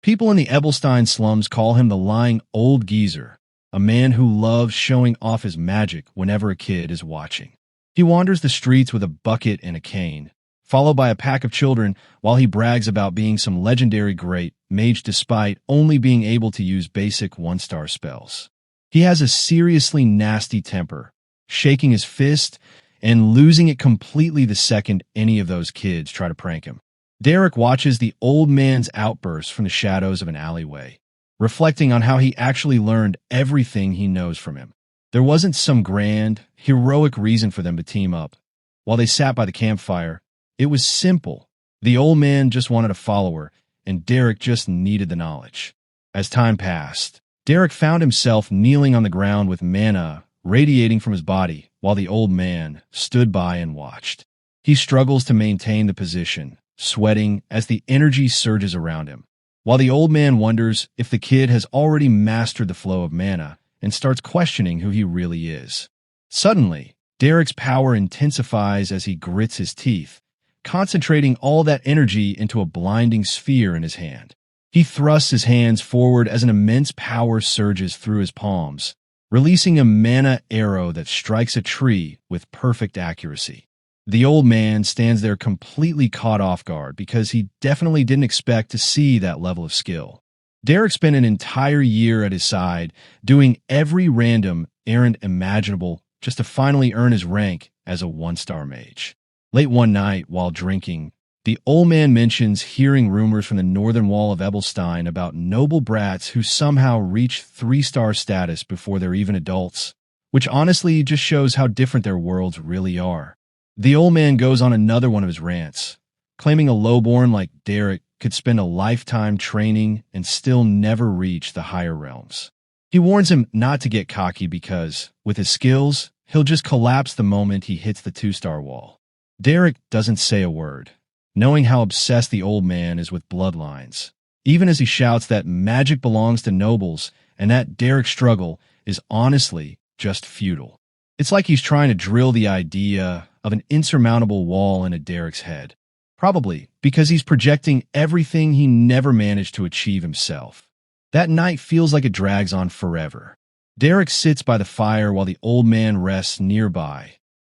People in the Ebelstein slums call him the lying old geezer, a man who loves showing off his magic whenever a kid is watching. He wanders the streets with a bucket and a cane, followed by a pack of children while he brags about being some legendary great mage despite only being able to use basic one-star spells. He has a seriously nasty temper, shaking his fist and losing it completely the second any of those kids try to prank him. Derrick watches the old man's outbursts from the shadows of an alleyway, reflecting on how he actually learned everything he knows from him. There wasn't some grand, heroic reason for them to team up. While they sat by the campfire, it was simple. The old man just wanted a follower, and Derrick just needed the knowledge. As time passed, Derrick found himself kneeling on the ground with mana radiating from his body while the old man stood by and watched. He struggles to maintain the position, sweating as the energy surges around him, while the old man wonders if the kid has already mastered the flow of mana and starts questioning who he really is. Suddenly, Derrick's power intensifies as he grits his teeth, concentrating all that energy into a blinding sphere in his hand. He thrusts his hands forward as an immense power surges through his palms, releasing a mana arrow that strikes a tree with perfect accuracy. The old man stands there completely caught off guard because he definitely didn't expect to see that level of skill. Derrick spent an entire year at his side, doing every random errand imaginable just to finally earn his rank as a one-star mage. Late one night, while drinking, the old man mentions hearing rumors from the northern wall of Ebelstein about noble brats who somehow reach 3-star status before they're even adults, which honestly just shows how different their worlds really are. The old man goes on another one of his rants, claiming a lowborn like Derrick could spend a lifetime training and still never reach the higher realms. He warns him not to get cocky because, with his skills, he'll just collapse the moment he hits the 2-star wall. Derrick doesn't say a word, knowing how obsessed the old man is with bloodlines, even as he shouts that magic belongs to nobles and that Derrick's struggle is honestly just futile. It's like he's trying to drill the idea of an insurmountable wall into Derrick's head, probably because he's projecting everything he never managed to achieve himself. That night feels like it drags on forever. Derrick sits by the fire while the old man rests nearby,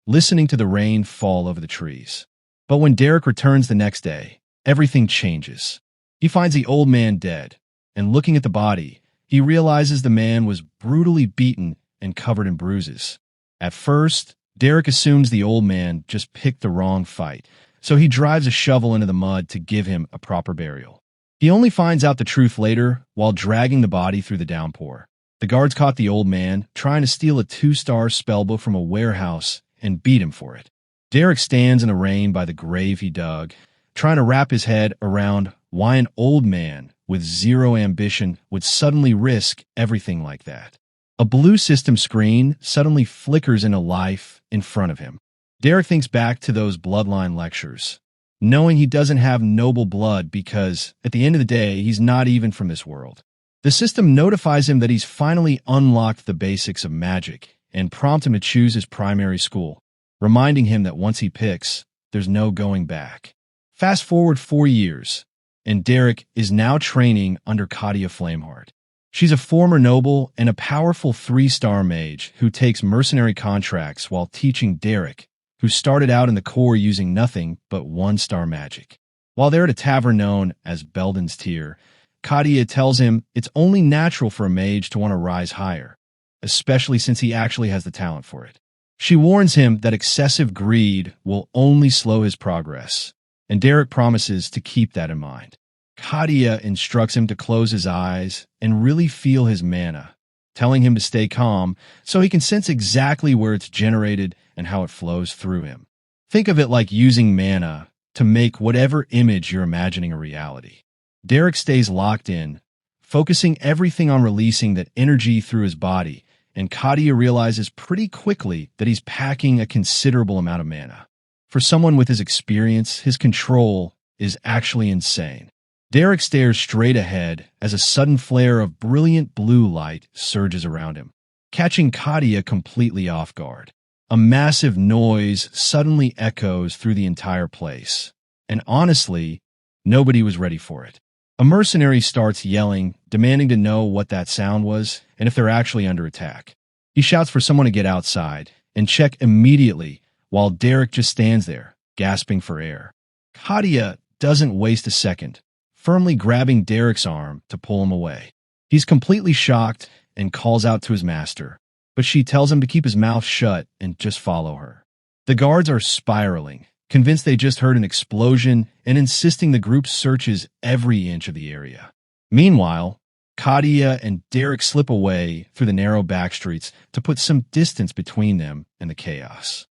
listening to the rain fall over the trees. But when Derrick returns the next day, everything changes. He finds the old man dead, and looking at the body, he realizes the man was brutally beaten and covered in bruises. At first, Derrick assumes the old man just picked the wrong fight, so he drives a shovel into the mud to give him a proper burial. He only finds out the truth later while dragging the body through the downpour. The guards caught the old man trying to steal a 2-star spellbook from a warehouse and beat him for it. Derrick stands in the rain by the grave he dug, trying to wrap his head around why an old man with zero ambition would suddenly risk everything like that. A blue system screen suddenly flickers into life in front of him. Derrick thinks back to those bloodline lectures, knowing he doesn't have noble blood because, at the end of the day, he's not even from this world. The system notifies him that he's finally unlocked the basics of magic and prompts him to choose his primary school, reminding him that once he picks, there's no going back. Fast forward 4 years, and Derrick is now training under Kadia Flameheart. She's a former noble and a powerful 3-star mage who takes mercenary contracts while teaching Derrick, who started out in the core using nothing but 1-star magic. While they're at a tavern known as Belden's Tier, Kadia tells him it's only natural for a mage to want to rise higher, especially since he actually has the talent for it. She warns him that excessive greed will only slow his progress, and Derrick promises to keep that in mind. Kadia instructs him to close his eyes and really feel his mana, telling him to stay calm so he can sense exactly where it's generated and how it flows through him. Think of it like using mana to make whatever image you're imagining a reality. Derrick stays locked in, focusing everything on releasing that energy through his body, and Kadia realizes pretty quickly that he's packing a considerable amount of mana. For someone with his experience, his control is actually insane. Derrick stares straight ahead as a sudden flare of brilliant blue light surges around him, catching Kadia completely off guard. A massive noise suddenly echoes through the entire place, and honestly, nobody was ready for it. A mercenary starts yelling, demanding to know what that sound was and if they're actually under attack. He shouts for someone to get outside and check immediately while Derrick just stands there, gasping for air. Kadia doesn't waste a second, firmly grabbing Derrick's arm to pull him away. He's completely shocked and calls out to his master, but she tells him to keep his mouth shut and just follow her. The guards are spiraling, convinced they just heard an explosion and insisting the group searches every inch of the area. Meanwhile, Kadia and Derrick slip away through the narrow back streets to put some distance between them and the chaos.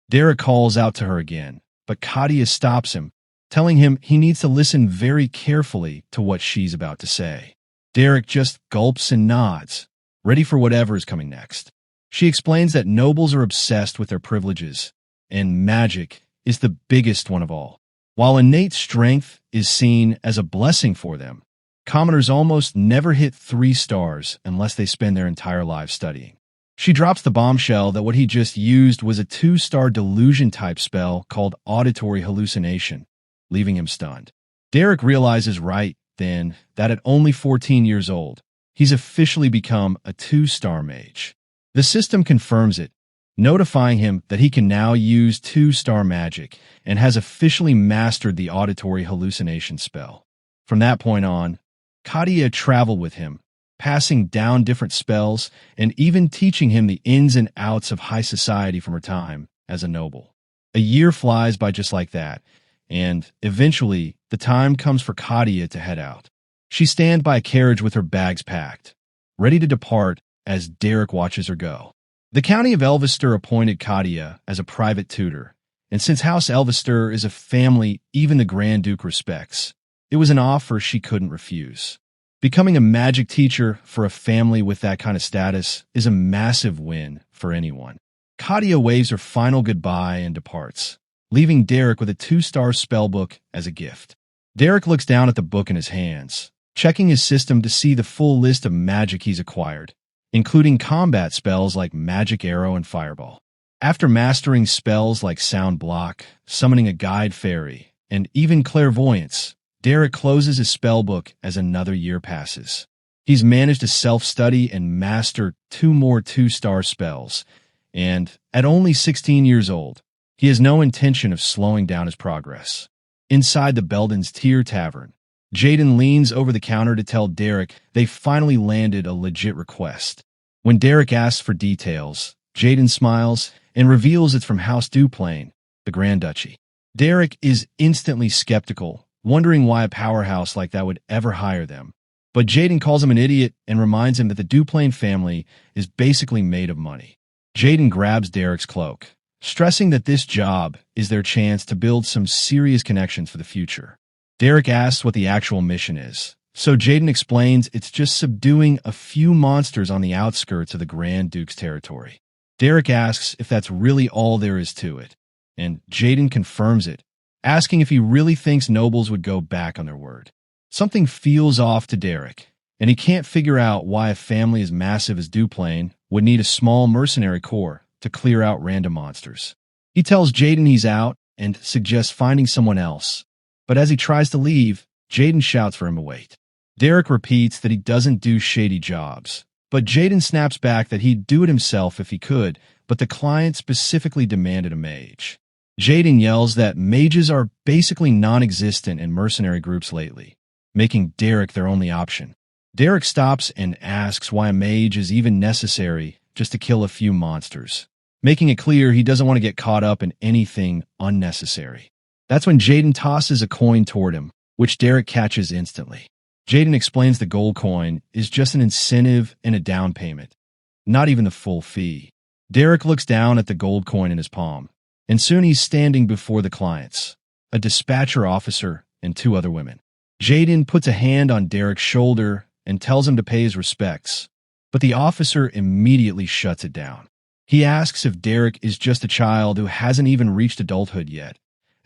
Derrick calls out to her again, but Kadia stops him, telling him he needs to listen very carefully to what she's about to say. Derrick just gulps and nods, ready for whatever is coming next. She explains that nobles are obsessed with their privileges, and magic is the biggest one of all. While innate strength is seen as a blessing for them, commoners almost never hit 3 stars unless they spend their entire lives studying. She drops the bombshell that what he just used was a 2-star delusion-type spell called auditory hallucination, leaving him stunned. Derrick realizes right then that at only 14 years old, he's officially become a 2-star mage. The system confirms it, notifying him that he can now use 2-star magic and has officially mastered the auditory hallucination spell. From that point on, Kadia traveled with him, passing down different spells and even teaching him the ins and outs of high society from her time as a noble. A year flies by just like that, and eventually the time comes for Kadia to head out. She stands by a carriage with her bags packed, ready to depart as Derrick watches her go. The county of Elvester appointed Kadia as a private tutor, and since House Elvester is a family even the Grand Duke respects, it was an offer she couldn't refuse. Becoming a magic teacher for a family with that kind of status is a massive win for anyone. Kadia waves her final goodbye and departs, leaving Derrick with a 2-star spellbook as a gift. Derrick looks down at the book in his hands, checking his system to see the full list of magic he's acquired, including combat spells like Magic Arrow and Fireball. After mastering spells like Sound Block, summoning a Guide Fairy, and even Clairvoyance, Derrick closes his spellbook as another year passes. He's managed to self-study and master 2 more 2-star spells, and at only 16 years old, he has no intention of slowing down his progress. Inside the Belden's Tier Tavern, Jaden leans over the counter to tell Derrick they finally landed a legit request. When Derrick asks for details, Jaden smiles and reveals it's from House Duplane, the Grand Duchy. Derrick is instantly skeptical, wondering why a powerhouse like that would ever hire them. But Jaden calls him an idiot and reminds him that the Duplane family is basically made of money. Jaden grabs Derrick's cloak, stressing that this job is their chance to build some serious connections for the future. Derrick asks what the actual mission is, so Jaden explains it's just subduing a few monsters on the outskirts of the Grand Duke's territory. Derrick asks if that's really all there is to it, and Jaden confirms it, asking if he really thinks nobles would go back on their word. Something feels off to Derrick, and he can't figure out why a family as massive as Duplane would need a small mercenary corps to clear out random monsters. He tells Jaden he's out and suggests finding someone else, but as he tries to leave, Jaden shouts for him to wait. Derrick repeats that he doesn't do shady jobs, but Jaden snaps back that he'd do it himself if he could, but the client specifically demanded a mage. Jaden yells that mages are basically non-existent in mercenary groups lately, making Derrick their only option. Derrick stops and asks why a mage is even necessary just to kill a few monsters, making it clear he doesn't want to get caught up in anything unnecessary. That's when Jaden tosses a coin toward him, which Derrick catches instantly. Jaden explains the gold coin is just an incentive and a down payment, not even the full fee. Derrick looks down at the gold coin in his palm, and soon he's standing before the clients, a dispatcher officer and 2 other women. Jaden puts a hand on Derrick's shoulder and tells him to pay his respects, but the officer immediately shuts it down. He asks if Derrick is just a child who hasn't even reached adulthood yet,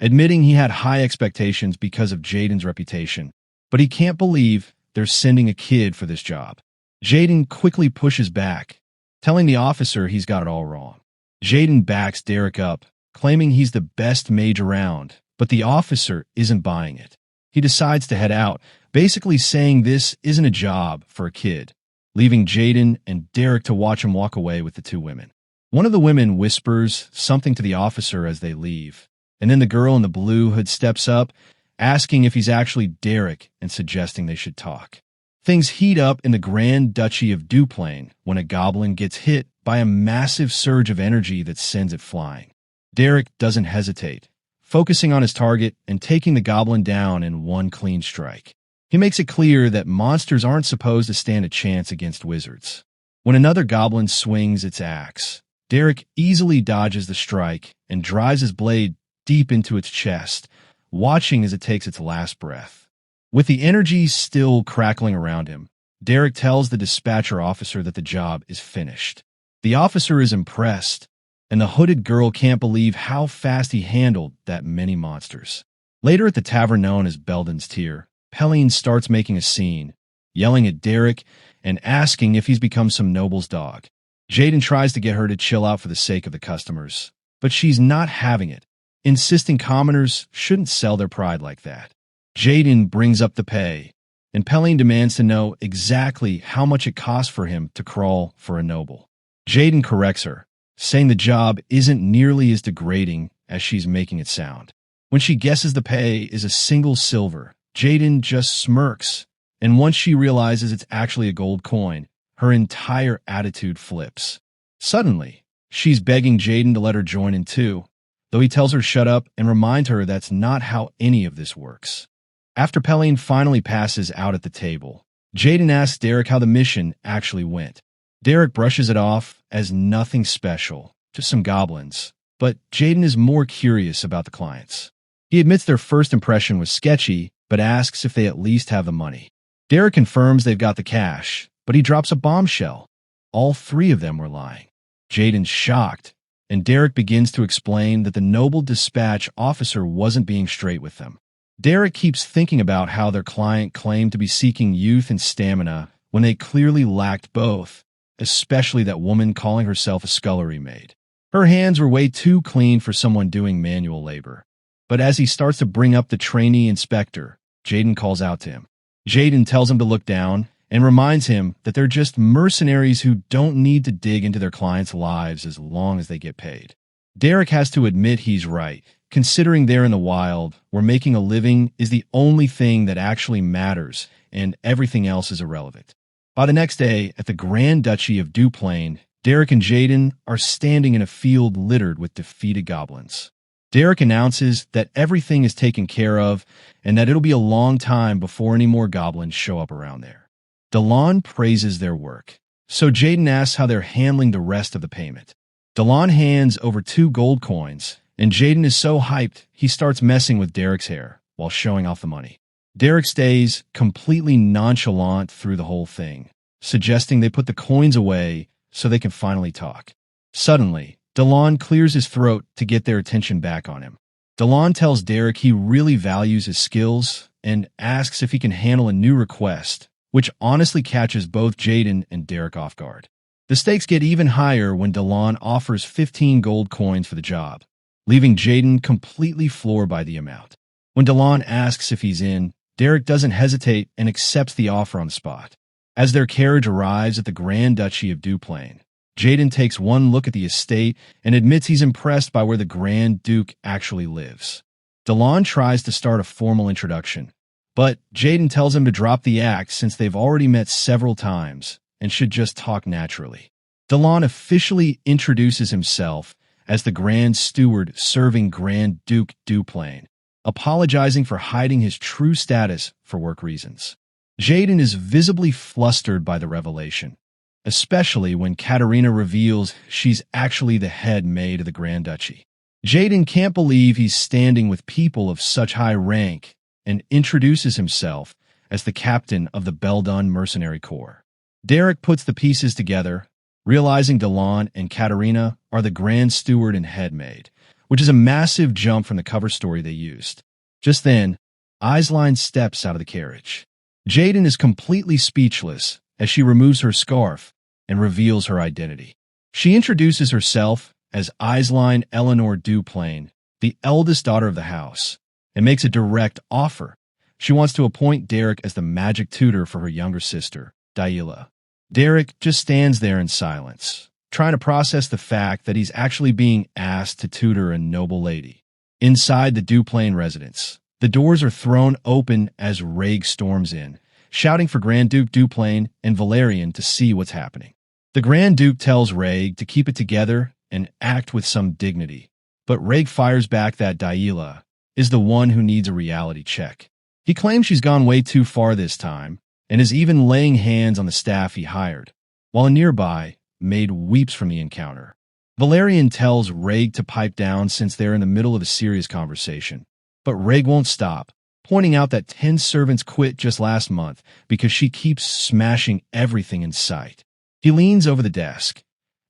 admitting he had high expectations because of Jaden's reputation, but he can't believe they're sending a kid for this job. Jaden quickly pushes back, telling the officer he's got it all wrong. Jaden backs Derrick up, claiming he's the best mage around, but the officer isn't buying it. He decides to head out, basically saying this isn't a job for a kid, leaving Jaden and Derrick to watch him walk away with the two women. One of the women whispers something to the officer as they leave, and then the girl in the blue hood steps up, asking if he's actually Derrick and suggesting they should talk. Things heat up in the Grand Duchy of Duplane when a goblin gets hit by a massive surge of energy that sends it flying. Derrick doesn't hesitate, focusing on his target and taking the goblin down in one clean strike. He makes it clear that monsters aren't supposed to stand a chance against wizards. When another goblin swings its axe, Derrick easily dodges the strike and drives his blade deep into its chest, watching as it takes its last breath. With the energy still crackling around him, Derrick tells the dispatcher officer that the job is finished. The officer is impressed, and the hooded girl can't believe how fast he handled that many monsters. Later at the tavern known as Belden's Tier, Pelline starts making a scene, yelling at Derrick and asking if he's become some noble's dog. Jaden tries to get her to chill out for the sake of the customers, but she's not having it, insisting commoners shouldn't sell their pride like that. Jaden brings up the pay, and Pelline demands to know exactly how much it costs for him to crawl for a noble. Jaden corrects her, saying the job isn't nearly as degrading as she's making it sound. When she guesses the pay is a single silver, Jaden just smirks, and once she realizes it's actually a gold coin, her entire attitude flips. Suddenly, she's begging Jaden to let her join in too, though he tells her shut up and reminds her that's not how any of this works. After Pelline finally passes out at the table, Jaden asks Derrick how the mission actually went. Derrick brushes it off as nothing special, just some goblins, but Jaden is more curious about the clients. He admits their first impression was sketchy, but asks if they at least have the money. Derrick confirms they've got the cash, but he drops a bombshell. All three of them were lying. Jaden's shocked, and Derrick begins to explain that the noble dispatch officer wasn't being straight with them. Derrick keeps thinking about how their client claimed to be seeking youth and stamina when they clearly lacked both, especially that woman calling herself a scullery maid. Her hands were way too clean for someone doing manual labor. But as he starts to bring up the trainee inspector, Jaden calls out to him. Jaden tells him to look down and reminds him that they're just mercenaries who don't need to dig into their clients' lives as long as they get paid. Derrick has to admit he's right, considering they're in the wild, where making a living is the only thing that actually matters and everything else is irrelevant. By the next day, at the Grand Duchy of Duplane, Derrick and Jaden are standing in a field littered with defeated goblins. Derrick announces that everything is taken care of and that it'll be a long time before any more goblins show up around there. Dila praises their work, so Jaden asks how they're handling the rest of the payment. Dila hands over 2 gold coins, and Jaden is so hyped he starts messing with Derrick's hair while showing off the money. Derrick stays completely nonchalant through the whole thing, suggesting they put the coins away so they can finally talk. Suddenly, Dila clears his throat to get their attention back on him. Dila tells Derrick he really values his skills and asks if he can handle a new request, which honestly catches both Jaden and Derrick off guard. The stakes get even higher when Dila offers 15 gold coins for the job, leaving Jaden completely floored by the amount. When Dila asks if he's in, Derrick doesn't hesitate and accepts the offer on the spot. As their carriage arrives at the Grand Duchy of Duplane, Jaden takes one look at the estate and admits he's impressed by where the Grand Duke actually lives. Dila tries to start a formal introduction, but Jaden tells him to drop the act since they've already met several times and should just talk naturally. Dila officially introduces himself as the Grand Steward serving Grand Duke Duplane, apologizing for hiding his true status for work reasons. Jaden is visibly flustered by the revelation, especially when Katarina reveals she's actually the head maid of the Grand Duchy. Jaden can't believe he's standing with people of such high rank and introduces himself as the captain of the Belden Mercenary Corps. Derrick puts the pieces together, realizing Dila and Katarina are the Grand Steward and head maid, which is a massive jump from the cover story they used. Just then, Aisline steps out of the carriage. Jaden is completely speechless as she removes her scarf and reveals her identity. She introduces herself as Aisline Eleanor Duplane, the eldest daughter of the house, and makes a direct offer. She wants to appoint Derrick as the magic tutor for her younger sister, Dila. Derrick just stands there in silence, trying to process the fact that he's actually being asked to tutor a noble lady. Inside the Duplane residence, the doors are thrown open as Rhaeg storms in, shouting for Grand Duke Duplane and Valerian to see what's happening. The Grand Duke tells Rhaeg to keep it together and act with some dignity, but Rhaeg fires back that Dila is the one who needs a reality check. He claims she's gone way too far this time, and is even laying hands on the staff he hired, while a nearby maid weeps from the encounter. Valerian tells Rhaeg to pipe down since they're in the middle of a serious conversation, but Rhaeg won't stop, pointing out that 10 servants quit just last month because she keeps smashing everything in sight. He leans over the desk,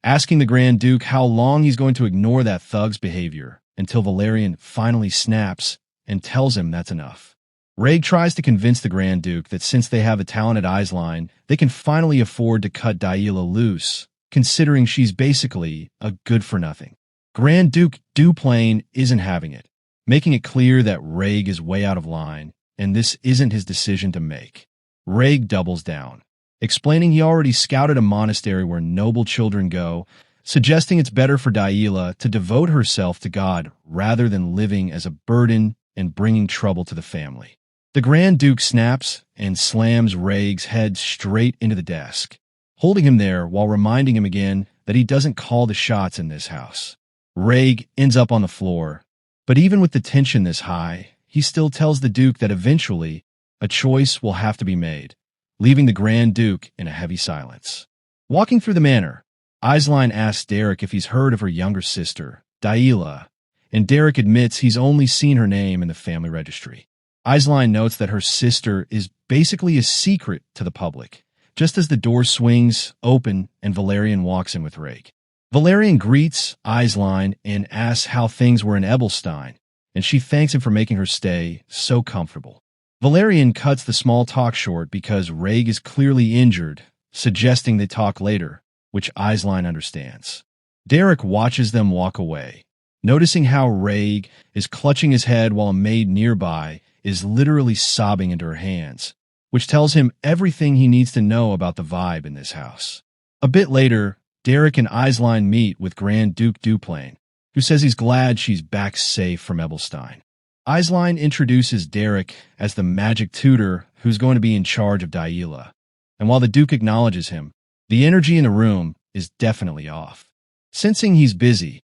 asking the Grand Duke how long he's going to ignore that thug's behavior until Valerian finally snaps and tells him that's enough. Rhaeg tries to convince the Grand Duke that since they have a talented Eisline, they can finally afford to cut Dila loose, considering she's basically a good-for-nothing. Grand Duke Duplane isn't having it, making it clear that Rhaeg is way out of line, and this isn't his decision to make. Rhaeg doubles down, explaining he already scouted a monastery where noble children go, suggesting it's better for Dila to devote herself to God rather than living as a burden and bringing trouble to the family. The Grand Duke snaps and slams Rhaeg's head straight into the desk, holding him there while reminding him again that he doesn't call the shots in this house. Rhaeg ends up on the floor, but even with the tension this high, he still tells the Duke that eventually a choice will have to be made, leaving the Grand Duke in a heavy silence. Walking through the manor, Eisline asks Derrick if he's heard of her younger sister, Dila, and Derrick admits he's only seen her name in the family registry. Eisline notes that her sister is basically a secret to the public, just as the door swings open and Valerian walks in with Rhaeg. Valerian greets Eisline and asks how things were in Ebelstein, and she thanks him for making her stay so comfortable. Valerian cuts the small talk short because Rhaeg is clearly injured, suggesting they talk later, which Eisline understands. Derrick watches them walk away, noticing how Rhaeg is clutching his head while a maid nearby is literally sobbing into her hands, which tells him everything he needs to know about the vibe in this house. A bit later, Derrick and Eisline meet with Grand Duke Duplane, who says he's glad she's back safe from Ebelstein. Eisline introduces Derrick as the magic tutor who's going to be in charge of Dila, and while the Duke acknowledges him, the energy in the room is definitely off. Sensing he's busy,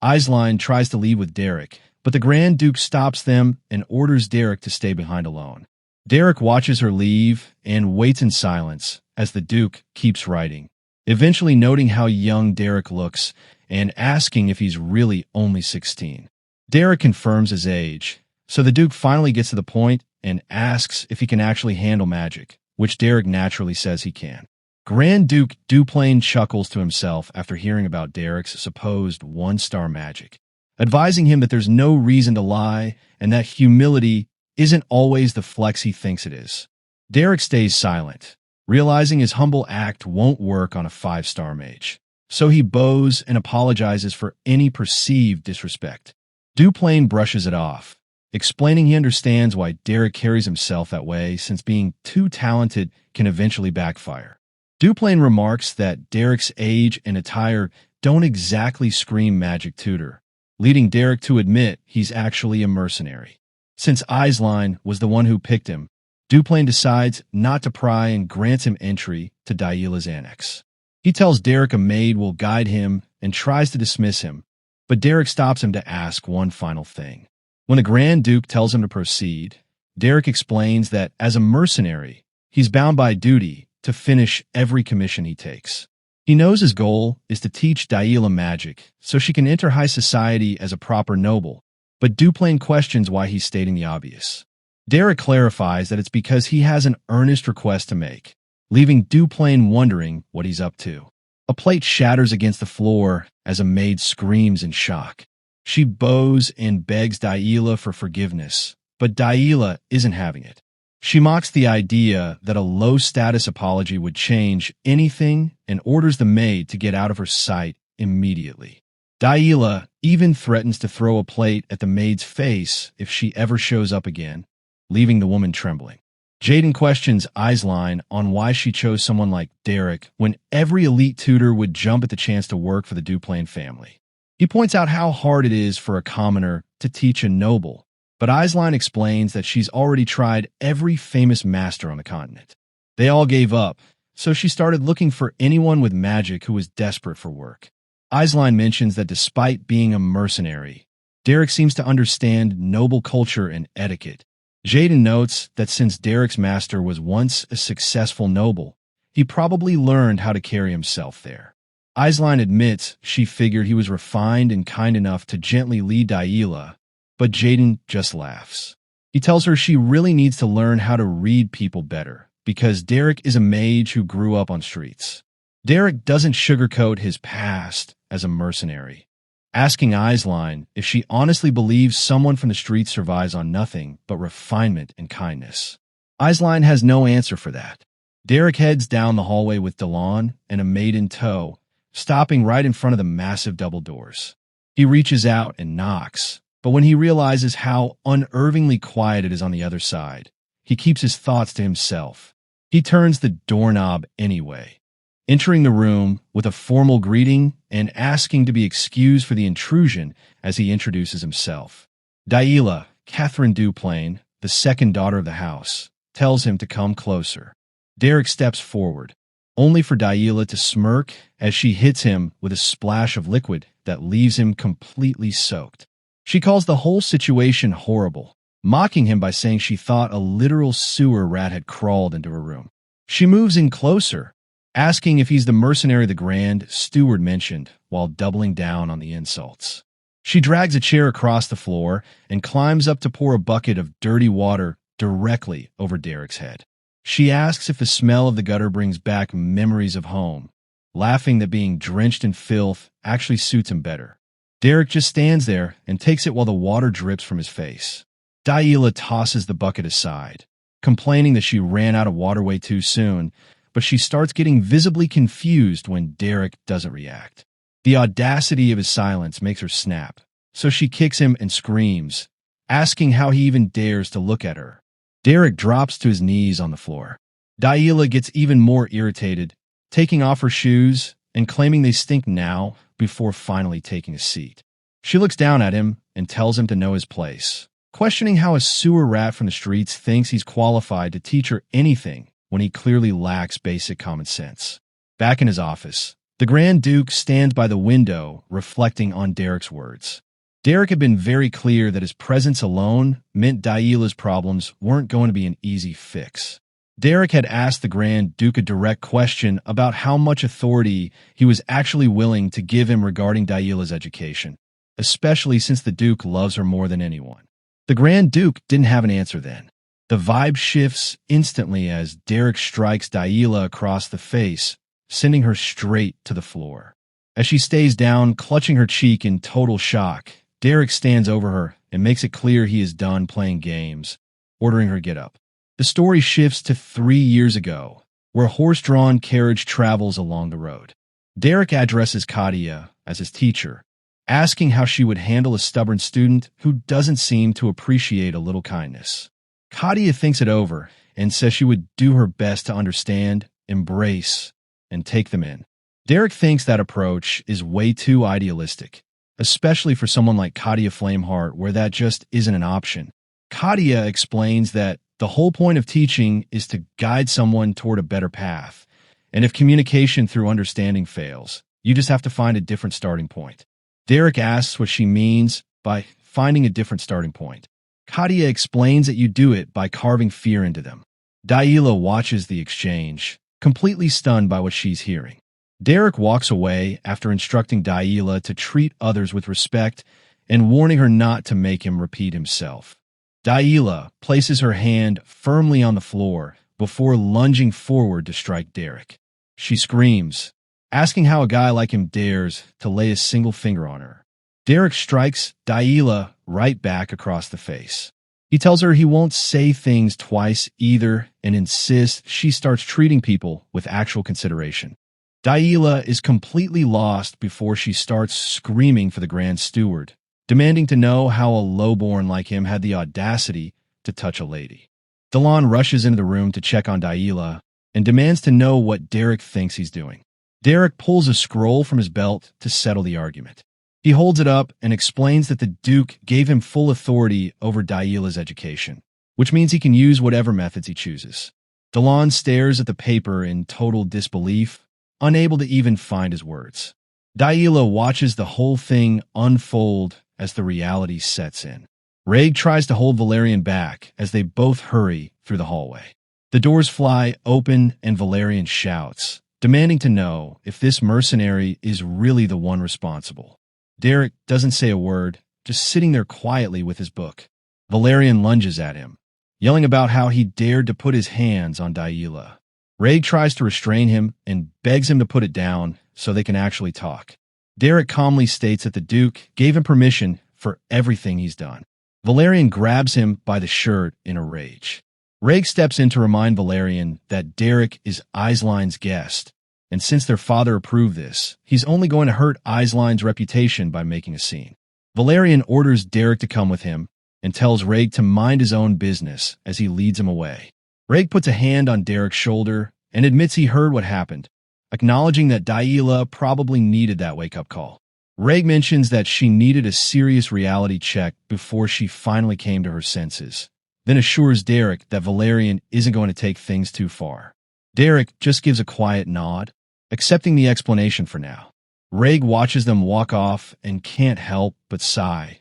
Eisline tries to leave with Derrick, but the Grand Duke stops them and orders Derrick to stay behind alone. Derrick watches her leave and waits in silence as the Duke keeps writing, eventually noting how young Derrick looks and asking if he's really only 16. Derrick confirms his age, so the Duke finally gets to the point and asks if he can actually handle magic, which Derrick naturally says he can. Grand Duke Duplane chuckles to himself after hearing about Derrick's supposed one-star magic, advising him that there's no reason to lie and that humility isn't always the flex he thinks it is. Derrick stays silent, realizing his humble act won't work on a 5-star mage, so he bows and apologizes for any perceived disrespect. Duplane brushes it off, explaining he understands why Derrick carries himself that way since being too talented can eventually backfire. Duplane remarks that Derrick's age and attire don't exactly scream magic tutor, leading Derrick to admit he's actually a mercenary. Since Eisline was the one who picked him, Duplane decides not to pry and grants him entry to Dila's annex. He tells Derrick a maid will guide him and tries to dismiss him, but Derrick stops him to ask one final thing. When the Grand Duke tells him to proceed, Derrick explains that as a mercenary, he's bound by duty to finish every commission he takes. He knows his goal is to teach Dila magic so she can enter high society as a proper noble, but Duplane questions why he's stating the obvious. Derrick clarifies that it's because he has an earnest request to make, leaving Duplane wondering what he's up to. A plate shatters against the floor as a maid screams in shock. She bows and begs Dila for forgiveness, but Dila isn't having it. She mocks the idea that a low-status apology would change anything and orders the maid to get out of her sight immediately. Dila even threatens to throw a plate at the maid's face if she ever shows up again, leaving the woman trembling. Jaden questions Eisline on why she chose someone like Derrick when every elite tutor would jump at the chance to work for the Duplane family. He points out how hard it is for a commoner to teach a noble, but Eisline explains that she's already tried every famous master on the continent. They all gave up, so she started looking for anyone with magic who was desperate for work. Eisline mentions that despite being a mercenary, Derrick seems to understand noble culture and etiquette. Jaden notes that since Derrick's master was once a successful noble, he probably learned how to carry himself there. Eisline admits she figured he was refined and kind enough to gently lead Dila, but Jaden just laughs. He tells her she really needs to learn how to read people better, because Derrick is a mage who grew up on streets. Derrick doesn't sugarcoat his past as a mercenary, asking Eisline if she honestly believes someone from the streets survives on nothing but refinement and kindness. Eisline has no answer for that. Derrick heads down the hallway with Dila and a maid in tow, stopping right in front of the massive double doors. He reaches out and knocks, but when he realizes how unnervingly quiet it is on the other side, he keeps his thoughts to himself. He turns the doorknob anyway, entering the room with a formal greeting and asking to be excused for the intrusion as he introduces himself. Dila, Catherine Duplane, the second daughter of the house, tells him to come closer. Derrick steps forward, only for Dila to smirk as she hits him with a splash of liquid that leaves him completely soaked. She calls the whole situation horrible, mocking him by saying she thought a literal sewer rat had crawled into her room. She moves in closer, asking if he's the mercenary the Grand Steward mentioned, while doubling down on the insults. She drags a chair across the floor and climbs up to pour a bucket of dirty water directly over Derrick's head. She asks if the smell of the gutter brings back memories of home, laughing that being drenched in filth actually suits him better. Derrick just stands there and takes it while the water drips from his face. Dila tosses the bucket aside, complaining that she ran out of water way too soon, but she starts getting visibly confused when Derrick doesn't react. The audacity of his silence makes her snap, so she kicks him and screams, asking how he even dares to look at her. Derrick drops to his knees on the floor. Dila gets even more irritated, taking off her shoes and claiming they stink now before finally taking a seat. She looks down at him and tells him to know his place, questioning how a sewer rat from the streets thinks he's qualified to teach her anything when he clearly lacks basic common sense. Back in his office, the Grand Duke stands by the window, reflecting on Derrick's words. Derrick had been very clear that his presence alone meant Dila's problems weren't going to be an easy fix. Derrick had asked the Grand Duke a direct question about how much authority he was actually willing to give him regarding Dila's education, especially since the Duke loves her more than anyone. The Grand Duke didn't have an answer then. The vibe shifts instantly as Derrick strikes Dila across the face, sending her straight to the floor. As she stays down, clutching her cheek in total shock, Derrick stands over her and makes it clear he is done playing games, ordering her get up. The story shifts to 3 years ago, where a horse-drawn carriage travels along the road. Derrick addresses Kadia as his teacher, asking how she would handle a stubborn student who doesn't seem to appreciate a little kindness. Kadia thinks it over and says she would do her best to understand, embrace, and take them in. Derrick thinks that approach is way too idealistic, especially for someone like Kadia Flameheart, where that just isn't an option. Kadia explains that the whole point of teaching is to guide someone toward a better path, and if communication through understanding fails, you just have to find a different starting point. Derrick asks what she means by finding a different starting point. Kadia explains that you do it by carving fear into them. Dila watches the exchange, completely stunned by what she's hearing. Derrick walks away after instructing Dila to treat others with respect and warning her not to make him repeat himself. Dila places her hand firmly on the floor before lunging forward to strike Derrick. She screams, asking how a guy like him dares to lay a single finger on her. Derrick strikes Dila right back across the face. He tells her he won't say things twice either and insists she starts treating people with actual consideration. Dila is completely lost before she starts screaming for the Grand Steward, demanding to know how a lowborn like him had the audacity to touch a lady. Duplane rushes into the room to check on Dila and demands to know what Derrick thinks he's doing. Derrick pulls a scroll from his belt to settle the argument. He holds it up and explains that the Duke gave him full authority over Dila's education, which means he can use whatever methods he chooses. Duplane stares at the paper in total disbelief, unable to even find his words. Dila watches the whole thing unfold as the reality sets in. Reg tries to hold Valerian back as they both hurry through the hallway. The doors fly open and Valerian shouts, demanding to know if this mercenary is really the one responsible. Derrick doesn't say a word, just sitting there quietly with his book. Valerian lunges at him, yelling about how he dared to put his hands on Dila. Reg tries to restrain him and begs him to put it down so they can actually talk. Derrick calmly states that the Duke gave him permission for everything he's done. Valerian grabs him by the shirt in a rage. Reg steps in to remind Valerian that Derrick is Eisline's guest, and since their father approved this, he's only going to hurt Eisline's reputation by making a scene. Valerian orders Derrick to come with him and tells Reg to mind his own business as he leads him away. Reg puts a hand on Derrick's shoulder and admits he heard what happened, acknowledging that Dila probably needed that wake-up call. Reg mentions that she needed a serious reality check before she finally came to her senses, then assures Derrick that Valerian isn't going to take things too far. Derrick just gives a quiet nod, accepting the explanation for now. Reg watches them walk off and can't help but sigh,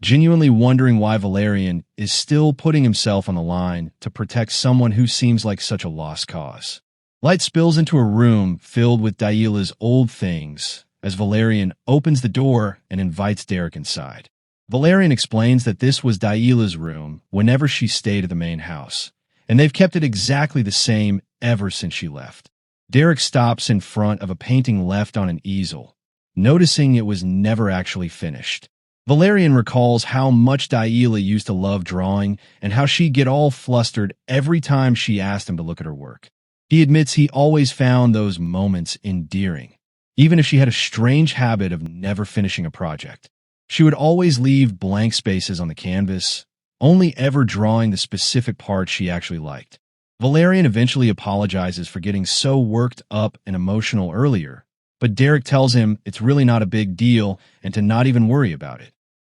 genuinely wondering why Valerian is still putting himself on the line to protect someone who seems like such a lost cause. Light spills into a room filled with Dila's old things as Valerian opens the door and invites Derrick inside. Valerian explains that this was Dila's room whenever she stayed at the main house, and they've kept it exactly the same ever since she left. Derrick stops in front of a painting left on an easel, noticing it was never actually finished. Valerian recalls how much Dila used to love drawing and how she'd get all flustered every time she asked him to look at her work. He admits he always found those moments endearing, even if she had a strange habit of never finishing a project. She would always leave blank spaces on the canvas, only ever drawing the specific parts she actually liked. Valerian eventually apologizes for getting so worked up and emotional earlier, but Derrick tells him it's really not a big deal and to not even worry about it.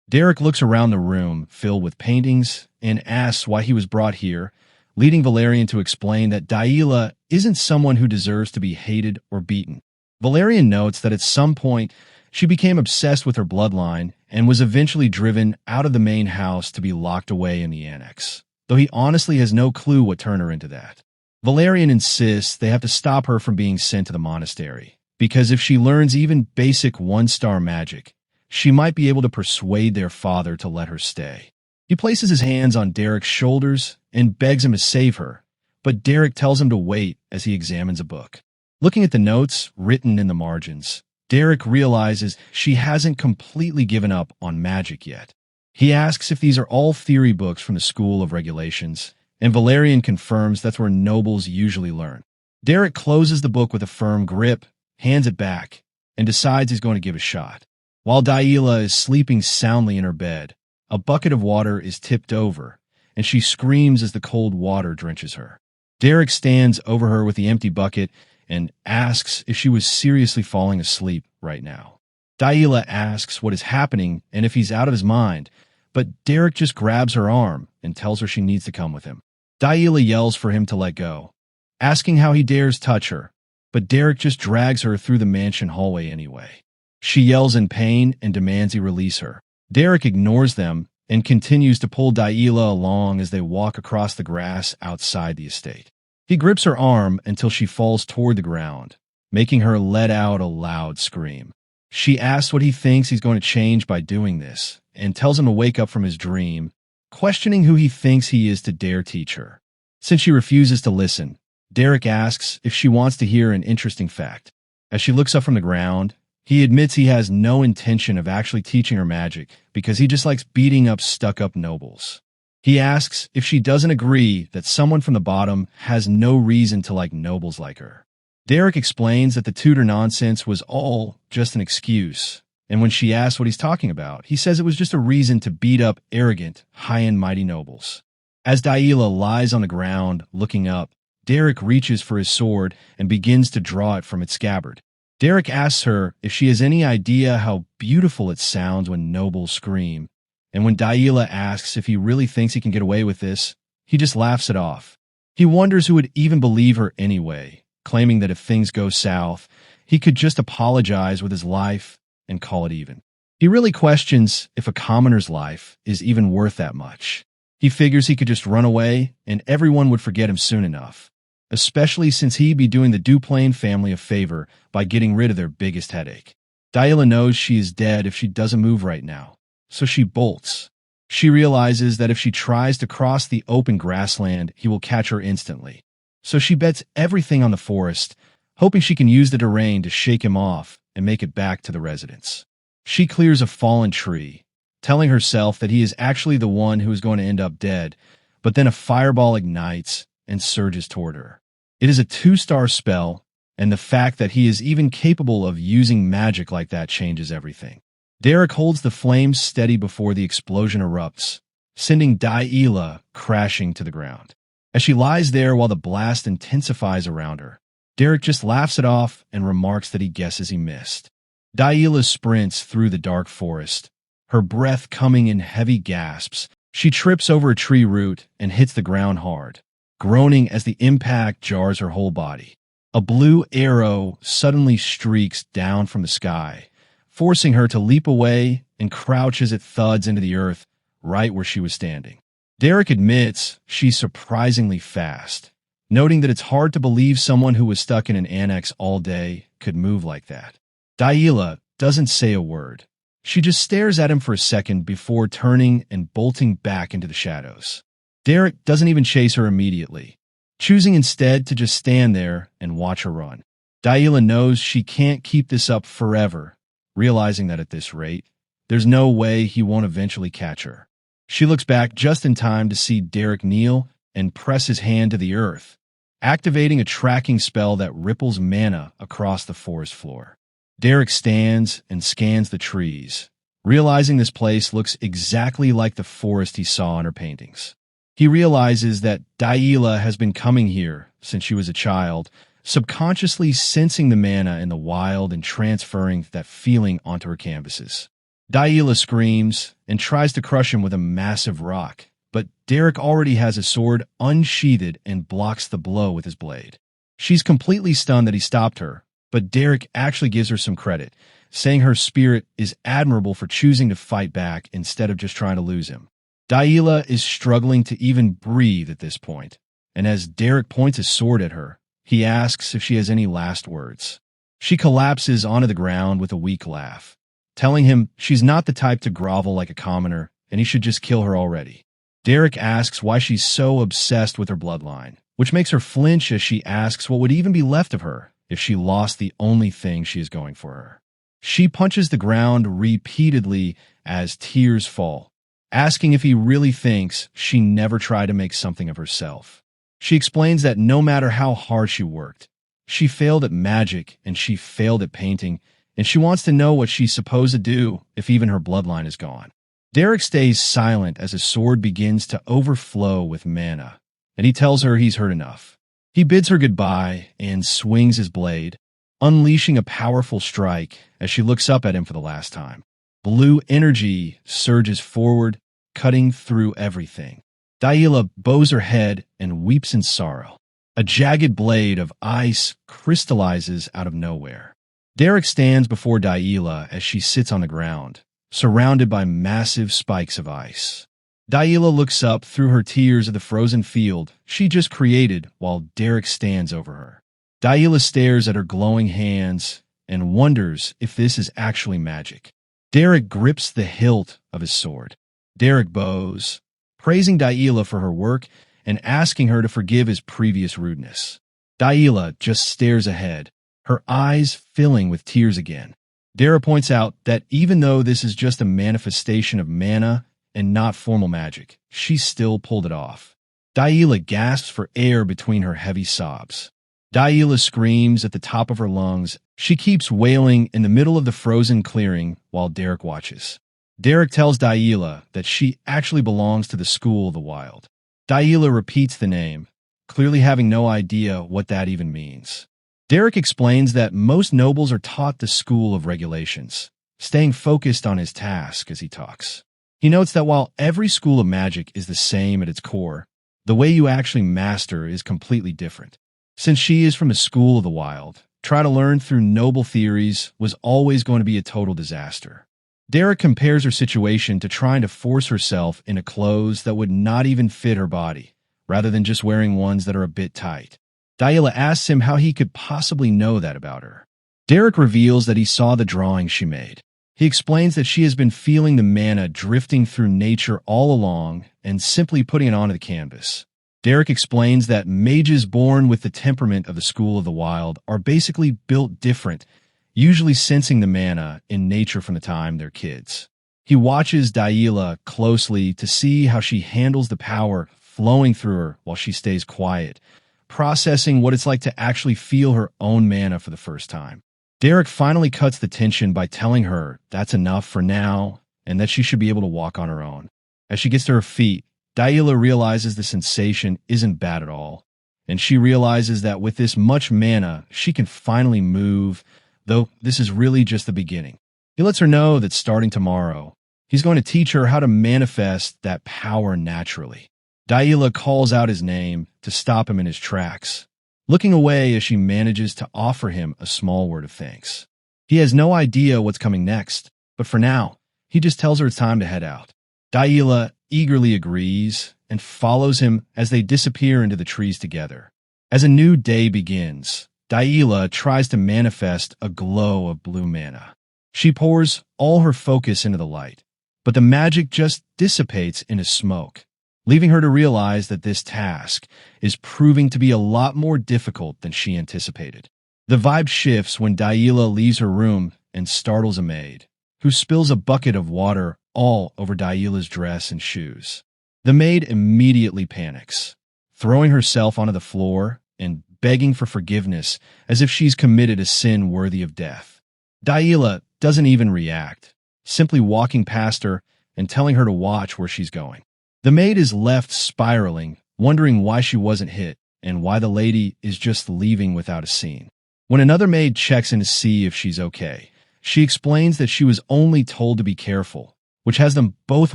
Derrick looks around the room filled with paintings and asks why he was brought here, leading Valerian to explain that Dila isn't someone who deserves to be hated or beaten. Valerian notes that at some point she became obsessed with her bloodline and was eventually driven out of the main house to be locked away in the annex, though he honestly has no clue what turned her into that. Valerian insists they have to stop her from being sent to the monastery, because if she learns even basic one-star magic, she might be able to persuade their father to let her stay. He places his hands on Derrick's shoulders and begs him to save her, but Derrick tells him to wait as he examines a book. Looking at the notes written in the margins, Derrick realizes she hasn't completely given up on magic yet. He asks if these are all theory books from the School of Regulations, and Valerian confirms that's where nobles usually learn. Derrick closes the book with a firm grip, hands it back, and decides he's going to give it a shot. While Dila is sleeping soundly in her bed, a bucket of water is tipped over, and she screams as the cold water drenches her. Derrick stands over her with the empty bucket and asks if she was seriously falling asleep right now. Dila asks what is happening and if he's out of his mind, but Derrick just grabs her arm and tells her she needs to come with him. Dila yells for him to let go, asking how he dares touch her, but Derrick just drags her through the mansion hallway anyway. She yells in pain and demands he release her. Derrick ignores them and continues to pull Dila along as they walk across the grass outside the estate. He grips her arm until she falls toward the ground, making her let out a loud scream. She asks what he thinks he's going to change by doing this, and tells him to wake up from his dream, questioning who he thinks he is to dare teach her. Since she refuses to listen, Derrick asks if she wants to hear an interesting fact. As she looks up from the ground, he admits he has no intention of actually teaching her magic because he just likes beating up stuck-up nobles. He asks if she doesn't agree that someone from the bottom has no reason to like nobles like her. Derrick explains that the tutor nonsense was all just an excuse, and when she asks what he's talking about, he says it was just a reason to beat up arrogant, high and mighty nobles. As Dila lies on the ground, looking up, Derrick reaches for his sword and begins to draw it from its scabbard. Derrick asks her if she has any idea how beautiful it sounds when nobles scream, and when Dila asks if he really thinks he can get away with this, he just laughs it off. He wonders who would even believe her anyway, claiming that if things go south, he could just apologize with his life and call it even. He really questions if a commoner's life is even worth that much. He figures he could just run away and everyone would forget him soon enough, especially since he'd be doing the Duplane family a favor by getting rid of their biggest headache. Dila knows she is dead if she doesn't move right now, so she bolts. She realizes that if she tries to cross the open grassland, he will catch her instantly. So she bets everything on the forest, hoping she can use the terrain to shake him off and make it back to the residence. She clears a fallen tree, telling herself that he is actually the one who is going to end up dead, but then a fireball ignites and surges toward her. It is a 2-star spell, and the fact that he is even capable of using magic like that changes everything. Derrick holds the flames steady before the explosion erupts, sending Dila crashing to the ground. As she lies there while the blast intensifies around her, Derrick just laughs it off and remarks that he guesses he missed. Dila sprints through the dark forest, her breath coming in heavy gasps. She trips over a tree root and hits the ground hard, groaning as the impact jars her whole body. A blue arrow suddenly streaks down from the sky, forcing her to leap away and crouch as it thuds into the earth right where she was standing. Derrick admits she's surprisingly fast, noting that it's hard to believe someone who was stuck in an annex all day could move like that. Dila doesn't say a word. She just stares at him for a second before turning and bolting back into the shadows. Derrick doesn't even chase her immediately, choosing instead to just stand there and watch her run. Dila knows she can't keep this up forever, realizing that at this rate, there's no way he won't eventually catch her. She looks back just in time to see Derrick kneel and press his hand to the earth, activating a tracking spell that ripples mana across the forest floor. Derrick stands and scans the trees, realizing this place looks exactly like the forest he saw in her paintings. He realizes that Dila has been coming here since she was a child, subconsciously sensing the mana in the wild and transferring that feeling onto her canvases. Dila screams and tries to crush him with a massive rock, but Derrick already has a sword unsheathed and blocks the blow with his blade. She's completely stunned that he stopped her, but Derrick actually gives her some credit, saying her spirit is admirable for choosing to fight back instead of just trying to lose him. Dila is struggling to even breathe at this point, and as Derrick points his sword at her, he asks if she has any last words. She collapses onto the ground with a weak laugh, telling him she's not the type to grovel like a commoner and he should just kill her already. Derrick asks why she's so obsessed with her bloodline, which makes her flinch as she asks what would even be left of her if she lost the only thing she is going for her. She punches the ground repeatedly as tears fall, asking if he really thinks she never tried to make something of herself. She explains that no matter how hard she worked, she failed at magic and she failed at painting, and she wants to know what she's supposed to do if even her bloodline is gone. Derrick stays silent as his sword begins to overflow with mana, and he tells her he's heard enough. He bids her goodbye and swings his blade, unleashing a powerful strike as she looks up at him for the last time. Blue energy surges forward, cutting through everything. Dila bows her head and weeps in sorrow. A jagged blade of ice crystallizes out of nowhere. Derrick stands before Dila as she sits on the ground, surrounded by massive spikes of ice. Dila looks up through her tears at the frozen field she just created while Derrick stands over her. Dila stares at her glowing hands and wonders if this is actually magic. Derrick grips the hilt of his sword. Derrick bows, praising Dila for her work and asking her to forgive his previous rudeness. Dila just stares ahead, her eyes filling with tears again. Derrick points out that even though this is just a manifestation of mana and not formal magic, she still pulled it off. Dila gasps for air between her heavy sobs. Dila screams at the top of her lungs. She keeps wailing in the middle of the frozen clearing while Derrick watches. Derrick tells Dila that she actually belongs to the school of the wild. Dila repeats the name, clearly having no idea what that even means. Derrick explains that most nobles are taught the school of regulations, staying focused on his task as he talks. He notes that while every school of magic is the same at its core, the way you actually master is completely different. Since she is from the school of the wild, try to learn through noble theories was always going to be a total disaster. Derrick compares her situation to trying to force herself into clothes that would not even fit her body, rather than just wearing ones that are a bit tight. Dila asks him how he could possibly know that about her. Derrick reveals that he saw the drawing she made. He explains that she has been feeling the mana drifting through nature all along and simply putting it onto the canvas. Derrick explains that mages born with the temperament of the school of the wild are basically built different, usually sensing the mana in nature from the time they're kids. He watches Dila closely to see how she handles the power flowing through her while she stays quiet, processing what it's like to actually feel her own mana for the first time. Derrick finally cuts the tension by telling her that's enough for now and that she should be able to walk on her own. As she gets to her feet, Dila realizes the sensation isn't bad at all, and she realizes that with this much mana, she can finally move, though this is really just the beginning. He lets her know that starting tomorrow, he's going to teach her how to manifest that power naturally. Dila calls out his name to stop him in his tracks, looking away as she manages to offer him a small word of thanks. He has no idea what's coming next, but for now, he just tells her it's time to head out. Dila eagerly agrees and follows him as they disappear into the trees together. As a new day begins, Dila tries to manifest a glow of blue mana. She pours all her focus into the light, but the magic just dissipates into smoke, leaving her to realize that this task is proving to be a lot more difficult than she anticipated. The vibe shifts when Dila leaves her room and startles a maid, who spills a bucket of water all over Dila's dress and shoes. The maid immediately panics, throwing herself onto the floor and begging for forgiveness as if she's committed a sin worthy of death. Dila doesn't even react, simply walking past her and telling her to watch where she's going. The maid is left spiraling, wondering why she wasn't hit and why the lady is just leaving without a scene. When another maid checks in to see if she's okay, she explains that she was only told to be careful, which has them both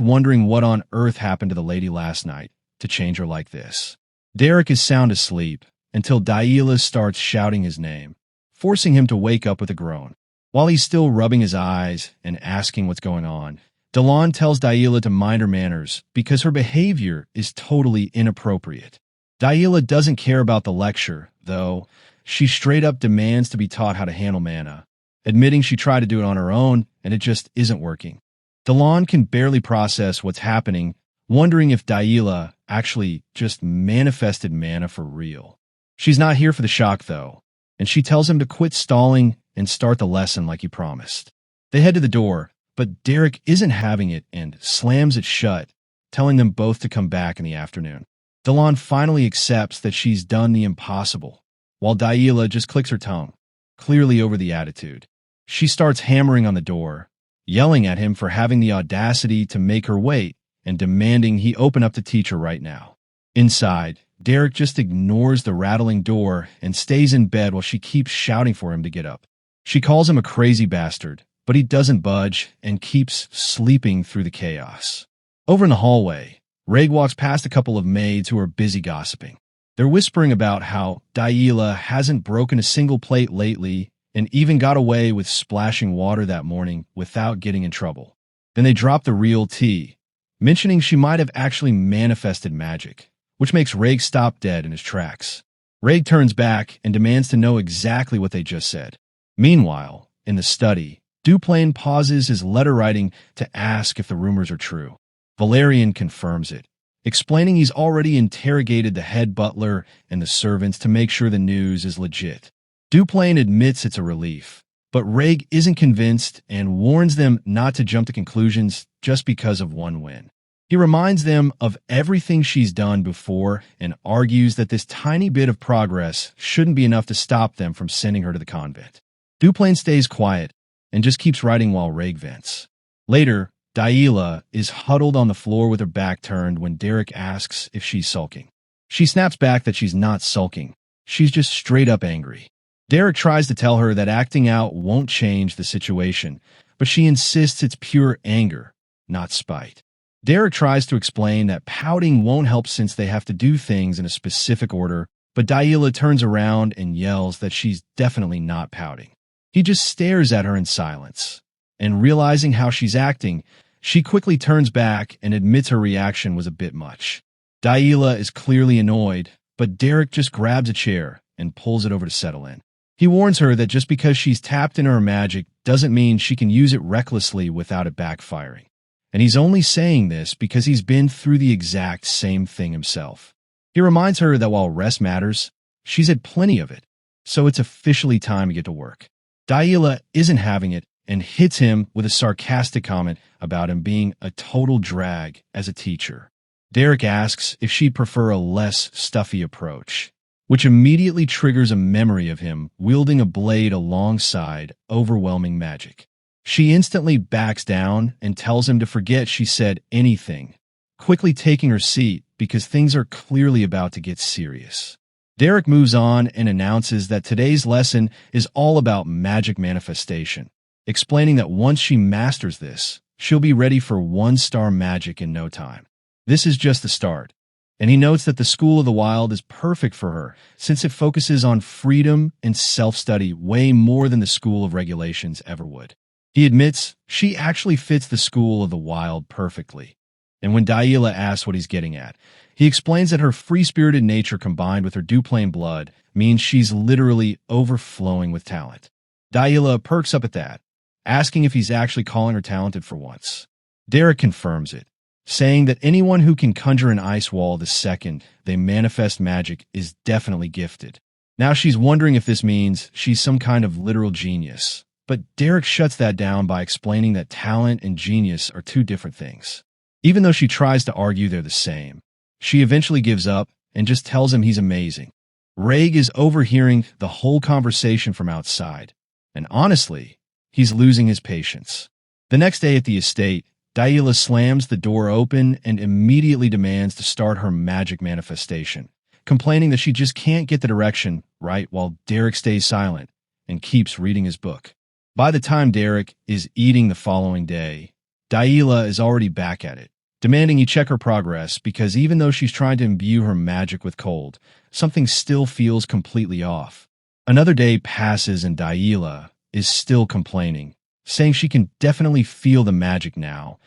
wondering what on earth happened to the lady last night to change her like this. Derrick is sound asleep until Dila starts shouting his name, forcing him to wake up with a groan. While he's still rubbing his eyes and asking what's going on, Duplane tells Dila to mind her manners because her behavior is totally inappropriate. Dila doesn't care about the lecture, though. She straight up demands to be taught how to handle mana, admitting she tried to do it on her own and it just isn't working. Duplane can barely process what's happening, wondering if Dila actually just manifested mana for real. She's not here for the shock, though, and she tells him to quit stalling and start the lesson like he promised. They head to the door, but Derrick isn't having it and slams it shut, telling them both to come back in the afternoon. Duplane finally accepts that she's done the impossible, while Dila just clicks her tongue, clearly over the attitude. She starts hammering on the door, yelling at him for having the audacity to make her wait and demanding he open up to teach her right now. Inside, Derrick just ignores the rattling door and stays in bed while she keeps shouting for him to get up. She calls him a crazy bastard, but he doesn't budge and keeps sleeping through the chaos. Over in the hallway, Reg walks past a couple of maids who are busy gossiping. They're whispering about how Dila hasn't broken a single plate lately and even got away with splashing water that morning without getting in trouble. Then they drop the real tea, mentioning she might have actually manifested magic, which makes Reg stop dead in his tracks. Reg turns back and demands to know exactly what they just said. Meanwhile, in the study, Duplane pauses his letter writing to ask if the rumors are true. Valerian confirms it, explaining he's already interrogated the head butler and the servants to make sure the news is legit. Duplane admits it's a relief, but Reg isn't convinced and warns them not to jump to conclusions just because of one win. He reminds them of everything she's done before and argues that this tiny bit of progress shouldn't be enough to stop them from sending her to the convent. Duplane stays quiet and just keeps writing while Reg vents. Later, Dila is huddled on the floor with her back turned when Derrick asks if she's sulking. She snaps back that she's not sulking. She's just straight up angry. Derrick tries to tell her that acting out won't change the situation, but she insists it's pure anger, not spite. Derrick tries to explain that pouting won't help since they have to do things in a specific order, but Dila turns around and yells that she's definitely not pouting. He just stares at her in silence, and realizing how she's acting, she quickly turns back and admits her reaction was a bit much. Dila is clearly annoyed, but Derrick just grabs a chair and pulls it over to settle in. He warns her that just because she's tapped into her magic doesn't mean she can use it recklessly without it backfiring. And he's only saying this because he's been through the exact same thing himself. He reminds her that while rest matters, she's had plenty of it, so it's officially time to get to work. Dila isn't having it and hits him with a sarcastic comment about him being a total drag as a teacher. Derrick asks if she'd prefer a less stuffy approach, which immediately triggers a memory of him wielding a blade alongside overwhelming magic. She instantly backs down and tells him to forget she said anything, quickly taking her seat because things are clearly about to get serious. Derrick moves on and announces that today's lesson is all about magic manifestation, explaining that once she masters this, she'll be ready for 1-star magic in no time. This is just the start, and he notes that the School of the Wild is perfect for her since it focuses on freedom and self-study way more than the School of Regulations ever would. He admits she actually fits the School of the Wild perfectly, and when Dila asks what he's getting at, he explains that her free-spirited nature combined with her Duplane blood means she's literally overflowing with talent. Dila perks up at that, asking if he's actually calling her talented for once. Derrick confirms it, saying that anyone who can conjure an ice wall the second they manifest magic is definitely gifted. Now she's wondering if this means she's some kind of literal genius, but Derrick shuts that down by explaining that talent and genius are two different things. Even though she tries to argue they're the same, she eventually gives up and just tells him he's amazing. Reg is overhearing the whole conversation from outside, and honestly, he's losing his patience. The next day at the estate, Dila slams the door open and immediately demands to start her magic manifestation, complaining that she just can't get the direction right while Derrick stays silent and keeps reading his book. By the time Derrick is eating the following day, Dila is already back at it, demanding he check her progress because even though she's trying to imbue her magic with cold, something still feels completely off. Another day passes and Dila is still complaining, saying she can definitely feel the magic now,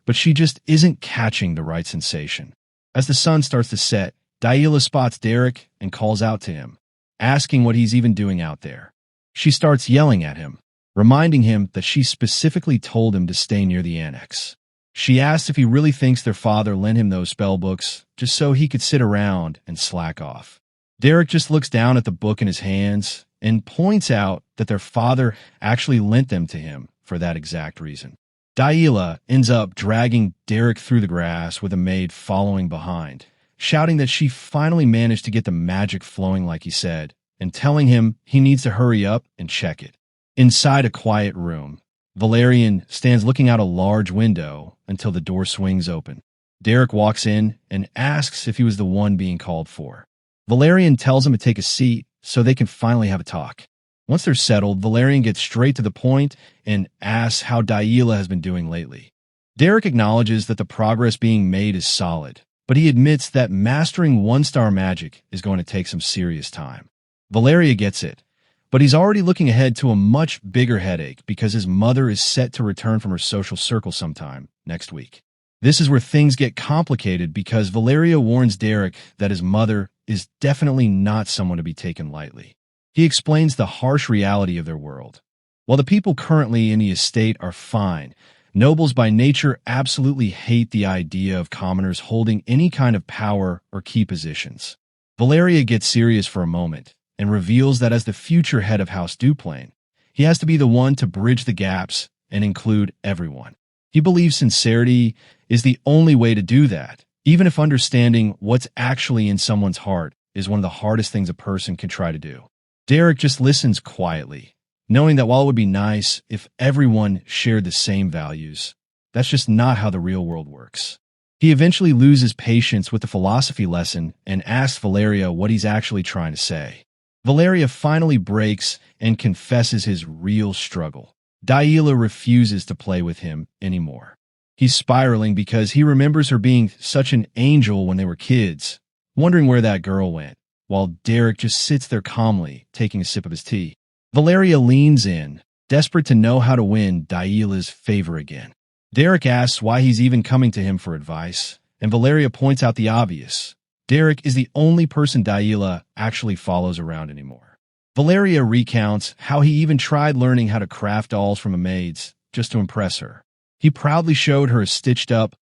but she just isn't catching the right sensation. As the sun starts to set, Dila spots Derrick and calls out to him, asking what he's even doing out there. She starts yelling at him, reminding him that she specifically told him to stay near the annex. She asks if he really thinks their father lent him those spell books just so he could sit around and slack off. Derrick just looks down at the book in his hands and points out that their father actually lent them to him for that exact reason. Dila ends up dragging Derrick through the grass with a maid following behind, shouting that she finally managed to get the magic flowing like he said, and telling him he needs to hurry up and check it. Inside a quiet room, Valerian stands looking out a large window until the door swings open. Derrick walks in and asks if he was the one being called for. Valerian tells him to take a seat so they can finally have a talk. Once they're settled, Valerian gets straight to the point and asks how Dila has been doing lately. Derrick acknowledges that the progress being made is solid, but he admits that mastering 1-star magic is going to take some serious time. Valeria gets it, but he's already looking ahead to a much bigger headache because his mother is set to return from her social circle sometime next week. This is where things get complicated because Valeria warns Derrick that his mother is definitely not someone to be taken lightly. He explains the harsh reality of their world. While the people currently in the estate are fine, nobles by nature absolutely hate the idea of commoners holding any kind of power or key positions. Valeria gets serious for a moment and reveals that as the future head of House Duplane, he has to be the one to bridge the gaps and include everyone. He believes sincerity is the only way to do that, even if understanding what's actually in someone's heart is one of the hardest things a person can try to do. Derrick just listens quietly, knowing that while it would be nice if everyone shared the same values, That's just not how the real world works. He eventually loses patience with the philosophy lesson and asks Valeria what he's actually trying to say. Valeria finally breaks and confesses his real struggle. Dila refuses to play with him anymore. He's spiraling because he remembers her being such an angel when they were kids, wondering where that girl went, while Derrick just sits there calmly, taking a sip of his tea. Valeria leans in, desperate to know how to win Dila's favor again. Derrick asks why he's even coming to him for advice, and Valeria points out the obvious. Derrick is the only person Dila actually follows around anymore. Valeria recounts how he even tried learning how to craft dolls from a maid's just to impress her. He proudly showed her a stitched-up,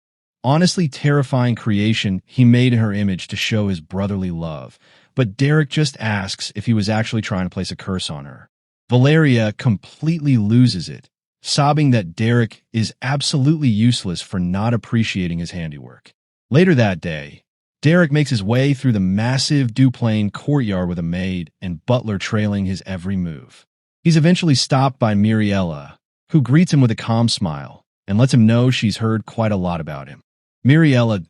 honestly terrifying creation he made in her image to show his brotherly love, but Derrick just asks if he was actually trying to place a curse on her. Valeria completely loses it, sobbing that Derrick is absolutely useless for not appreciating his handiwork. Later that day, Derrick makes his way through the massive Duplane courtyard with a maid and butler trailing his every move. He's eventually stopped by Miriella, who greets him with a calm smile and lets him know she's heard quite a lot about him. Miriella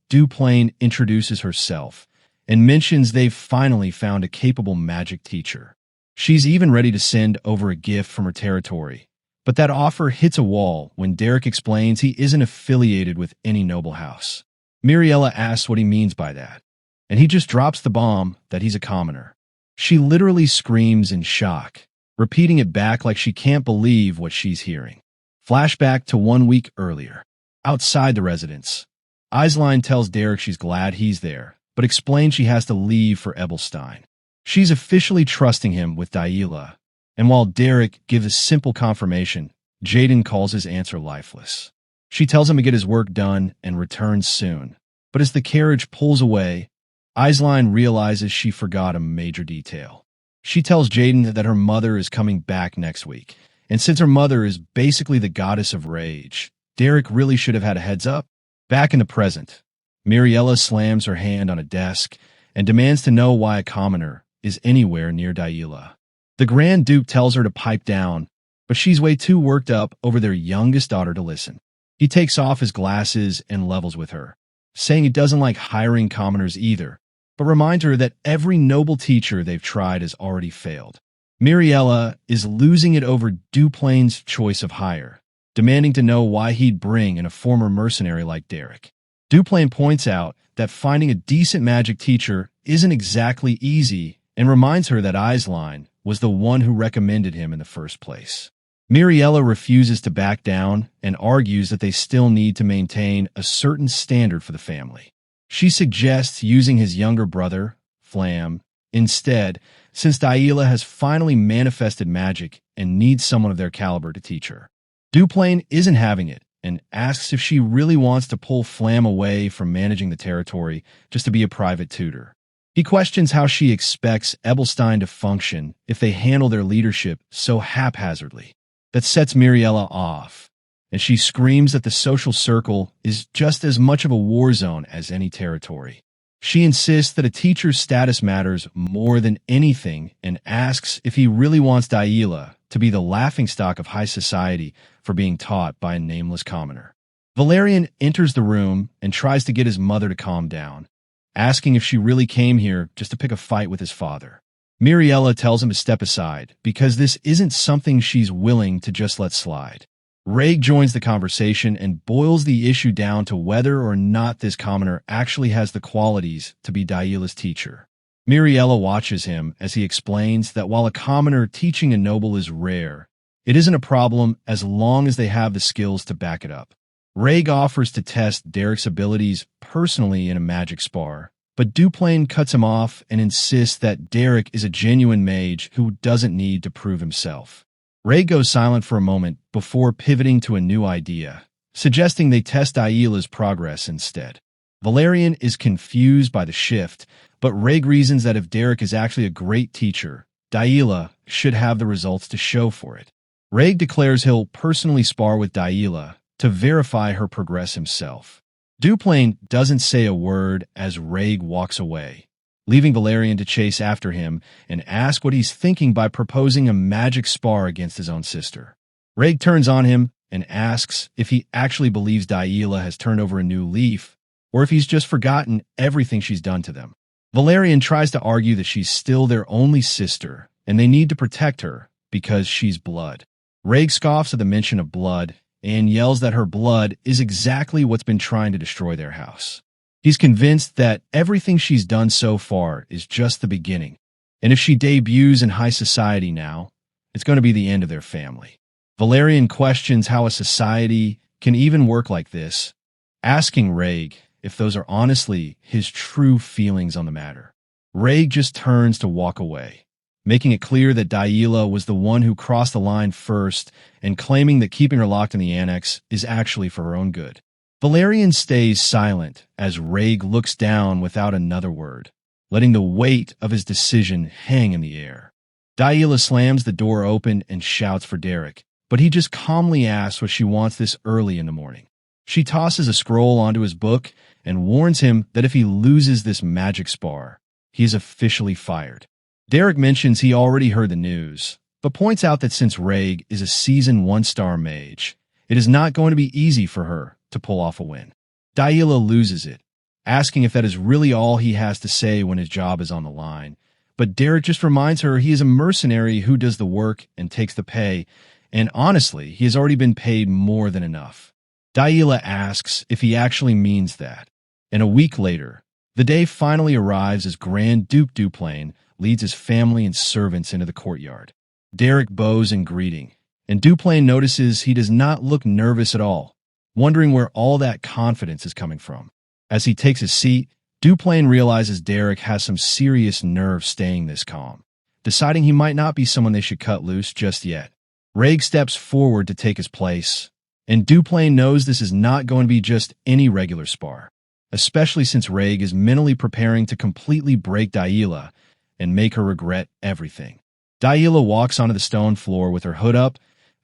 Duplane introduces herself and mentions they've finally found a capable magic teacher. She's even ready to send over a gift from her territory, but that offer hits a wall when Derrick explains he isn't affiliated with any noble house. Miriella asks what he means by that, and he just drops the bomb that he's a commoner. She literally screams in shock, repeating it back like she can't believe what she's hearing. Flashback to 1 week earlier. Outside the residence, Aisline tells Derrick she's glad he's there, but explains she has to leave for Ebelstein. She's officially trusting him with Dila, and while Derrick gives a simple confirmation, Jaden calls his answer lifeless. She tells him to get his work done and returns soon, but as the carriage pulls away, Aisline realizes she forgot a major detail. She tells Jaden that her mother is coming back next week, and since her mother is basically the goddess of rage, Derrick really should have had a heads up. Back in the present, Miriella slams her hand on a desk and demands to know why a commoner is anywhere near Dila. The Grand Duke tells her to pipe down, but she's way too worked up over their youngest daughter to listen. He takes off his glasses and levels with her, saying he doesn't like hiring commoners either, but reminds her that every noble teacher they've tried has already failed. Miriella is losing it over Duplane's choice of hire, demanding to know why he'd bring in a former mercenary like Derrick. Duplane points out that finding a decent magic teacher isn't exactly easy and reminds her that Aisline was the one who recommended him in the first place. Miriella refuses to back down and argues that they still need to maintain a certain standard for the family. She suggests using his younger brother, Flam, instead, since Dila has finally manifested magic and needs someone of their caliber to teach her. Duplane isn't having it and asks if she really wants to pull Flam away from managing the territory just to be a private tutor. He questions how she expects Ebelstein to function if they handle their leadership so haphazardly. That sets Miriella off, and she screams that the social circle is just as much of a war zone as any territory. She insists that a teacher's status matters more than anything and asks if he really wants Dila to be the laughingstock of high society for being taught by a nameless commoner. Valerian enters the room and tries to get his mother to calm down, asking if she really came here just to pick a fight with his father. Miriella tells him to step aside because this isn't something she's willing to just let slide. Reg joins the conversation and boils the issue down to whether or not this commoner actually has the qualities to be Dila's teacher. Miriella watches him as he explains that while a commoner teaching a noble is rare, it isn't a problem as long as they have the skills to back it up. Reg offers to test Derrick's abilities personally in a magic spar, but Duplane cuts him off and insists that Derrick is a genuine mage who doesn't need to prove himself. Ray goes silent for a moment before pivoting to a new idea, suggesting they test Dila's progress instead. Valerian is confused by the shift, but Reg reasons that if Derrick is actually a great teacher, Dila should have the results to show for it. Reg declares he'll personally spar with Dila to verify her progress himself. Duplane doesn't say a word as Reg walks away, leaving Valerian to chase after him and ask what he's thinking by proposing a magic spar against his own sister. Reg turns on him and asks if he actually believes Dila has turned over a new leaf or if he's just forgotten everything she's done to them. Valerian tries to argue that she's still their only sister and they need to protect her because she's blood. Reg scoffs at the mention of blood and yells that her blood is exactly what's been trying to destroy their house. He's convinced that everything she's done so far is just the beginning, and if she debuts in high society now, it's going to be the end of their family. Valerian questions how a society can even work like this, asking Reg if those are honestly his true feelings on the matter. Reg just turns to walk away, making it clear that Dila was the one who crossed the line first and claiming that keeping her locked in the annex is actually for her own good. Valerian stays silent as Reg looks down without another word, letting the weight of his decision hang in the air. Dila slams the door open and shouts for Derrick, but he just calmly asks what she wants this early in the morning. She tosses a scroll onto his book and warns him that if he loses this magic spar, he is officially fired. Derrick mentions he already heard the news, but points out that since Reg is a seasoned 1-star mage, it is not going to be easy for her to pull off a win. Dila loses it, asking if that is really all he has to say when his job is on the line. But Derrick just reminds her he is a mercenary who does the work and takes the pay, and honestly, he has already been paid more than enough. Dila asks if he actually means that, and a week later, the day finally arrives as Grand Duke Duplane leads his family and servants into the courtyard. Derrick bows in greeting, and Duplane notices he does not look nervous at all, wondering where all that confidence is coming from. As he takes his seat, Duplane realizes Derrick has some serious nerve staying this calm, deciding he might not be someone they should cut loose just yet. Reg steps forward to take his place, and Duplane knows this is not going to be just any regular spar, especially since Reg is mentally preparing to completely break Dila and make her regret everything. Dila walks onto the stone floor with her hood up,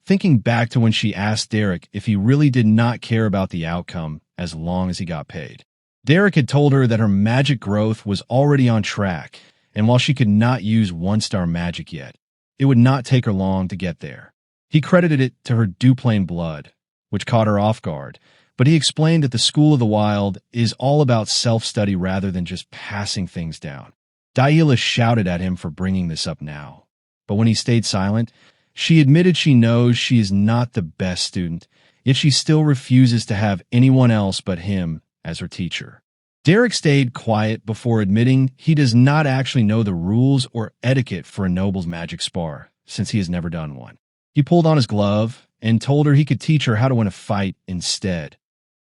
thinking back to when she asked Derrick if he really did not care about the outcome as long as he got paid. Derrick had told her that her magic growth was already on track, and while she could not use 1-star magic yet, it would not take her long to get there. He credited it to her Duplane blood, which caught her off guard, but he explained that the School of the Wild is all about self-study rather than just passing things down. Dila shouted at him for bringing this up now, but when he stayed silent, she admitted she knows she is not the best student, yet she still refuses to have anyone else but him as her teacher. Derrick stayed quiet before admitting he does not actually know the rules or etiquette for a noble's magic spar, since he has never done one. He pulled on his glove and told her he could teach her how to win a fight instead,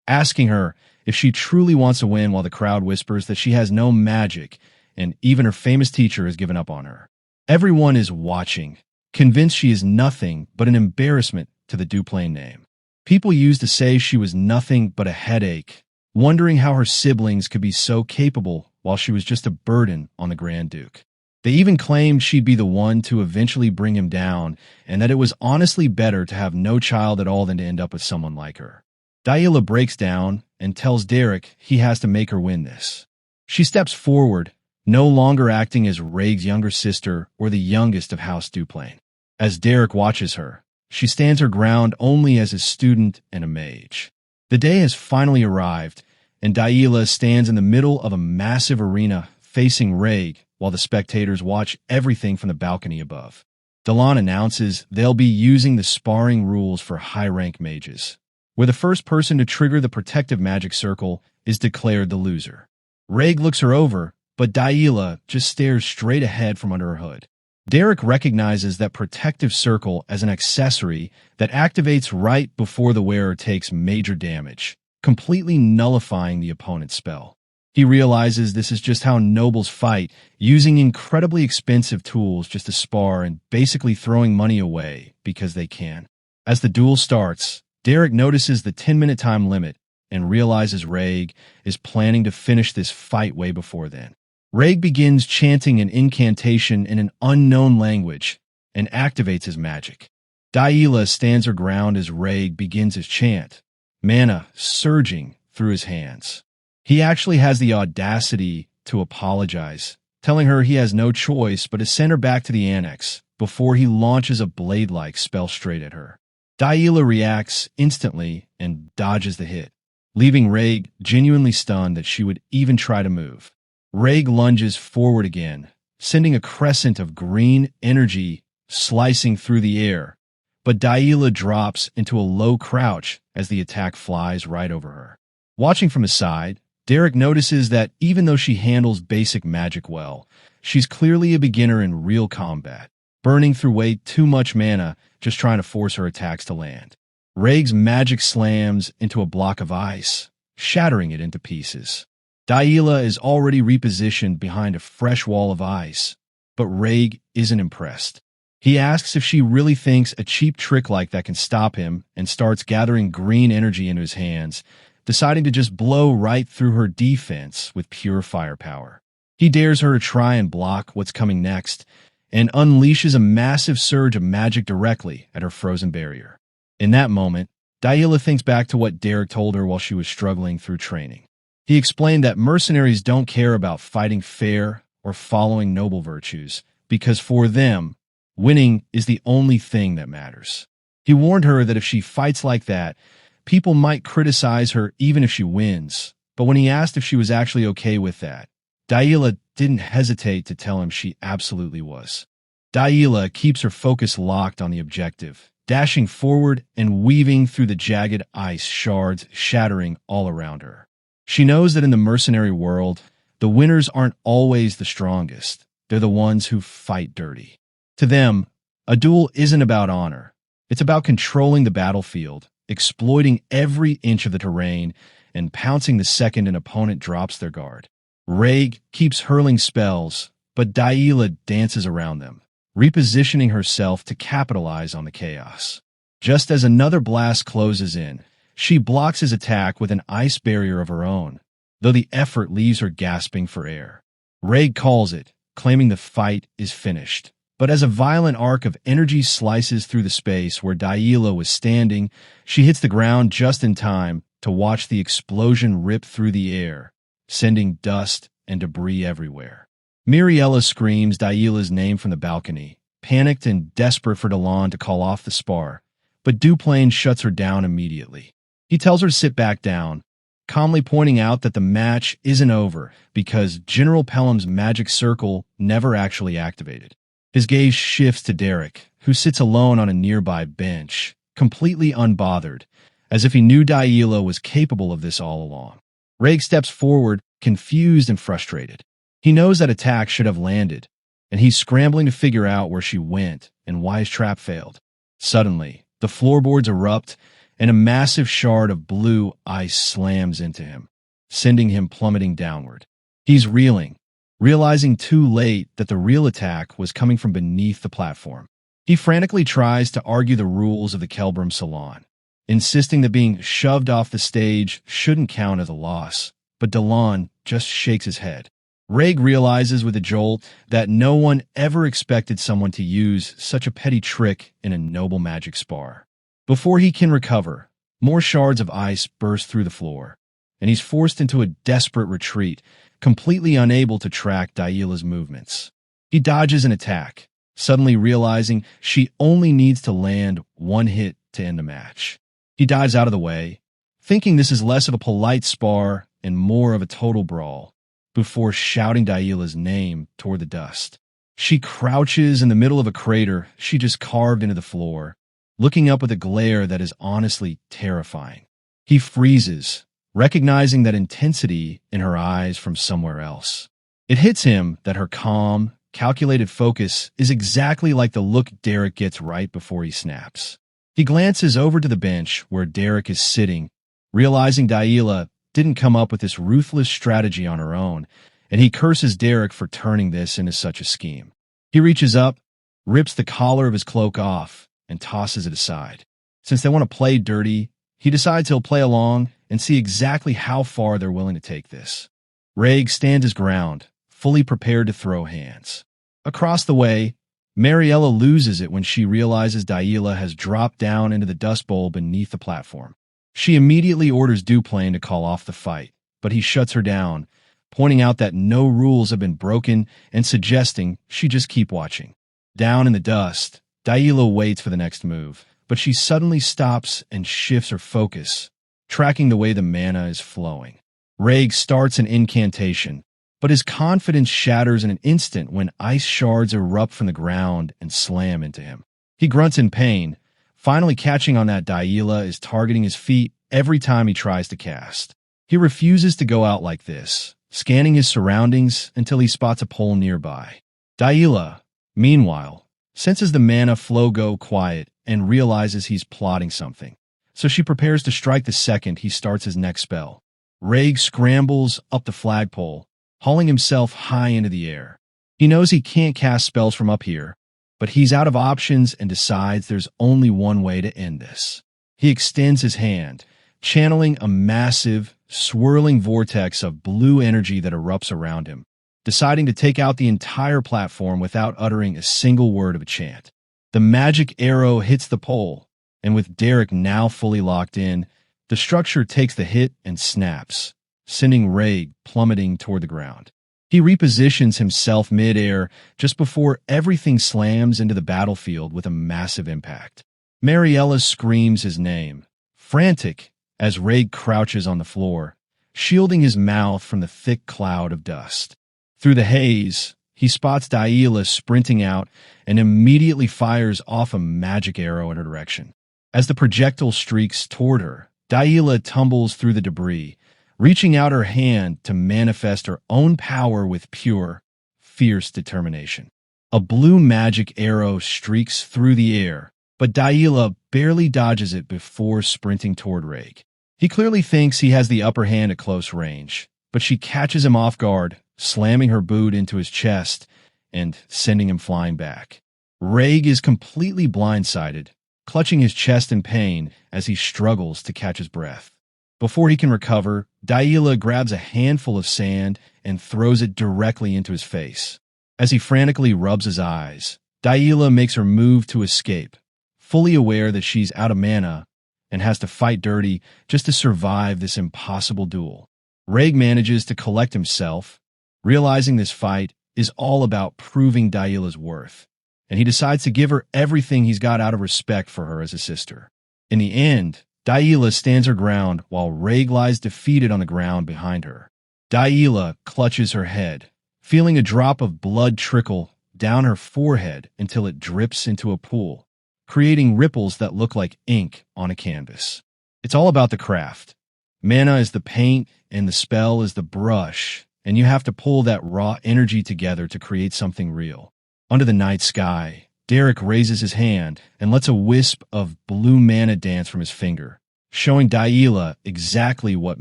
asking her if she truly wants to win while the crowd whispers that she has no magic and even her famous teacher has given up on her. Everyone is watching, convinced she is nothing but an embarrassment to the Duplane name. People used to say she was nothing but a headache, wondering how her siblings could be so capable while she was just a burden on the Grand Duke. They even claimed she'd be the one to eventually bring him down, and that it was honestly better to have no child at all than to end up with someone like her. Dila breaks down and tells Derrick he has to make her win this. She steps forward, no longer acting as Reg's younger sister or the youngest of House Duplane. As Derrick watches her, she stands her ground only as a student and a mage. The day has finally arrived, and Dila stands in the middle of a massive arena facing Reg while the spectators watch everything from the balcony above. Dila announces they'll be using the sparring rules for high-rank mages, where the first person to trigger the protective magic circle is declared the loser. Reg looks her over, but Dila just stares straight ahead from under her hood. Derrick recognizes that protective circle as an accessory that activates right before the wearer takes major damage, completely nullifying the opponent's spell. He realizes this is just how nobles fight, using incredibly expensive tools just to spar and basically throwing money away because they can. As the duel starts, Derrick notices the 10-minute time limit and realizes Reg is planning to finish this fight way before then. Reg begins chanting an incantation in an unknown language and activates his magic. Dila stands her ground as Reg begins his chant, mana surging through his hands. He actually has the audacity to apologize, telling her he has no choice but to send her back to the annex before he launches a blade-like spell straight at her. Dila reacts instantly and dodges the hit, leaving Rhaeg genuinely stunned that she would even try to move. Rhaeg lunges forward again, sending a crescent of green energy slicing through the air, but Dila drops into a low crouch as the attack flies right over her. Watching from his side, Derrick notices that even though she handles basic magic well, she's clearly a beginner in real combat, burning through way too much mana just trying to force her attacks to land. Rhaeg's magic slams into a block of ice, shattering it into pieces. Dila is already repositioned behind a fresh wall of ice, but Rhaeg isn't impressed. He asks if she really thinks a cheap trick like that can stop him and starts gathering green energy into his hands, deciding to just blow right through her defense with pure firepower. He dares her to try and block what's coming next and unleashes a massive surge of magic directly at her frozen barrier. In that moment, Dila thinks back to what Derrick told her while she was struggling through training. He explained that mercenaries don't care about fighting fair or following noble virtues, because for them, winning is the only thing that matters. He warned her that if she fights like that, people might criticize her even if she wins, but when he asked if she was actually okay with that, Dila didn't hesitate to tell him she absolutely was. Dila keeps her focus locked on the objective, dashing forward and weaving through the jagged ice shards shattering all around her. She knows that in the mercenary world, the winners aren't always the strongest. They're the ones who fight dirty. To them, a duel isn't about honor. It's about controlling the battlefield, exploiting every inch of the terrain, and pouncing the second an opponent drops their guard. Rhaeg keeps hurling spells, but Dila dances around them, repositioning herself to capitalize on the chaos. Just as another blast closes in, she blocks his attack with an ice barrier of her own, though the effort leaves her gasping for air. Rhaeg calls it, claiming the fight is finished. But as a violent arc of energy slices through the space where Dila was standing, she hits the ground just in time to watch the explosion rip through the air, sending dust and debris everywhere. Miriella screams Dila's name from the balcony, panicked and desperate for Dila to call off the spar, but Duplane shuts her down immediately. He tells her to sit back down, calmly pointing out that the match isn't over because General Pelham's magic circle never actually activated. His gaze shifts to Derrick, who sits alone on a nearby bench, completely unbothered, as if he knew Dila was capable of this all along. Rhaeg steps forward, confused and frustrated. He knows that attack should have landed, and he's scrambling to figure out where she went and why his trap failed. Suddenly, the floorboards erupt, and a massive shard of blue ice slams into him, sending him plummeting downward. He's reeling, realizing too late that the real attack was coming from beneath the platform. He frantically tries to argue the rules of the Kelbram Salon, insisting that being shoved off the stage shouldn't count as a loss, but Dila just shakes his head. Rhaeg realizes with a jolt that no one ever expected someone to use such a petty trick in a noble magic spar. Before he can recover, more shards of ice burst through the floor, and he's forced into a desperate retreat, completely unable to track Dila's movements. He dodges an attack, suddenly realizing she only needs to land one hit to end the match. He dives out of the way, thinking this is less of a polite spar and more of a total brawl, before shouting Dila's name toward the dust. She crouches in the middle of a crater she just carved into the floor, looking up with a glare that is honestly terrifying. He freezes, recognizing that intensity in her eyes from somewhere else. It hits him that her calm, calculated focus is exactly like the look Derrick gets right before he snaps. He glances over to the bench where Derrick is sitting, realizing Dila didn't come up with this ruthless strategy on her own, and he curses Derrick for turning this into such a scheme. He reaches up, rips the collar of his cloak off, and tosses it aside. Since they want to play dirty, he decides he'll play along and see exactly how far they're willing to take this. Rhaeg stands his ground, fully prepared to throw hands. Across the way, Miriella loses it when she realizes Dila has dropped down into the dust bowl beneath the platform. She immediately orders Duplane to call off the fight, but he shuts her down, pointing out that no rules have been broken and suggesting she just keep watching. Down in the dust, Dila waits for the next move, but she suddenly stops and shifts her focus, tracking the way the mana is flowing. Rhaeg starts an incantation, but his confidence shatters in an instant when ice shards erupt from the ground and slam into him. He grunts in pain, finally catching on that Dila is targeting his feet every time he tries to cast. He refuses to go out like this, scanning his surroundings until he spots a pole nearby. Dila, meanwhile, senses the mana flow go quiet and realizes he's plotting something, so she prepares to strike the second he starts his next spell. Rhaeg scrambles up the flagpole, hauling himself high into the air. He knows he can't cast spells from up here, but he's out of options and decides there's only one way to end this. He extends his hand, channeling a massive, swirling vortex of blue energy that erupts around him, deciding to take out the entire platform without uttering a single word of a chant. The magic arrow hits the pole, and with Derrick now fully locked in, the structure takes the hit and snaps, sending Rhaeg plummeting toward the ground. He repositions himself mid-air just before everything slams into the battlefield with a massive impact. Mariella screams his name, frantic, as Rhaeg crouches on the floor, shielding his mouth from the thick cloud of dust. Through the haze, he spots Dila sprinting out and immediately fires off a magic arrow in her direction. As the projectile streaks toward her, Dila tumbles through the debris, reaching out her hand to manifest her own power with pure, fierce determination. A blue magic arrow streaks through the air, but Dila barely dodges it before sprinting toward Rhaeg. He clearly thinks he has the upper hand at close range, but she catches him off guard, slamming her boot into his chest and sending him flying back. Rhaeg is completely blindsided, clutching his chest in pain as he struggles to catch his breath. Before he can recover, Dila grabs a handful of sand and throws it directly into his face. As he frantically rubs his eyes, Dila makes her move to escape, fully aware that she's out of mana and has to fight dirty just to survive this impossible duel. Rhaeg manages to collect himself, realizing this fight is all about proving Dila's worth, and he decides to give her everything he's got out of respect for her as a sister. In the end, Dila stands her ground while Rhaeg lies defeated on the ground behind her. Dila clutches her head, feeling a drop of blood trickle down her forehead until it drips into a pool, creating ripples that look like ink on a canvas. It's all about the craft. Mana is the paint and the spell is the brush, and you have to pull that raw energy together to create something real. Under the night sky, Derrick raises his hand and lets a wisp of blue mana dance from his finger, showing Dila exactly what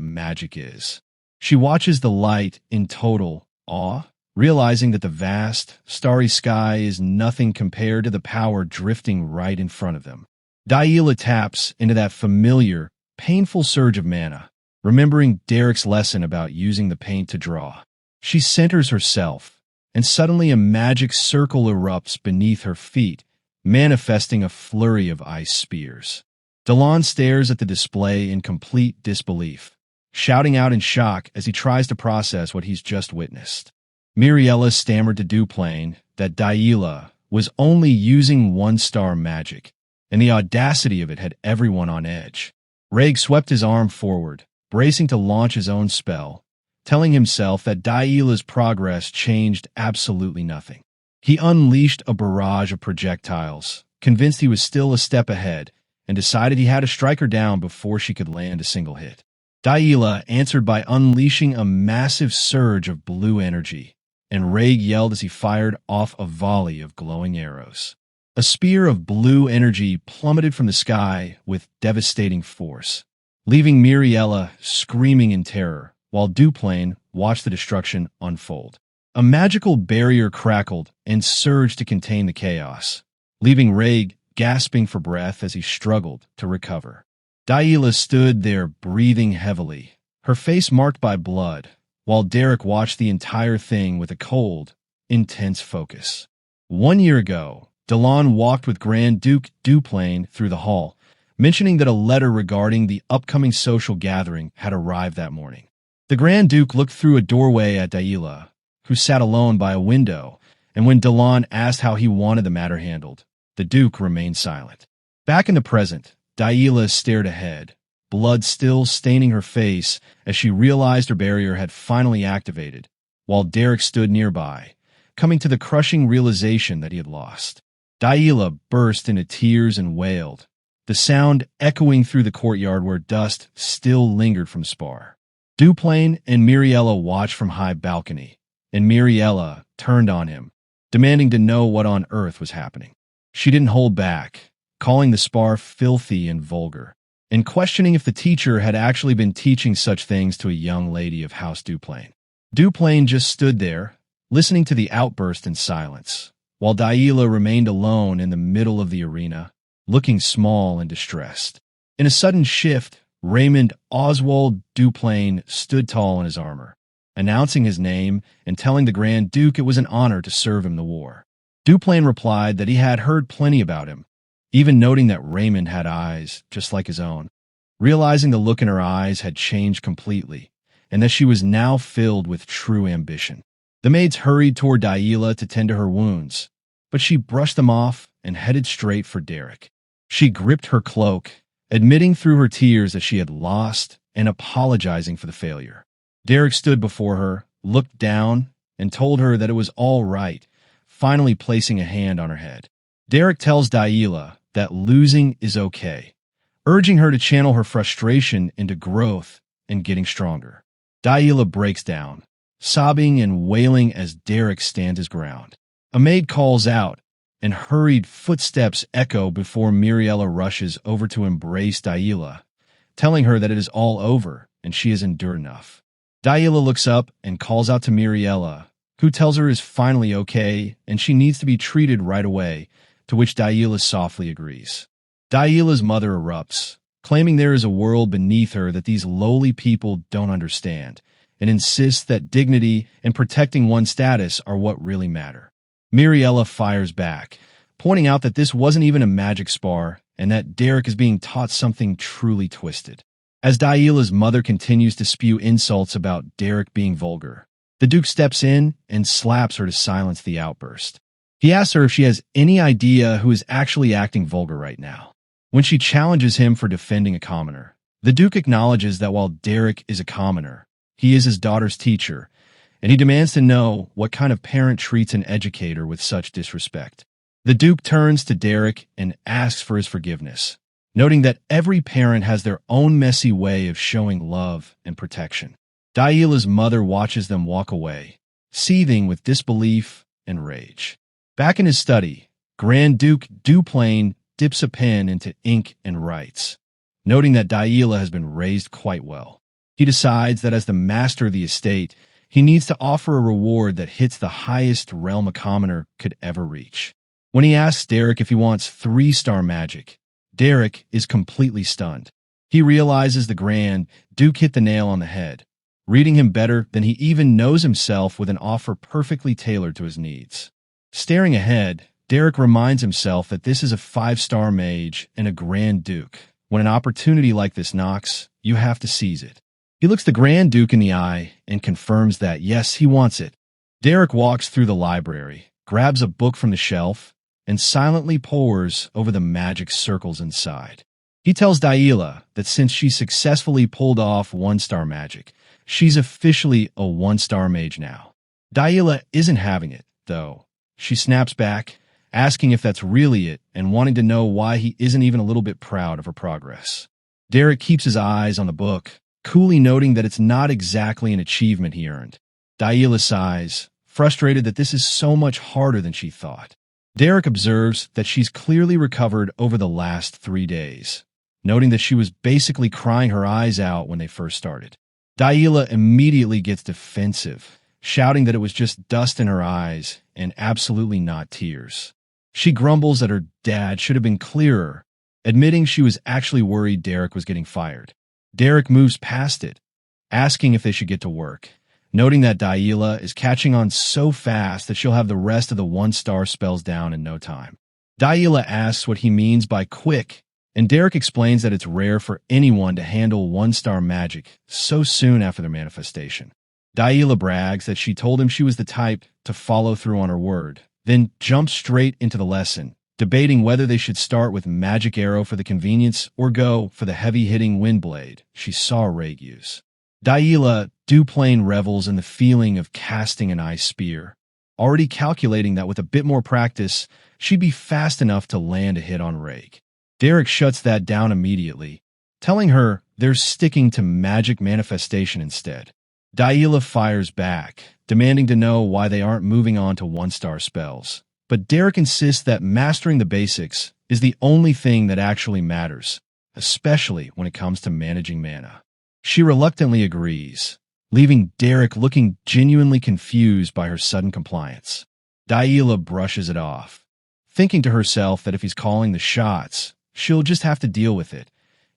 magic is. She watches the light in total awe, realizing that the vast, starry sky is nothing compared to the power drifting right in front of them. Dila taps into that familiar, painful surge of mana, remembering Derrick's lesson about using the paint to draw. She centers herself, and suddenly a magic circle erupts beneath her feet, manifesting a flurry of ice spears. Dila stares at the display in complete disbelief, shouting out in shock as he tries to process what he's just witnessed. Mariella stammered to Duplane that Dila was only using one-star magic, and the audacity of it had everyone on edge. Rhaeg swept his arm forward, bracing to launch his own spell, telling himself that Dila's progress changed absolutely nothing. He unleashed a barrage of projectiles, convinced he was still a step ahead, and decided he had to strike her down before she could land a single hit. Dila answered by unleashing a massive surge of blue energy, and Rhaeg yelled as he fired off a volley of glowing arrows. A spear of blue energy plummeted from the sky with devastating force, leaving Mariella screaming in terror, while Duplane watched the destruction unfold. A magical barrier crackled and surged to contain the chaos, leaving Rhaeg gasping for breath as he struggled to recover. Dila stood there breathing heavily, her face marked by blood, while Derrick watched the entire thing with a cold, intense focus. 1 year ago, Dila walked with Grand Duke Duplane through the hall, mentioning that a letter regarding the upcoming social gathering had arrived that morning. The Grand Duke looked through a doorway at Dila, who sat alone by a window, and when Dila asked how he wanted the matter handled, the Duke remained silent. Back in the present, Dila stared ahead, blood still staining her face as she realized her barrier had finally activated, while Derrick stood nearby, coming to the crushing realization that he had lost. Dila burst into tears and wailed, the sound echoing through the courtyard where dust still lingered from spar. Duplane and Miriella watched from high balcony, and Miriella turned on him, demanding to know what on earth was happening. She didn't hold back, calling the spar filthy and vulgar, and questioning if the teacher had actually been teaching such things to a young lady of House Duplane. Duplane just stood there, listening to the outburst in silence, while Dila remained alone in the middle of the arena, looking small and distressed. In a sudden shift, Raymond Oswald Duplane stood tall in his armor, announcing his name and telling the Grand Duke it was an honor to serve him the war. Duplane replied that he had heard plenty about him, even noting that Raymond had eyes just like his own. Realizing the look in her eyes had changed completely, and that she was now filled with true ambition. The maids hurried toward Dila to tend to her wounds, but she brushed them off and headed straight for Derrick. She gripped her cloak, admitting through her tears that she had lost and apologizing for the failure. Derrick stood before her, looked down, and told her that it was all right, finally placing a hand on her head. Derrick tells Dila that losing is okay, urging her to channel her frustration into growth and getting stronger. Dila breaks down, sobbing and wailing as Derrick stands his ground. A maid calls out, and hurried footsteps echo before Miriella rushes over to embrace Dila, telling her that it is all over and she has endured enough. Dila looks up and calls out to Miriella, who tells her it is finally okay and she needs to be treated right away, to which Dila softly agrees. Dila's mother erupts, claiming there is a world beneath her that these lowly people don't understand, and insists that dignity and protecting one's status are what really matter. Miriella fires back, pointing out that this wasn't even a magic spar and that Derrick is being taught something truly twisted. As Dila's mother continues to spew insults about Derrick being vulgar, the Duke steps in and slaps her to silence the outburst. He asks her if she has any idea who is actually acting vulgar right now. When she challenges him for defending a commoner, the Duke acknowledges that while Derrick is a commoner, he is his daughter's teacher, and he demands to know what kind of parent treats an educator with such disrespect. The Duke turns to Derrick and asks for his forgiveness, noting that every parent has their own messy way of showing love and protection. Dila's mother watches them walk away, seething with disbelief and rage. Back in his study, Grand Duke Duplane dips a pen into ink and writes, noting that Dila has been raised quite well. He decides that as the master of the estate, he needs to offer a reward that hits the highest realm a commoner could ever reach. When he asks Derrick if he wants 3-star magic, Derrick is completely stunned. He realizes the Grand Duke hit the nail on the head, reading him better than he even knows himself with an offer perfectly tailored to his needs. Staring ahead, Derrick reminds himself that this is a 5-star mage and a Grand Duke. When an opportunity like this knocks, you have to seize it. He looks the Grand Duke in the eye and confirms that, yes, he wants it. Derrick walks through the library, grabs a book from the shelf, and silently pores over the magic circles inside. He tells Dila that since she successfully pulled off 1-star magic, she's officially a 1-star mage now. Dila isn't having it, though. She snaps back, asking if that's really it and wanting to know why he isn't even a little bit proud of her progress. Derrick keeps his eyes on the book, coolly noting that it's not exactly an achievement he earned. Dila sighs, frustrated that this is so much harder than she thought. Derrick observes that she's clearly recovered over the last 3 days, noting that she was basically crying her eyes out when they first started. Dila immediately gets defensive, shouting that it was just dust in her eyes and absolutely not tears. She grumbles that her dad should have been clearer, admitting she was actually worried Derrick was getting fired. Derrick moves past it, asking if they should get to work, noting that Dila is catching on so fast that she'll have the rest of the 1-star spells down in no time. Dila asks what he means by quick, and Derrick explains that it's rare for anyone to handle 1-star magic so soon after their manifestation. Dila brags that she told him she was the type to follow through on her word, then jumps straight into the lesson, debating whether they should start with magic arrow for the convenience or go for the heavy-hitting wind blade she saw Reg use. Duplane revels in the feeling of casting an ice spear, already calculating that with a bit more practice, she'd be fast enough to land a hit on Reg. Derrick shuts that down immediately, telling her they're sticking to magic manifestation instead. Dila fires back, demanding to know why they aren't moving on to one-star spells. But Derrick insists that mastering the basics is the only thing that actually matters, especially when it comes to managing mana. She reluctantly agrees, leaving Derrick looking genuinely confused by her sudden compliance. Dila brushes it off, thinking to herself that if he's calling the shots, she'll just have to deal with it,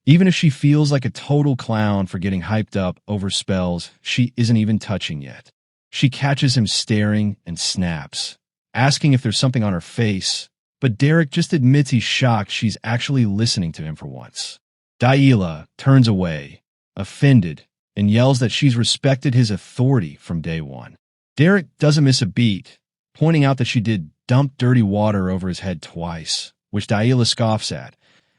even if she feels like a total clown for getting hyped up over spells she isn't even touching yet. She catches him staring and snaps, asking if there's something on her face, but Derrick just admits he's shocked she's actually listening to him for once. Dila turns away, offended, and yells that she's respected his authority from day one. Derrick doesn't miss a beat, pointing out that she did dump dirty water over his head twice, which Dila scoffs at,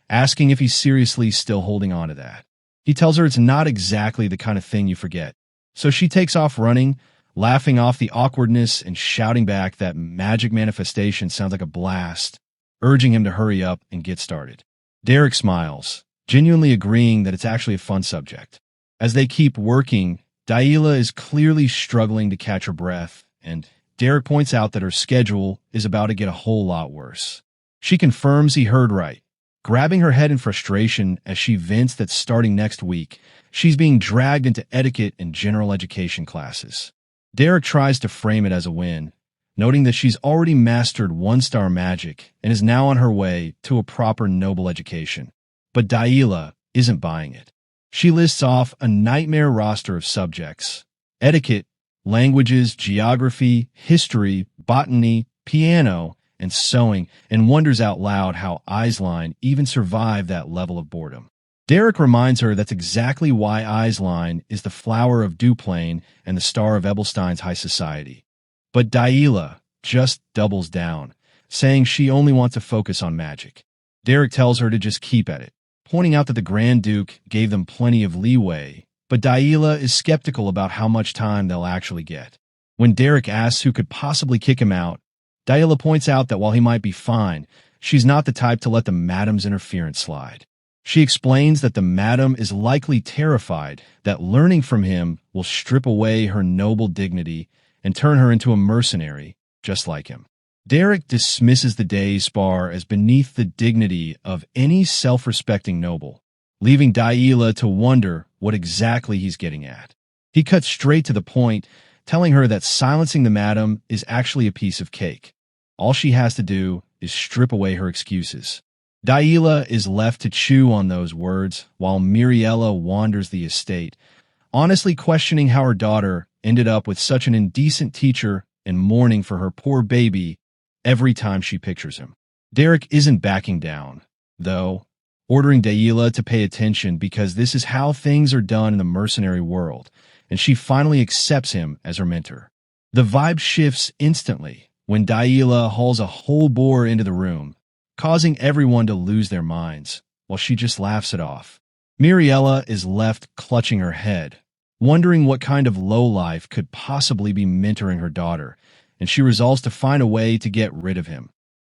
asking if he's seriously still holding on to that. He tells her it's not exactly the kind of thing you forget, so she takes off running, laughing off the awkwardness and shouting back that magic manifestation sounds like a blast, urging him to hurry up and get started. Derrick smiles, genuinely agreeing that it's actually a fun subject. As they keep working, Dila is clearly struggling to catch her breath, and Derrick points out that her schedule is about to get a whole lot worse. She confirms he heard right, grabbing her head in frustration as she vents that starting next week, she's being dragged into etiquette and general education classes. Derrick tries to frame it as a win, noting that she's already mastered one-star magic and is now on her way to a proper noble education. But Dila isn't buying it. She lists off a nightmare roster of subjects: etiquette, languages, geography, history, botany, piano, and sewing, and wonders out loud how Eisline even survived that level of boredom. Derrick reminds her that's exactly why Eisline is the flower of Duplane and the star of Ebelstein's high society. But Dila just doubles down, saying she only wants to focus on magic. Derrick tells her to just keep at it, pointing out that the Grand Duke gave them plenty of leeway, but Dila is skeptical about how much time they'll actually get. When Derrick asks who could possibly kick him out, Dila points out that while he might be fine, she's not the type to let the madam's interference slide. She explains that the madam is likely terrified that learning from him will strip away her noble dignity and turn her into a mercenary, just like him. Derrick dismisses the day's spar as beneath the dignity of any self-respecting noble, leaving Dila to wonder what exactly he's getting at. He cuts straight to the point, telling her that silencing the madam is actually a piece of cake. All she has to do is strip away her excuses. Dila is left to chew on those words while Miriella wanders the estate, honestly questioning how her daughter ended up with such an indecent teacher and mourning for her poor baby every time she pictures him. Derrick isn't backing down, though, ordering Dila to pay attention because this is how things are done in the mercenary world, and she finally accepts him as her mentor. The vibe shifts instantly when Dila hauls a whole boar into the room, causing everyone to lose their minds, while she just laughs it off. Miriella is left clutching her head, wondering what kind of lowlife could possibly be mentoring her daughter, and she resolves to find a way to get rid of him.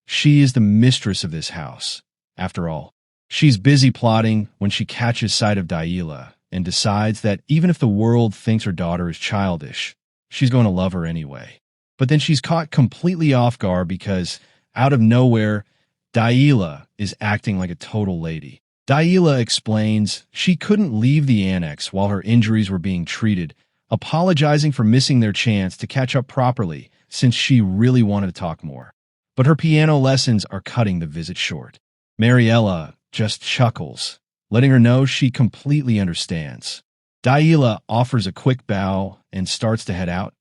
She is the mistress of this house, after all. She's busy plotting when she catches sight of Dila and decides that even if the world thinks her daughter is childish, she's going to love her anyway. But then she's caught completely off guard because, out of nowhere, Dila is acting like a total lady. Dila explains she couldn't leave the annex while her injuries were being treated, apologizing for missing their chance to catch up properly since she really wanted to talk more. But her piano lessons are cutting the visit short. Mariella just chuckles, letting her know she completely understands. Dila offers a quick bow and starts to head out,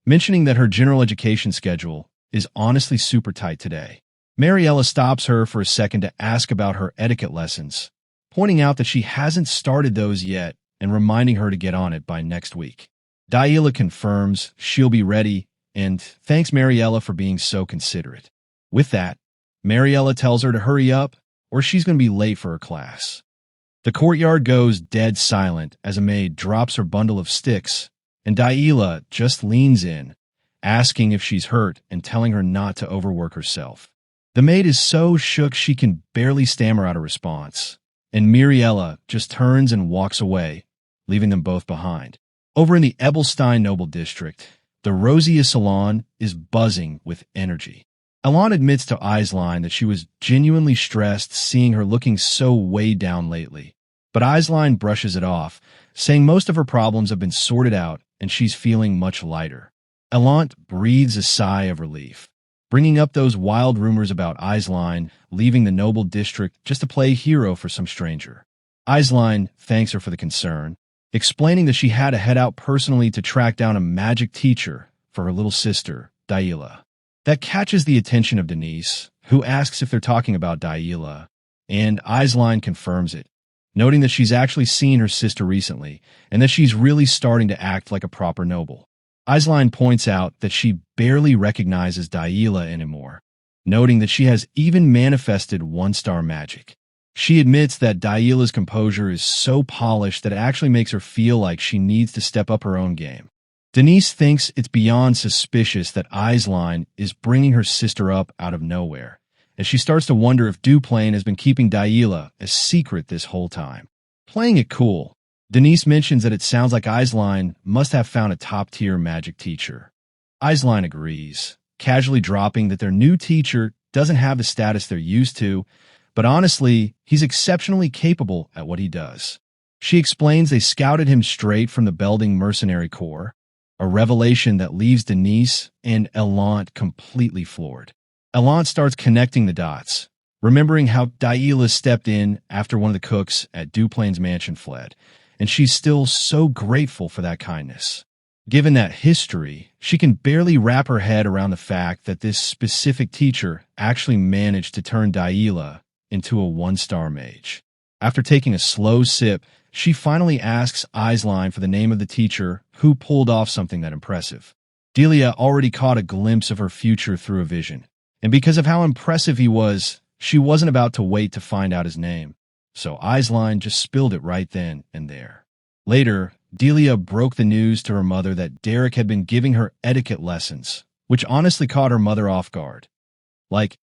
mentioning that her general education schedule is honestly super tight today. Mariella stops her for a second to ask about her etiquette lessons, pointing out that she hasn't started those yet and reminding her to get on it by next week. Dila confirms she'll be ready and thanks Mariella for being so considerate. With that, Mariella tells her to hurry up, or she's going to be late for her class. The courtyard goes dead silent as a maid drops her bundle of sticks, and Dila just leans in, asking if she's hurt and telling her not to overwork herself. The maid is so shook she can barely stammer out a response, and Mariella just turns and walks away, leaving them both behind. Over in the Ebelstein Noble District, the Rosia salon is buzzing with energy. Elan admits to Aisline that she was genuinely stressed seeing her looking so weighed down lately. But Aisline brushes it off, saying most of her problems have been sorted out and she's feeling much lighter. Elant breathes a sigh of relief, bringing up those wild rumors about Aisline leaving the Noble District just to play hero for some stranger. Aisline thanks her for the concern, explaining that she had to head out personally to track down a magic teacher for her little sister, Dila. That catches the attention of Denise, who asks if they're talking about Dila, and Aisline confirms it, noting that she's actually seen her sister recently and that she's really starting to act like a proper noble. Aisline points out that she barely recognizes Dila anymore, noting that she has even manifested one-star magic. She admits that Dila's composure is so polished that it actually makes her feel like she needs to step up her own game. Denise thinks it's beyond suspicious that Aisline is bringing her sister up out of nowhere, as she starts to wonder if Duplane has been keeping Dila a secret this whole time. Playing it cool, Denise mentions that it sounds like Aisline must have found a top-tier magic teacher. Aisline agrees, casually dropping that their new teacher doesn't have the status they're used to, but honestly, he's exceptionally capable at what he does. She explains they scouted him straight from the Belding Mercenary Corps, a revelation that leaves Denise and Elant completely floored. Elant starts connecting the dots, remembering how Dila stepped in after one of the cooks at Duplane's mansion fled, and she's still so grateful for that kindness. Given that history, she can barely wrap her head around the fact that this specific teacher actually managed to turn Dila into a one-star mage. After taking a slow sip, she finally asks Aisline for the name of the teacher who pulled off something that impressive. Delia already caught a glimpse of her future through a vision, and because of how impressive he was, she wasn't about to wait to find out his name, so Aisline just spilled it right then and there. Later, Delia broke the news to her mother that Derrick had been giving her etiquette lessons, which honestly caught her mother off guard. Like,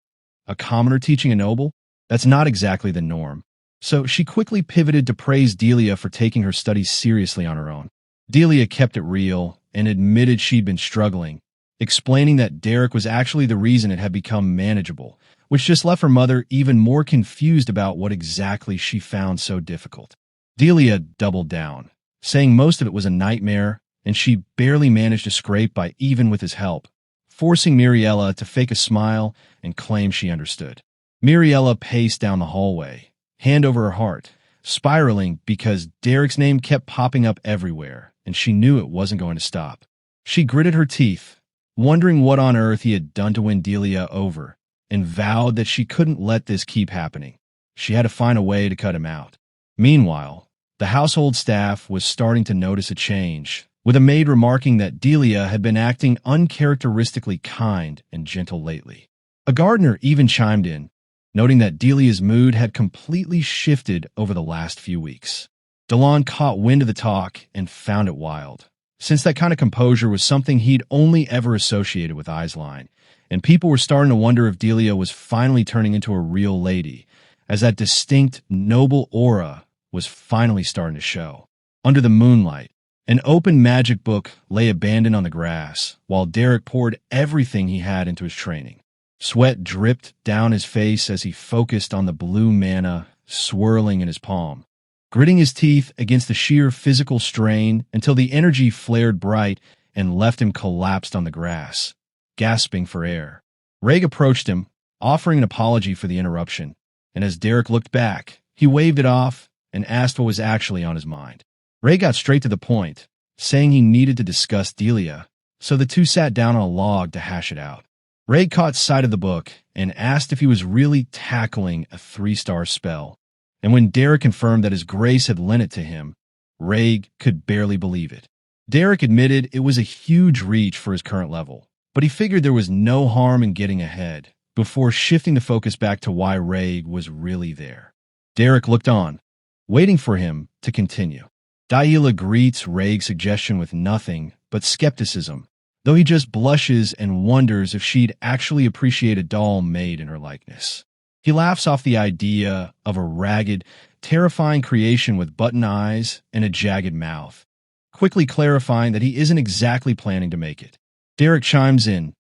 a commoner teaching a noble? That's not exactly the norm. So she quickly pivoted to praise Delia for taking her studies seriously on her own. Delia kept it real and admitted she'd been struggling, explaining that Derrick was actually the reason it had become manageable, which just left her mother even more confused about what exactly she found so difficult. Delia doubled down, saying most of it was a nightmare and she barely managed to scrape by even with his help, forcing Mariella to fake a smile and claim she understood. Mariella paced down the hallway, hand over her heart, spiraling because Derrick's name kept popping up everywhere, and she knew it wasn't going to stop. She gritted her teeth, wondering what on earth he had done to win Delia over, and vowed that she couldn't let this keep happening. She had to find a way to cut him out. Meanwhile, the household staff was starting to notice a change, with a maid remarking that Delia had been acting uncharacteristically kind and gentle lately. A gardener even chimed in, noting that Delia's mood had completely shifted over the last few weeks. Delon caught wind of the talk and found it wild, since that kind of composure was something he'd only ever associated with Aisline, and people were starting to wonder if Delia was finally turning into a real lady, as that distinct, noble aura was finally starting to show. Under the moonlight, an open magic book lay abandoned on the grass, while Derrick poured everything he had into his training. Sweat dripped down his face as he focused on the blue mana swirling in his palm, gritting his teeth against the sheer physical strain until the energy flared bright and left him collapsed on the grass, gasping for air. Reg approached him, offering an apology for the interruption, and as Derrick looked back, he waved it off and asked what was actually on his mind. Reg got straight to the point, saying he needed to discuss Delia, so the two sat down on a log to hash it out. Ray caught sight of the book and asked if he was really tackling a 3-star spell, and when Derrick confirmed that his grace had lent it to him, Ray could barely believe it. Derrick admitted it was a huge reach for his current level, but he figured there was no harm in getting ahead, before shifting the focus back to why Raig was really there. Derrick looked on, waiting for him to continue. Dila greets Raig's suggestion with nothing but skepticism, though he just blushes and wonders if she'd actually appreciate a doll made in her likeness. He laughs off the idea of a ragged, terrifying creation with button eyes and a jagged mouth, quickly clarifying that he isn't exactly planning to make it. Derrick chimes in,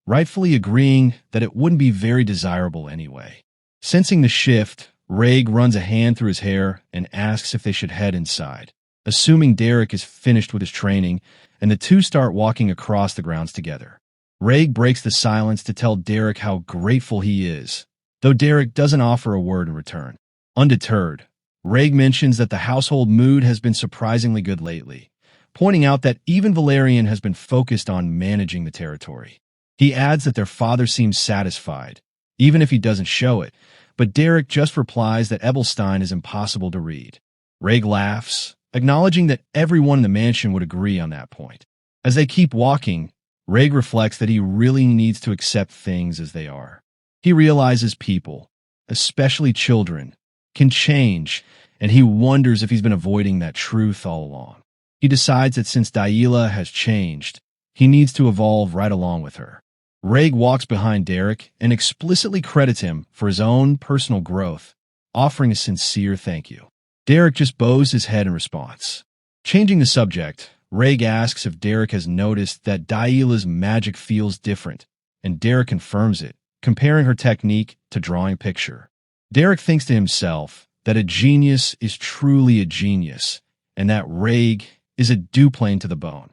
rightfully agreeing that it wouldn't be very desirable anyway. Sensing the shift, Raig runs a hand through his hair and asks if they should head inside, assuming Derrick is finished with his training, and the two start walking across the grounds together. Raig breaks the silence to tell Derrick how grateful he is, though Derrick doesn't offer a word in return. Undeterred, Raig mentions that the household mood has been surprisingly good lately, pointing out that even Valerian has been focused on managing the territory. He adds that their father seems satisfied, even if he doesn't show it, but Derrick just replies that Ebelstein is impossible to read. Raig laughs, acknowledging that everyone in the mansion would agree on that point. As they keep walking, Raig reflects that he really needs to accept things as they are. He realizes people, especially children, can change, and he wonders if he's been avoiding that truth all along. He decides that since Dila has changed, he needs to evolve right along with her. Raig walks behind Derrick and explicitly credits him for his own personal growth, offering a sincere thank you. Derrick just bows his head in response. Changing the subject, Raig asks if Derrick has noticed that Dila's magic feels different, and Derrick confirms it, comparing her technique to drawing a picture. Derrick thinks to himself that a genius is truly a genius, and that Raig is a Duplane to the bone.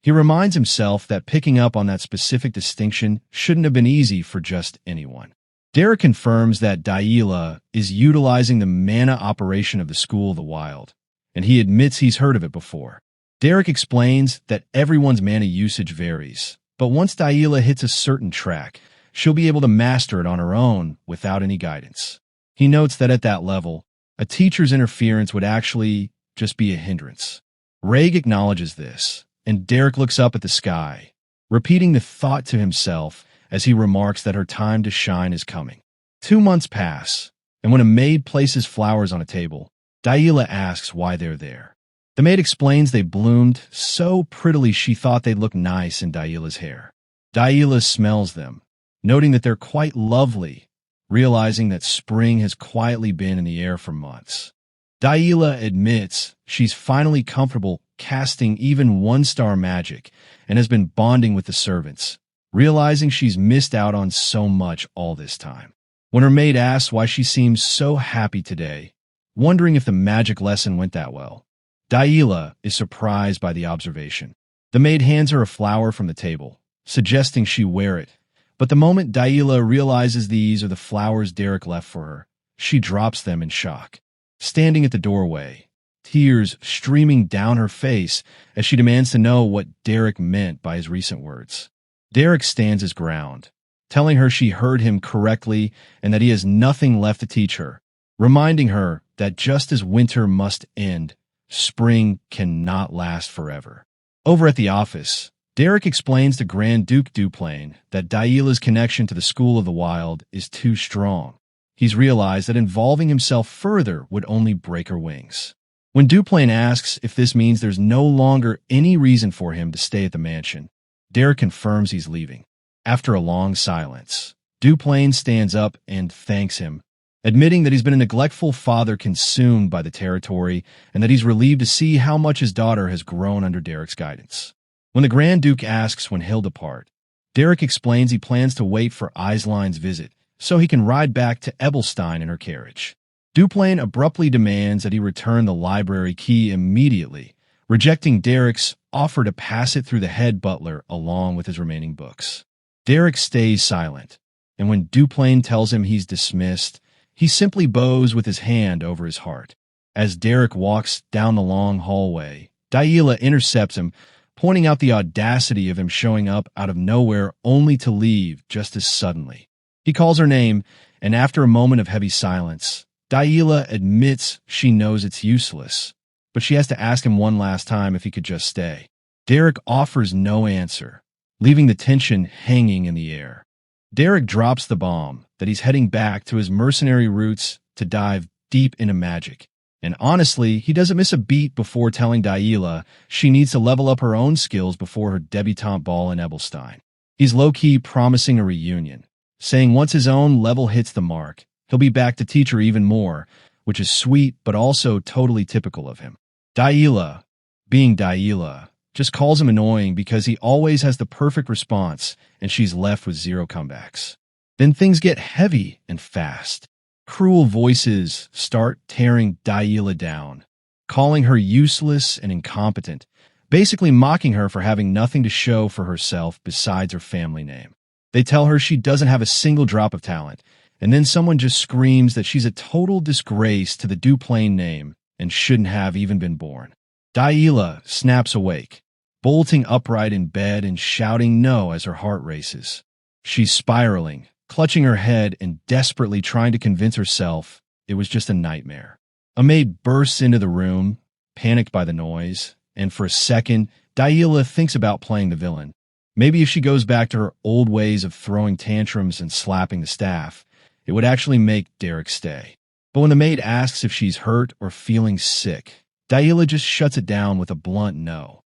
He reminds himself that picking up on that specific distinction shouldn't have been easy for just anyone. Derrick confirms that Dila is utilizing the mana operation of the School of the Wild, and he admits he's heard of it before. Derrick explains that everyone's mana usage varies, but once Dila hits a certain track, she'll be able to master it on her own without any guidance. He notes that at that level, a teacher's interference would actually just be a hindrance. Raig acknowledges this, and Derrick looks up at the sky, repeating the thought to himself as he remarks that her time to shine is coming. 2 months pass, and when a maid places flowers on a table, Dila asks why they're there. The maid explains they bloomed so prettily she thought they'd look nice in Dila's hair. Dila smells them, noting that they're quite lovely, realizing that spring has quietly been in the air for months. Dila admits she's finally comfortable casting even one-star magic and has been bonding with the servants, realizing she's missed out on so much all this time. When her maid asks why she seems so happy today, wondering if the magic lesson went that well, Dila is surprised by the observation. The maid hands her a flower from the table, suggesting she wear it, but the moment Dila realizes these are the flowers Derrick left for her, she drops them in shock. Standing at the doorway, tears streaming down her face as she demands to know what Derrick meant by his recent words. Derrick stands his ground, telling her she heard him correctly and that he has nothing left to teach her, reminding her that just as winter must end, spring cannot last forever. Over at the office, Derrick explains to Grand Duke Duplane that Dila's connection to the School of the Wild is too strong. He's realized that involving himself further would only break her wings. When Duplane asks if this means there's no longer any reason for him to stay at the mansion, Derrick confirms he's leaving. After a long silence, Duplane stands up and thanks him, admitting that he's been a neglectful father consumed by the territory and that he's relieved to see how much his daughter has grown under Derrick's guidance. When the Grand Duke asks when he'll depart, Derrick explains he plans to wait for Isline's visit so he can ride back to Ebelstein in her carriage. Duplane abruptly demands that he return the library key immediately, rejecting Derrick's offer to pass it through the head butler along with his remaining books. Derrick stays silent, and when Duplane tells him he's dismissed, he simply bows with his hand over his heart. As Derrick walks down the long hallway, Dila intercepts him, pointing out the audacity of him showing up out of nowhere only to leave just as suddenly. He calls her name, and after a moment of heavy silence, Dila admits she knows it's useless, but she has to ask him one last time if he could just stay. Derrick offers no answer, leaving the tension hanging in the air. Derrick drops the bomb that he's heading back to his mercenary roots to dive deep into magic. And honestly, he doesn't miss a beat before telling Dila she needs to level up her own skills before her debutante ball in Ebelstein. He's low-key promising a reunion, saying once his own level hits the mark, he'll be back to teach her even more, which is sweet but also totally typical of him. Dila, being Dila, just calls him annoying because he always has the perfect response and she's left with zero comebacks. Then things get heavy and fast. Cruel voices start tearing Dila down, calling her useless and incompetent, basically mocking her for having nothing to show for herself besides her family name. They tell her she doesn't have a single drop of talent, and then someone just screams that she's a total disgrace to the Duplane name and shouldn't have even been born. Dila snaps awake, bolting upright in bed and shouting no as her heart races. She's spiraling, clutching her head and desperately trying to convince herself it was just a nightmare. A maid bursts into the room, panicked by the noise, and for a second, Dila thinks about playing the villain. Maybe if she goes back to her old ways of throwing tantrums and slapping the staff, it would actually make Derrick stay. But when the maid asks if she's hurt or feeling sick, Dila just shuts it down with a blunt no.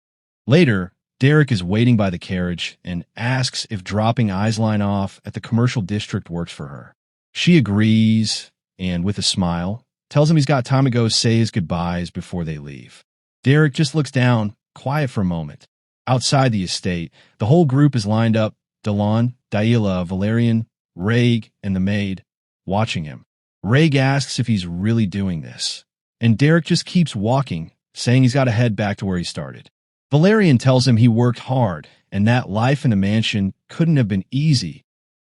Later, Derrick is waiting by the carriage and asks if dropping Eislein off at the commercial district works for her. She agrees and, with a smile, tells him he's got time to go say his goodbyes before they leave. Derrick just looks down, quiet for a moment. Outside the estate, the whole group is lined up, Delon, Dila, Valerian, Raig, and the maid, watching him. Raig asks if he's really doing this, and Derrick just keeps walking, saying he's got to head back to where he started. Valerian tells him he worked hard and that life in the mansion couldn't have been easy,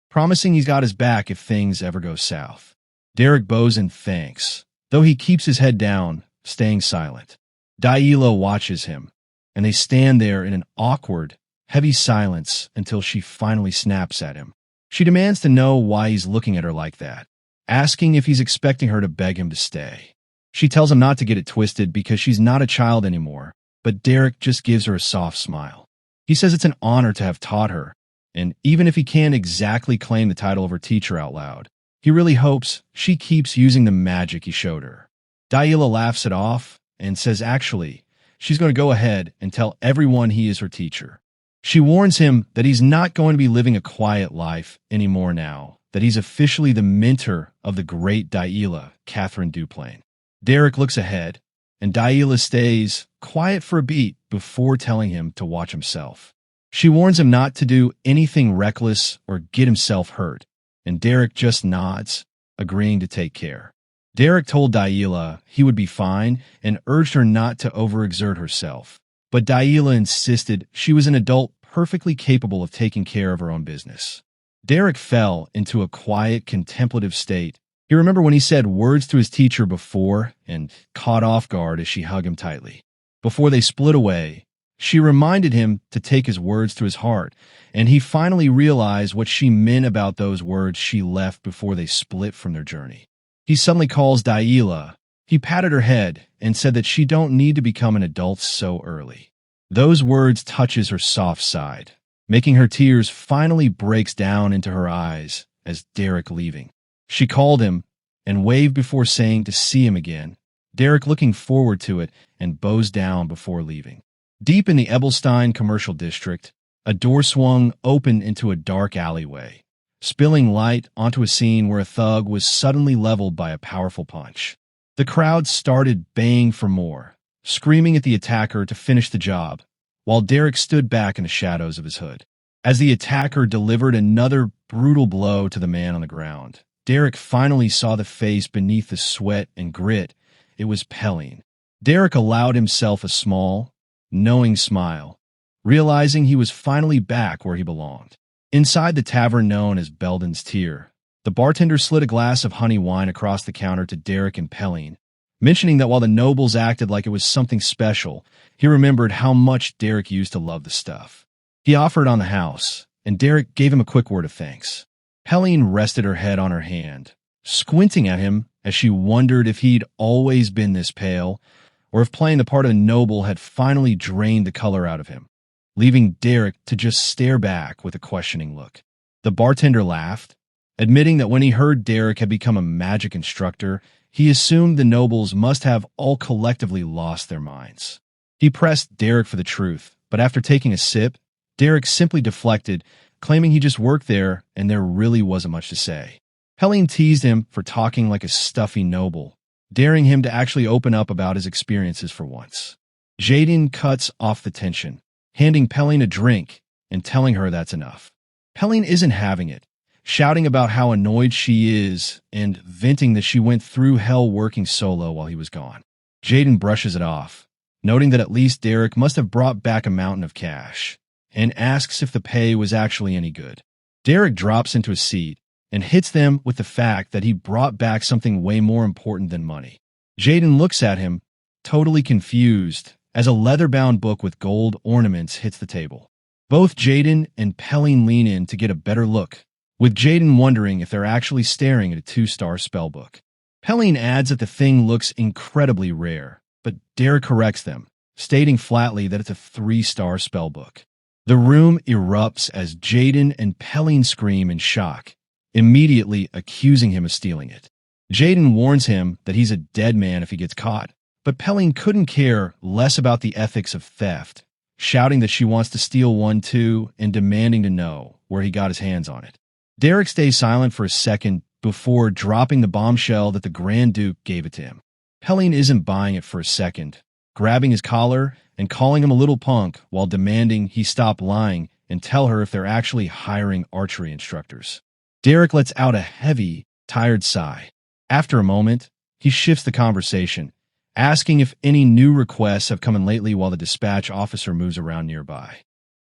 promising he's got his back if things ever go south. Derrick bows in thanks, though he keeps his head down, staying silent. Dila watches him, and they stand there in an awkward, heavy silence until she finally snaps at him. She demands to know why he's looking at her like that, asking if he's expecting her to beg him to stay. She tells him not to get it twisted because she's not a child anymore, but Derrick just gives her a soft smile. He says it's an honor to have taught her, and even if he can't exactly claim the title of her teacher out loud, he really hopes she keeps using the magic he showed her. Dila laughs it off and says actually, she's going to go ahead and tell everyone he is her teacher. She warns him that he's not going to be living a quiet life anymore now, that he's officially the mentor of the great Dila, Catherine Duplane. Derrick looks ahead, and Dila stays quiet for a beat before telling him to watch himself. She warns him not to do anything reckless or get himself hurt, and Derrick just nods, agreeing to take care. Derrick told Dila he would be fine and urged her not to overexert herself, but Dila insisted she was an adult perfectly capable of taking care of her own business. Derrick fell into a quiet, contemplative state. He remembered when he said words to his teacher before and caught off guard as she hugged him tightly. Before they split away, she reminded him to take his words to his heart, and he finally realized what she meant about those words she left before they split from their journey. He suddenly calls Dila. He patted her head and said that she don't need to become an adult so early. Those words touches her soft side, making her tears finally breaks down into her eyes as Derrick leaving. She called him and waved before saying to see him again, Derrick looking forward to it and bows down before leaving. Deep in the Ebelstein commercial district, a door swung open into a dark alleyway, spilling light onto a scene where a thug was suddenly leveled by a powerful punch. The crowd started baying for more, screaming at the attacker to finish the job, while Derrick stood back in the shadows of his hood. As the attacker delivered another brutal blow to the man on the ground, Derrick finally saw the face beneath the sweat and grit. It was Pelling. Derrick allowed himself a small, knowing smile, realizing he was finally back where he belonged. Inside the tavern known as Belden's Tier, the bartender slid a glass of honey wine across the counter to Derrick and Pelling, mentioning that while the nobles acted like it was something special, he remembered how much Derrick used to love the stuff. He offered on the house, and Derrick gave him a quick word of thanks. Pelling rested her head on her hand, squinting at him as she wondered if he'd always been this pale, or if playing the part of a noble had finally drained the color out of him, leaving Derrick to just stare back with a questioning look. The bartender laughed, admitting that when he heard Derrick had become a magic instructor, he assumed the nobles must have all collectively lost their minds. He pressed Derrick for the truth, but after taking a sip, Derrick simply deflected, claiming he just worked there and there really wasn't much to say. Helene teased him for talking like a stuffy noble, daring him to actually open up about his experiences for once. Jaden cuts off the tension, handing Helene a drink and telling her that's enough. Helene isn't having it, shouting about how annoyed she is and venting that she went through hell working solo while he was gone. Jaden brushes it off, noting that at least Derrick must have brought back a mountain of cash, and asks if the pay was actually any good. Derrick drops into a seat and hits them with the fact that he brought back something way more important than money. Jaden looks at him, totally confused, as a leather-bound book with gold ornaments hits the table. Both Jaden and Helene lean in to get a better look, with Jaden wondering if they're actually staring at a 2-star spellbook. Helene adds that the thing looks incredibly rare, but Derrick corrects them, stating flatly that it's a 3-star spellbook. The room erupts as Jaden and Helene scream in shock, immediately accusing him of stealing it. Jaden warns him that he's a dead man if he gets caught, but Helene couldn't care less about the ethics of theft, shouting that she wants to steal one too and demanding to know where he got his hands on it. Derrick stays silent for a second before dropping the bombshell that the Grand Duke gave it to him. Helene isn't buying it for a second, grabbing his collar and calling him a little punk while demanding he stop lying and tell her if they're actually hiring archery instructors. Derrick lets out a heavy, tired sigh. After a moment, he shifts the conversation, asking if any new requests have come in lately while the dispatch officer moves around nearby.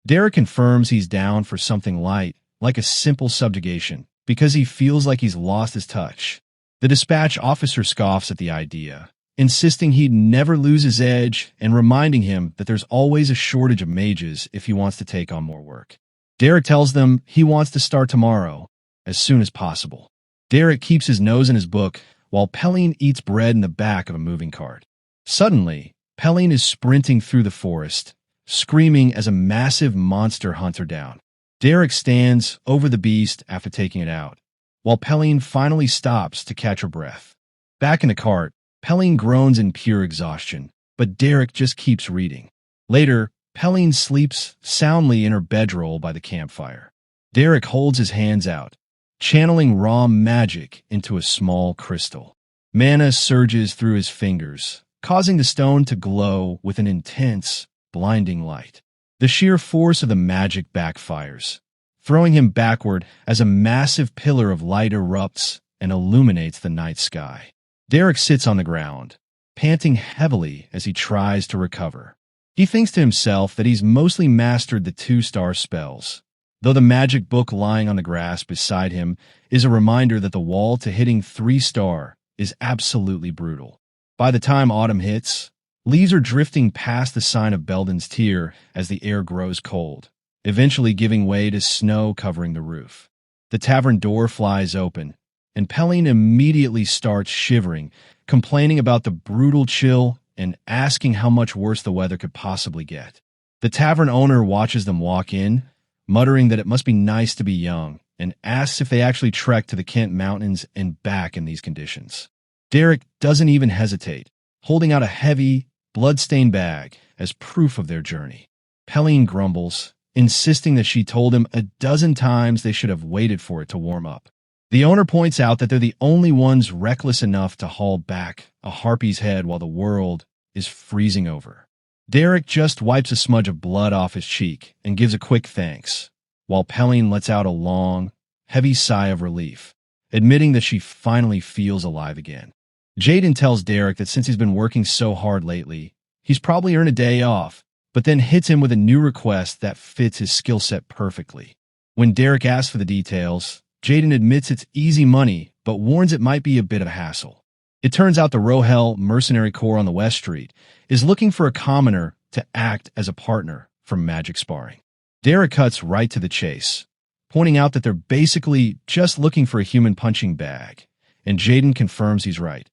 Derrick confirms he's down for something light, like a simple subjugation, because he feels like he's lost his touch. The dispatch officer scoffs at the idea, insisting he'd never lose his edge and reminding him that there's always a shortage of mages if he wants to take on more work. Derrick tells them he wants to start tomorrow, as soon as possible. Derrick keeps his nose in his book while Helene eats bread in the back of a moving cart. Suddenly, Helene is sprinting through the forest, screaming as a massive monster hunts her down. Derrick stands over the beast after taking it out, while Helene finally stops to catch her breath. Back in the cart, Helene groans in pure exhaustion, but Derrick just keeps reading. Later, Helene sleeps soundly in her bedroll by the campfire. Derrick holds his hands out, channeling raw magic into a small crystal. Mana surges through his fingers, causing the stone to glow with an intense, blinding light. The sheer force of the magic backfires, throwing him backward as a massive pillar of light erupts and illuminates the night sky. Derrick sits on the ground, panting heavily as he tries to recover. He thinks to himself that he's mostly mastered the 2-star spells, though the magic book lying on the grass beside him is a reminder that the wall to hitting 3-star is absolutely brutal. By the time autumn hits, leaves are drifting past the sign of Belden's Tear as the air grows cold, eventually giving way to snow covering the roof. The tavern door flies open, and Helene immediately starts shivering, complaining about the brutal chill and asking how much worse the weather could possibly get. The tavern owner watches them walk in, muttering that it must be nice to be young, and asks if they actually trek to the Kent Mountains and back in these conditions. Derrick doesn't even hesitate, holding out a heavy, blood-stained bag as proof of their journey. Helene grumbles, insisting that she told him a dozen times they should have waited for it to warm up. The owner points out that they're the only ones reckless enough to haul back a harpy's head while the world is freezing over. Derrick just wipes a smudge of blood off his cheek and gives a quick thanks, while Helene lets out a long, heavy sigh of relief, admitting that she finally feels alive again. Jaden tells Derrick that since he's been working so hard lately, he's probably earned a day off, but then hits him with a new request that fits his skill set perfectly. When Derrick asks for the details, Jaden admits it's easy money, but warns it might be a bit of a hassle. It turns out the Rohel Mercenary Corps on the West Street is looking for a commoner to act as a partner for magic sparring. Derrick cuts right to the chase, pointing out that they're basically just looking for a human punching bag, and Jaden confirms he's right.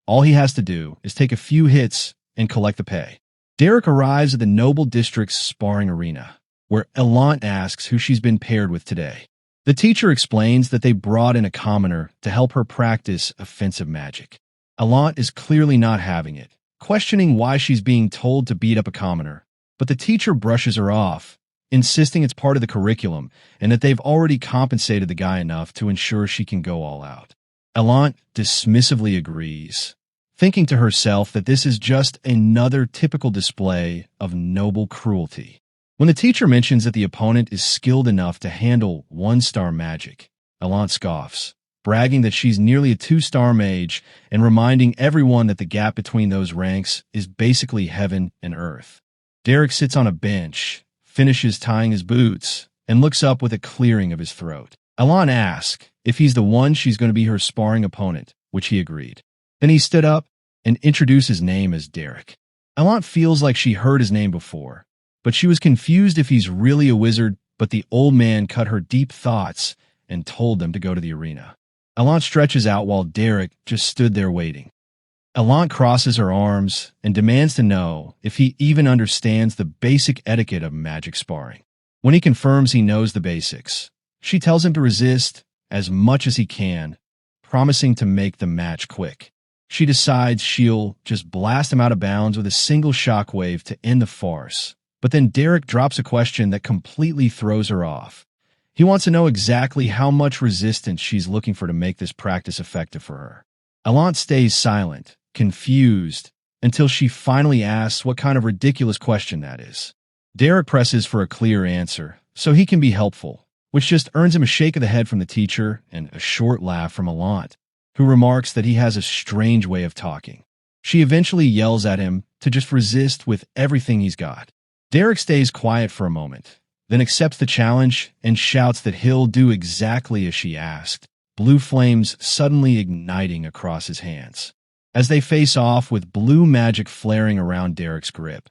All he has to do is take a few hits and collect the pay. Derrick arrives at the Noble District's sparring arena, where Elant asks who she's been paired with today. The teacher explains that they brought in a commoner to help her practice offensive magic. Alant is clearly not having it, questioning why she's being told to beat up a commoner, but the teacher brushes her off, insisting it's part of the curriculum and that they've already compensated the guy enough to ensure she can go all out. Alant dismissively agrees, thinking to herself that this is just another typical display of noble cruelty. When the teacher mentions that the opponent is skilled enough to handle 1-star magic, Alant scoffs, bragging that she's nearly a 2-star mage and reminding everyone that the gap between those ranks is basically heaven and earth. Derrick sits on a bench, finishes tying his boots, and looks up with a clearing of his throat. Alant asks if he's the one she's going to be her sparring opponent, which he agreed. Then he stood up and introduced his name as Derrick. Alant feels like she heard his name before, but she was confused if he's really a wizard, but the old man cut her deep thoughts and told them to go to the arena. Alant stretches out while Derrick just stood there waiting. Alant crosses her arms and demands to know if he even understands the basic etiquette of magic sparring. When he confirms he knows the basics, she tells him to resist as much as he can, promising to make the match quick. She decides she'll just blast him out of bounds with a single shockwave to end the farce. But then Derrick drops a question that completely throws her off. He wants to know exactly how much resistance she's looking for to make this practice effective for her. Alant stays silent, confused, until she finally asks what kind of ridiculous question that is. Derrick presses for a clear answer, so he can be helpful, which just earns him a shake of the head from the teacher and a short laugh from Alant, who remarks that he has a strange way of talking. She eventually yells at him to just resist with everything he's got. Derrick stays quiet for a moment, then accepts the challenge and shouts that he'll do exactly as she asked, blue flames suddenly igniting across his hands. As they face off with blue magic flaring around Derrick's grip,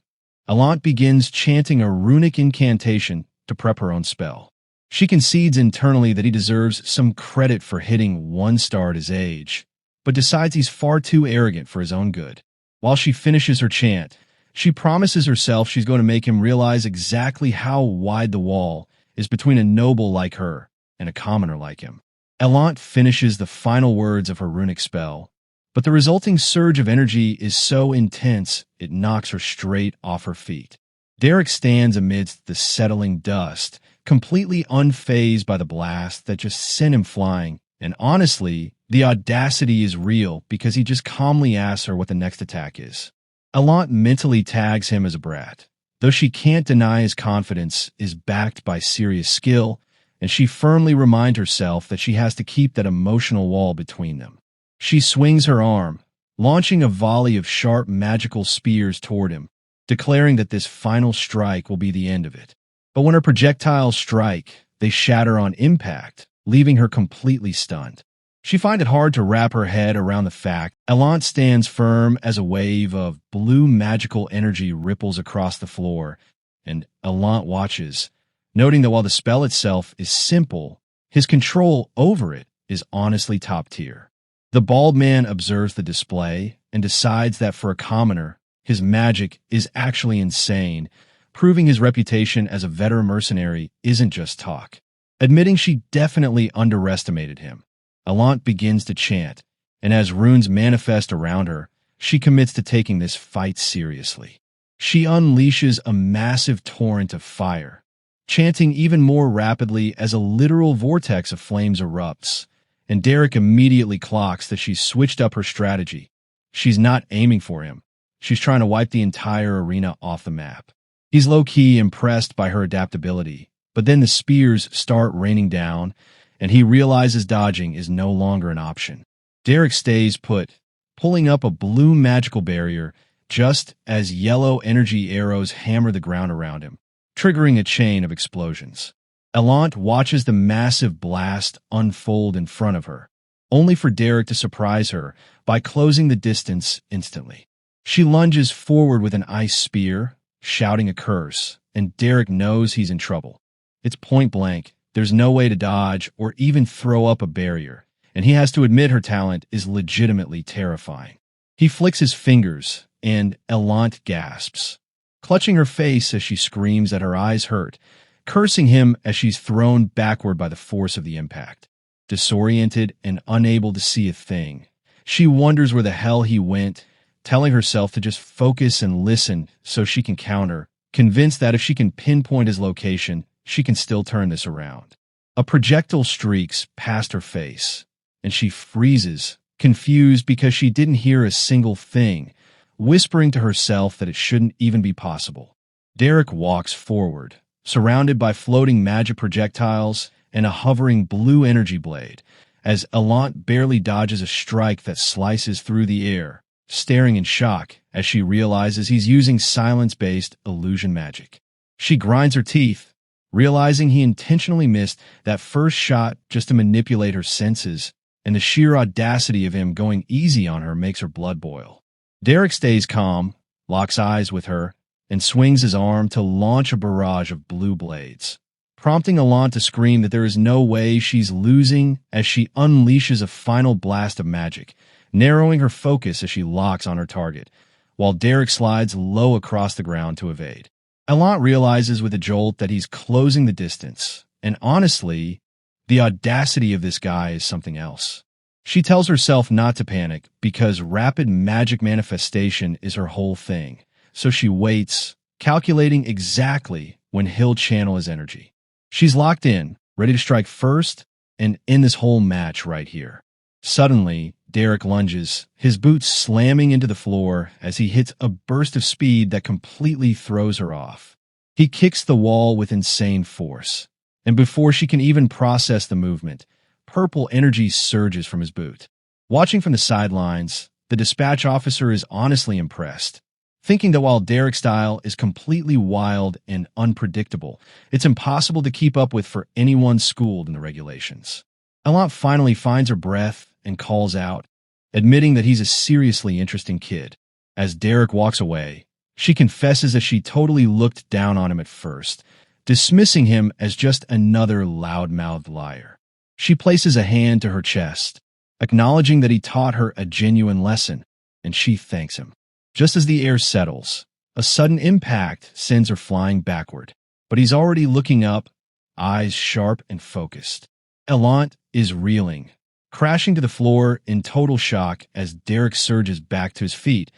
Alant begins chanting a runic incantation to prep her own spell. She concedes internally that he deserves some credit for hitting 1-star at his age, but decides he's far too arrogant for his own good. While she finishes her chant, she promises herself she's going to make him realize exactly how wide the wall is between a noble like her and a commoner like him. Alant finishes the final words of her runic spell, but the resulting surge of energy is so intense it knocks her straight off her feet. Derrick stands amidst the settling dust, completely unfazed by the blast that just sent him flying, and honestly, the audacity is real because he just calmly asks her what the next attack is. Alant mentally tags him as a brat, though she can't deny his confidence is backed by serious skill, and she firmly reminds herself that she has to keep that emotional wall between them. She swings her arm, launching a volley of sharp magical spears toward him, declaring that this final strike will be the end of it. But when her projectiles strike, they shatter on impact, leaving her completely stunned. She finds it hard to wrap her head around the fact Alant stands firm as a wave of blue magical energy ripples across the floor, and Alant watches, noting that while the spell itself is simple, his control over it is honestly top tier. The bald man observes the display and decides that for a commoner, his magic is actually insane, proving his reputation as a veteran mercenary isn't just talk. Admitting she definitely underestimated him, Alant begins to chant, and as runes manifest around her, she commits to taking this fight seriously. She unleashes a massive torrent of fire, chanting even more rapidly as a literal vortex of flames erupts, and Derrick immediately clocks that she's switched up her strategy. She's not aiming for him. She's trying to wipe the entire arena off the map. He's low-key impressed by her adaptability, but then the spears start raining down, and he realizes dodging is no longer an option. Derrick stays put, pulling up a blue magical barrier just as yellow energy arrows hammer the ground around him, triggering a chain of explosions. Alant watches the massive blast unfold in front of her, only for Derrick to surprise her by closing the distance instantly. She lunges forward with an ice spear, shouting a curse, and Derrick knows he's in trouble. It's point blank. There's no way to dodge or even throw up a barrier, and he has to admit her talent is legitimately terrifying. He flicks his fingers, and Alant gasps, clutching her face as she screams that her eyes hurt, cursing him as she's thrown backward by the force of the impact. Disoriented and unable to see a thing, she wonders where the hell he went, telling herself to just focus and listen so she can counter, convinced that if she can pinpoint his location, she can still turn this around. A projectile streaks past her face, and she freezes, confused because she didn't hear a single thing, whispering to herself that it shouldn't even be possible. Derrick walks forward, surrounded by floating magic projectiles and a hovering blue energy blade, as Elant barely dodges a strike that slices through the air, staring in shock as she realizes he's using silence-based illusion magic. She grinds her teeth, realizing he intentionally missed that first shot just to manipulate her senses, and the sheer audacity of him going easy on her makes her blood boil. Derrick stays calm, locks eyes with her, and swings his arm to launch a barrage of blue blades, prompting Elant to scream that there is no way she's losing as she unleashes a final blast of magic, narrowing her focus as she locks on her target, while Derrick slides low across the ground to evade. Elant realizes with a jolt that he's closing the distance, and honestly, the audacity of this guy is something else. She tells herself not to panic because rapid magic manifestation is her whole thing, so she waits, calculating exactly when he'll channel his energy. She's locked in, ready to strike first and end this whole match right here. Suddenly, Derrick lunges, his boots slamming into the floor as he hits a burst of speed that completely throws her off. He kicks the wall with insane force, and before she can even process the movement, purple energy surges from his boot. Watching from the sidelines, the dispatch officer is honestly impressed, thinking that while Derrick's style is completely wild and unpredictable, it's impossible to keep up with for anyone schooled in the regulations. Elant finally finds her breath and calls out, admitting that he's a seriously interesting kid. As Derrick walks away, she confesses that she totally looked down on him at first, dismissing him as just another loud-mouthed liar. She places a hand to her chest, acknowledging that he taught her a genuine lesson, and she thanks him. Just as the air settles, a sudden impact sends her flying backward, but he's already looking up, eyes sharp and focused. Elant is reeling, crashing to the floor in total shock as Derrick surges back to his feet,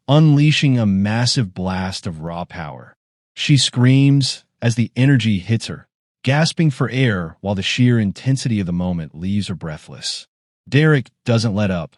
unleashing a massive blast of raw power. She screams as the energy hits her, gasping for air while the sheer intensity of the moment leaves her breathless. Derrick doesn't let up,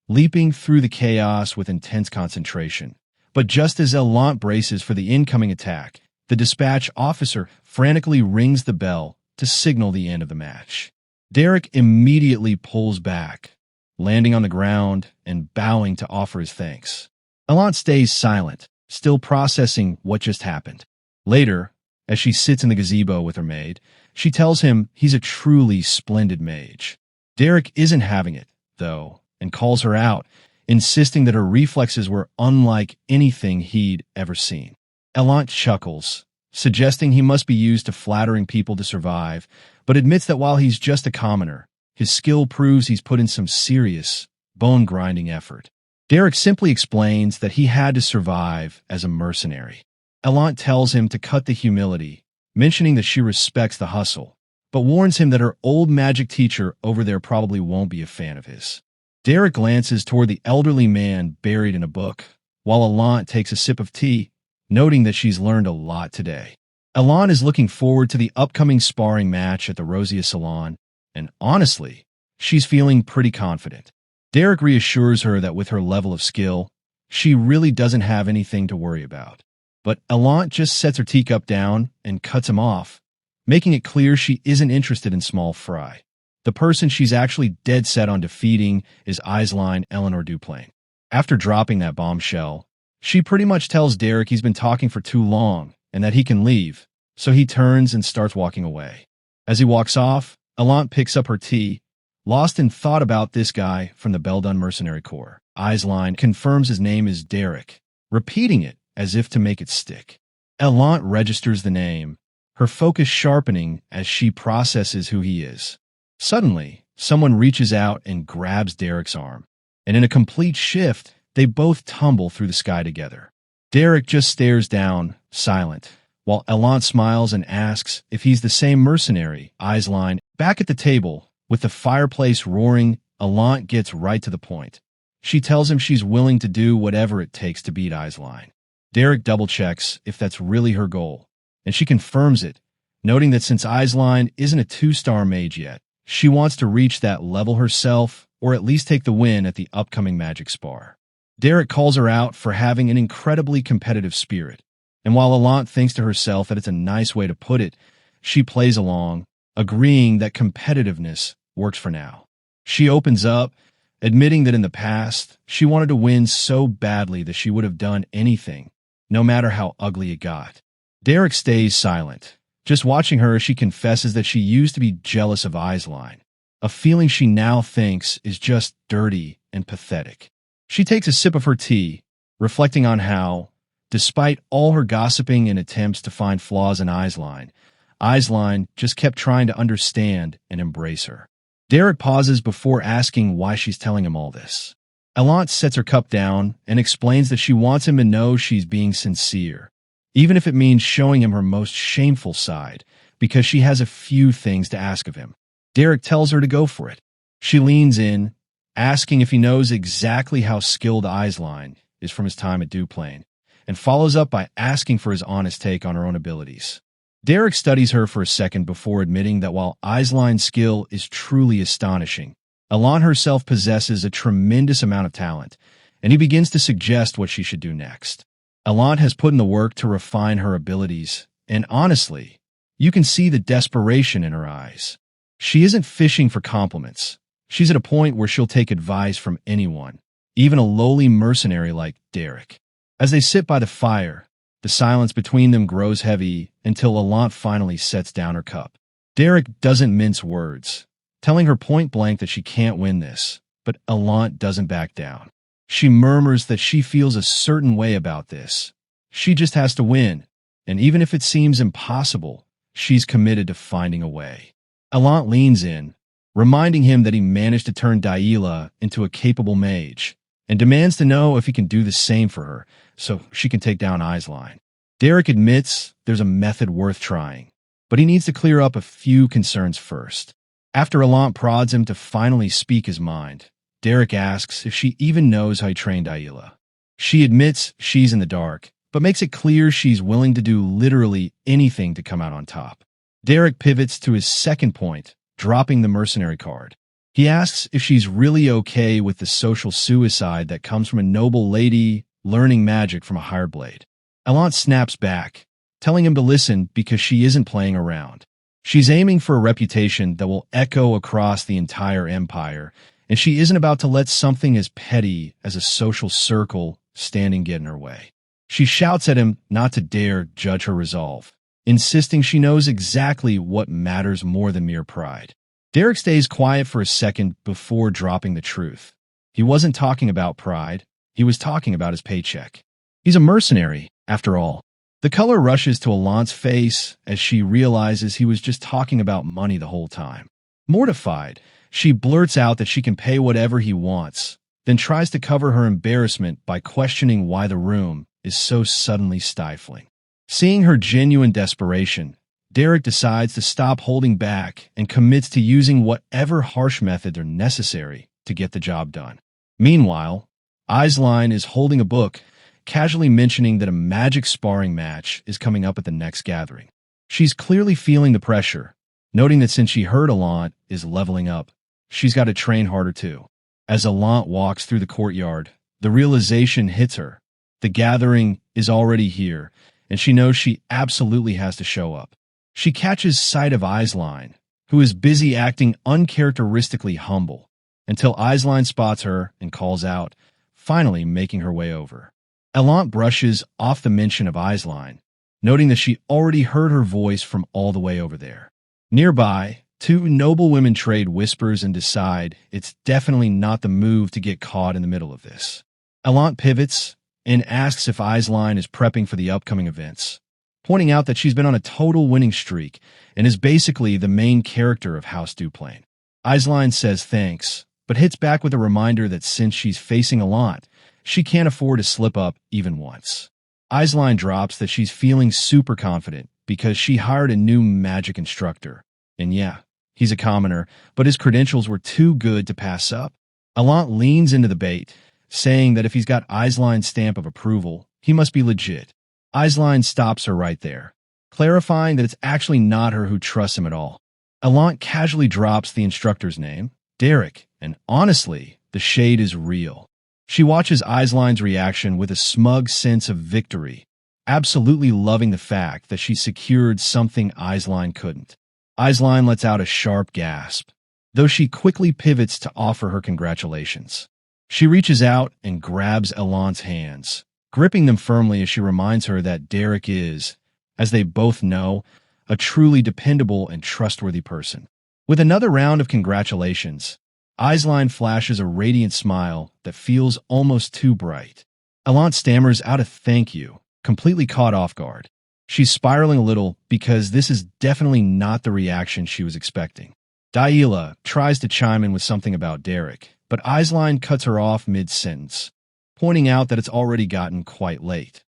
leaping through the chaos with intense concentration. But just as Elant braces for the incoming attack, the dispatch officer frantically rings the bell to signal the end of the match. Derrick immediately pulls back, landing on the ground and bowing to offer his thanks. Elant stays silent, still processing what just happened. Later, as she sits in the gazebo with her maid, she tells him he's a truly splendid mage. Derrick isn't having it, though, and calls her out, insisting that her reflexes were unlike anything he'd ever seen. Elant chuckles, suggesting he must be used to flattering people to survive, but admits that while he's just a commoner, his skill proves he's put in some serious, bone-grinding effort. Derrick simply explains that he had to survive as a mercenary. Elant tells him to cut the humility, mentioning that she respects the hustle, but warns him that her old magic teacher over there probably won't be a fan of his. Derrick glances toward the elderly man buried in a book, while Elant takes a sip of tea, noting that she's learned a lot today. Elant is looking forward to the upcoming sparring match at the Rosia Salon, and honestly, she's feeling pretty confident. Derrick reassures her that with her level of skill, she really doesn't have anything to worry about. But Elant just sets her teacup down and cuts him off, making it clear she isn't interested in small fry. The person she's actually dead set on defeating is Eisline Eleanor Duplane. After dropping that bombshell, she pretty much tells Derrick he's been talking for too long and that he can leave, so he turns and starts walking away. As he walks off, Elant picks up her tea, lost in thought about this guy from the Beldun Mercenary Corps. Eisline confirms his name is Derrick, repeating it as if to make it stick. Elant registers the name, her focus sharpening as she processes who he is. Suddenly, someone reaches out and grabs Derrick's arm, and in a complete shift, they both tumble through the sky together. Derrick just stares down, silent, while Elant smiles and asks if he's the same mercenary. Eisline, back at the table, with the fireplace roaring, Elant gets right to the point. She tells him she's willing to do whatever it takes to beat Eisline. Derrick double-checks if that's really her goal, and she confirms it, noting that since Eisline isn't a 2-star mage yet, she wants to reach that level herself, or at least take the win at the upcoming magic spar. Derrick calls her out for having an incredibly competitive spirit, and while Elant thinks to herself that it's a nice way to put it, she plays along, agreeing that competitiveness works for now. She opens up, admitting that in the past, she wanted to win so badly that she would have done anything, no matter how ugly it got. Derrick stays silent, just watching her as she confesses that she used to be jealous of Eisline, a feeling she now thinks is just dirty and pathetic. She takes a sip of her tea, reflecting on how, despite all her gossiping and attempts to find flaws in Eisline just kept trying to understand and embrace her. Derrick pauses before asking why she's telling him all this. Elant sets her cup down and explains that she wants him to know she's being sincere, even if it means showing him her most shameful side, because she has a few things to ask of him. Derrick tells her to go for it. She leans in, asking if he knows exactly how skilled Eisline is from his time at Duplane, and follows up by asking for his honest take on her own abilities. Derrick studies her for a second before admitting that while Eisline's skill is truly astonishing, Elant herself possesses a tremendous amount of talent, and he begins to suggest what she should do next. Elant has put in the work to refine her abilities, and honestly, you can see the desperation in her eyes. She isn't fishing for compliments. She's at a point where she'll take advice from anyone, even a lowly mercenary like Derrick. As they sit by the fire, the silence between them grows heavy until Elant finally sets down her cup. Derrick doesn't mince words, telling her point blank that she can't win this, but Elant doesn't back down. She murmurs that she feels a certain way about this. She just has to win, and even if it seems impossible, she's committed to finding a way. Elant leans in, reminding him that he managed to turn Dila into a capable mage, and demands to know if he can do the same for her, so she can take down Eisline. Derrick admits there's a method worth trying, but he needs to clear up a few concerns first. After Elant prods him to finally speak his mind, Derrick asks if she even knows how he trained Dila. She admits she's in the dark, but makes it clear she's willing to do literally anything to come out on top. Derrick pivots to his second point, dropping the mercenary card. He asks if she's really okay with the social suicide that comes from a noble lady learning magic from a hired blade. Elant snaps back, telling him to listen because she isn't playing around. She's aiming for a reputation that will echo across the entire empire, and she isn't about to let something as petty as a social circle standing get in her way. She shouts at him not to dare judge her resolve, insisting she knows exactly what matters more than mere pride. Derrick stays quiet for a second before dropping the truth. He wasn't talking about pride. He was talking about his paycheck. He's a mercenary, after all. The color rushes to Elant's face as she realizes he was just talking about money the whole time. Mortified, she blurts out that she can pay whatever he wants, then tries to cover her embarrassment by questioning why the room is so suddenly stifling. Seeing her genuine desperation, Derrick decides to stop holding back and commits to using whatever harsh methods are necessary to get the job done. Meanwhile, Eisline is holding a book, casually mentioning that a magic sparring match is coming up at the next gathering. She's clearly feeling the pressure, noting that since she heard Elant is leveling up, she's got to train harder too. As Elant walks through the courtyard, the realization hits her. The gathering is already here, and she knows she absolutely has to show up. She catches sight of Eisline, who is busy acting uncharacteristically humble, until Eisline spots her and calls out, finally making her way over. Elant brushes off the mention of Eisline, noting that she already heard her voice from all the way over there. Nearby, two noble women trade whispers and decide it's definitely not the move to get caught in the middle of this. Elant pivots and asks if Eisline is prepping for the upcoming events, pointing out that she's been on a total winning streak and is basically the main character of House Duplane. Eisline says thanks, but hits back with a reminder that since she's facing Elant, she can't afford to slip up even once. Eisline drops that she's feeling super confident because she hired a new magic instructor. And yeah, he's a commoner, but his credentials were too good to pass up. Allant leans into the bait, saying that if he's got Eisline's stamp of approval, he must be legit. Eisline stops her right there, clarifying that it's actually not her who trusts him at all. Allant casually drops the instructor's name, Derrick, and honestly, the shade is real. She watches Eisline's reaction with a smug sense of victory, absolutely loving the fact that she secured something Eisline couldn't. Eisline lets out a sharp gasp, though she quickly pivots to offer her congratulations. She reaches out and grabs Allant's hands, gripping them firmly as she reminds her that Derrick is, as they both know, a truly dependable and trustworthy person. With another round of congratulations, Eisline flashes a radiant smile that feels almost too bright. Allant stammers out a thank you, completely caught off guard. She's spiraling a little because this is definitely not the reaction she was expecting. Dila tries to chime in with something about Derrick, but Eisline cuts her off mid-sentence, pointing out that it's already gotten quite late.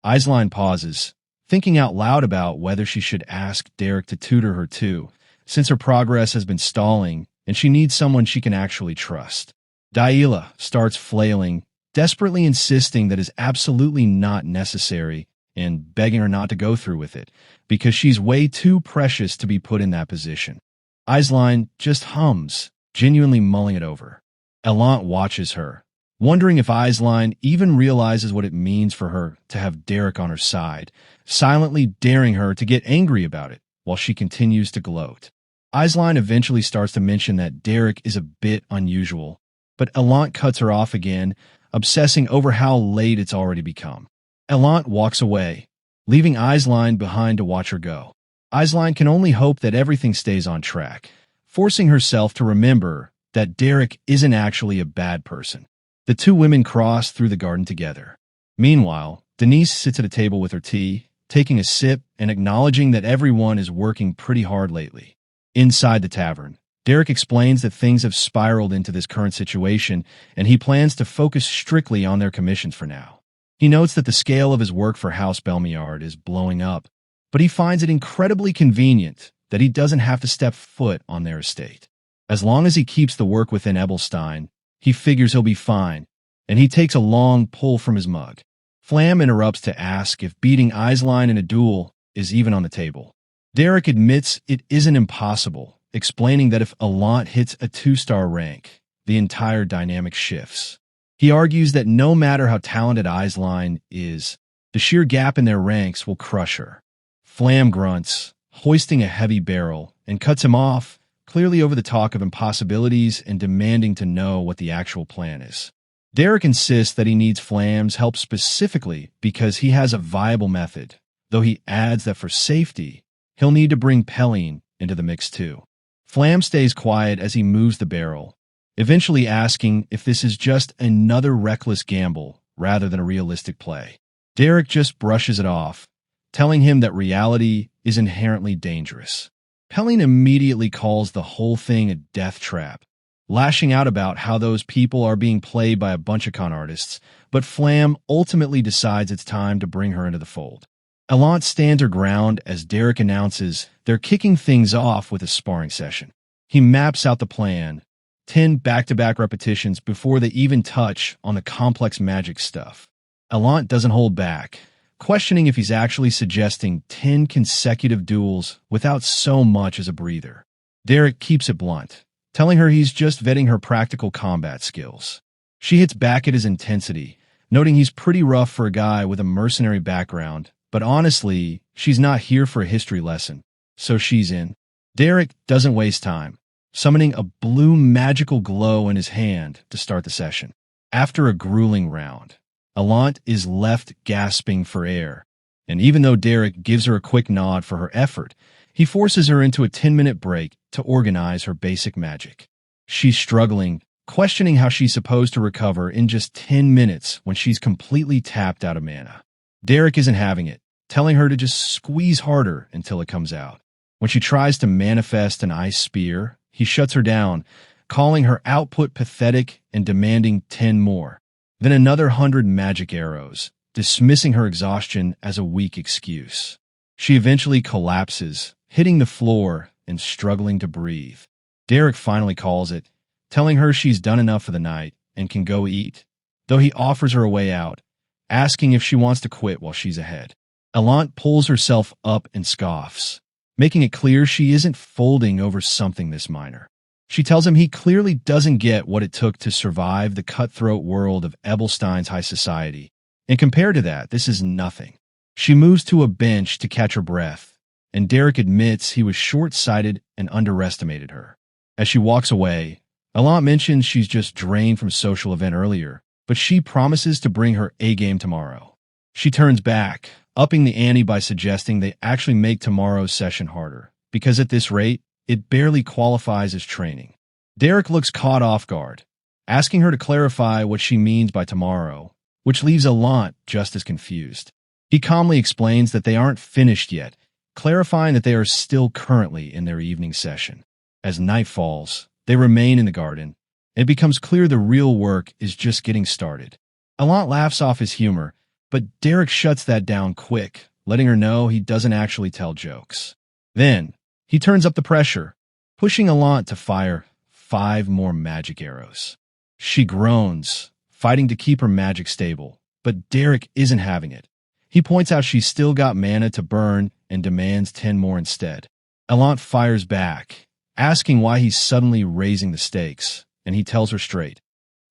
Eisline pauses, thinking out loud about whether she should ask Derrick to tutor her too, since her progress has been stalling and she needs someone she can actually trust. Dila starts flailing, desperately insisting that is absolutely not necessary and begging her not to go through with it because she's way too precious to be put in that position. Eisline just hums, genuinely mulling it over. Allant watches her, wondering if Eisline even realizes what it means for her to have Derrick on her side, silently daring her to get angry about it while she continues to gloat. Eisline eventually starts to mention that Derrick is a bit unusual, but Allant cuts her off again, obsessing over how late it's already become. Allant walks away, leaving Eisline behind to watch her go. Eisline can only hope that everything stays on track, forcing herself to remember that Derrick isn't actually a bad person. The two women cross through the garden together. Meanwhile, Denise sits at a table with her tea, taking a sip and acknowledging that everyone is working pretty hard lately. Inside the tavern, Derrick explains that things have spiraled into this current situation and he plans to focus strictly on their commissions for now. He notes that the scale of his work for House Belmiard is blowing up, but he finds it incredibly convenient that he doesn't have to step foot on their estate. As long as he keeps the work within Ebelstein, he figures he'll be fine, and he takes a long pull from his mug. Flam interrupts to ask if beating Eisline in a duel is even on the table. Derrick admits it isn't impossible, explaining that if Allant hits a 2-star rank, the entire dynamic shifts. He argues that no matter how talented Eisline is, the sheer gap in their ranks will crush her. Flam grunts, hoisting a heavy barrel, and cuts him off, clearly over the talk of impossibilities and demanding to know what the actual plan is. Derrick insists that he needs Flam's help specifically because he has a viable method, though he adds that for safety, he'll need to bring Pelline into the mix too. Flam stays quiet as he moves the barrel, eventually asking if this is just another reckless gamble rather than a realistic play. Derrick just brushes it off, telling him that reality is inherently dangerous. Pelline immediately calls the whole thing a death trap, lashing out about how those people are being played by a bunch of con artists, but Flam ultimately decides it's time to bring her into the fold. Allant stands her ground as Derrick announces they're kicking things off with a sparring session. He maps out the plan, 10 back-to-back repetitions before they even touch on the complex magic stuff. Allant doesn't hold back, questioning if he's actually suggesting 10 consecutive duels without so much as a breather. Derrick keeps it blunt, telling her he's just vetting her practical combat skills. She hits back at his intensity, noting he's pretty rough for a guy with a mercenary background, but honestly, she's not here for a history lesson, so she's in. Derrick doesn't waste time, summoning a blue magical glow in his hand to start the session. After a grueling round, Allant is left gasping for air, and even though Derrick gives her a quick nod for her effort, he forces her into a 10-minute break to organize her basic magic. She's struggling, questioning how she's supposed to recover in just 10 minutes when she's completely tapped out of mana. Derrick isn't having it, telling her to just squeeze harder until it comes out. When she tries to manifest an ice spear, he shuts her down, calling her output pathetic and demanding 10 more. Then another 100 magic arrows, dismissing her exhaustion as a weak excuse. She eventually collapses, hitting the floor and struggling to breathe. Derrick finally calls it, telling her she's done enough for the night and can go eat, though he offers her a way out, asking if she wants to quit while she's ahead. Alant pulls herself up and scoffs, making it clear she isn't folding over something this minor. She tells him he clearly doesn't get what it took to survive the cutthroat world of Ebelstein's high society, and compared to that, this is nothing. She moves to a bench to catch her breath, and Derrick admits he was short-sighted and underestimated her. As she walks away, Alant mentions she's just drained from a social event earlier, but she promises to bring her A-game tomorrow. She turns back, upping the ante by suggesting they actually make tomorrow's session harder, because at this rate, it barely qualifies as training. Derrick looks caught off guard, asking her to clarify what she means by tomorrow, which leaves Alant just as confused. He calmly explains that they aren't finished yet, clarifying that they are still currently in their evening session. As night falls, they remain in the garden. It becomes clear the real work is just getting started. Alant laughs off his humor, but Derrick shuts that down quick, letting her know he doesn't actually tell jokes. Then, he turns up the pressure, pushing Alant to fire 5 more magic arrows. She groans, fighting to keep her magic stable, but Derrick isn't having it. He points out she's still got mana to burn and demands 10 more instead. Alant fires back, asking why he's suddenly raising the stakes, and he tells her straight.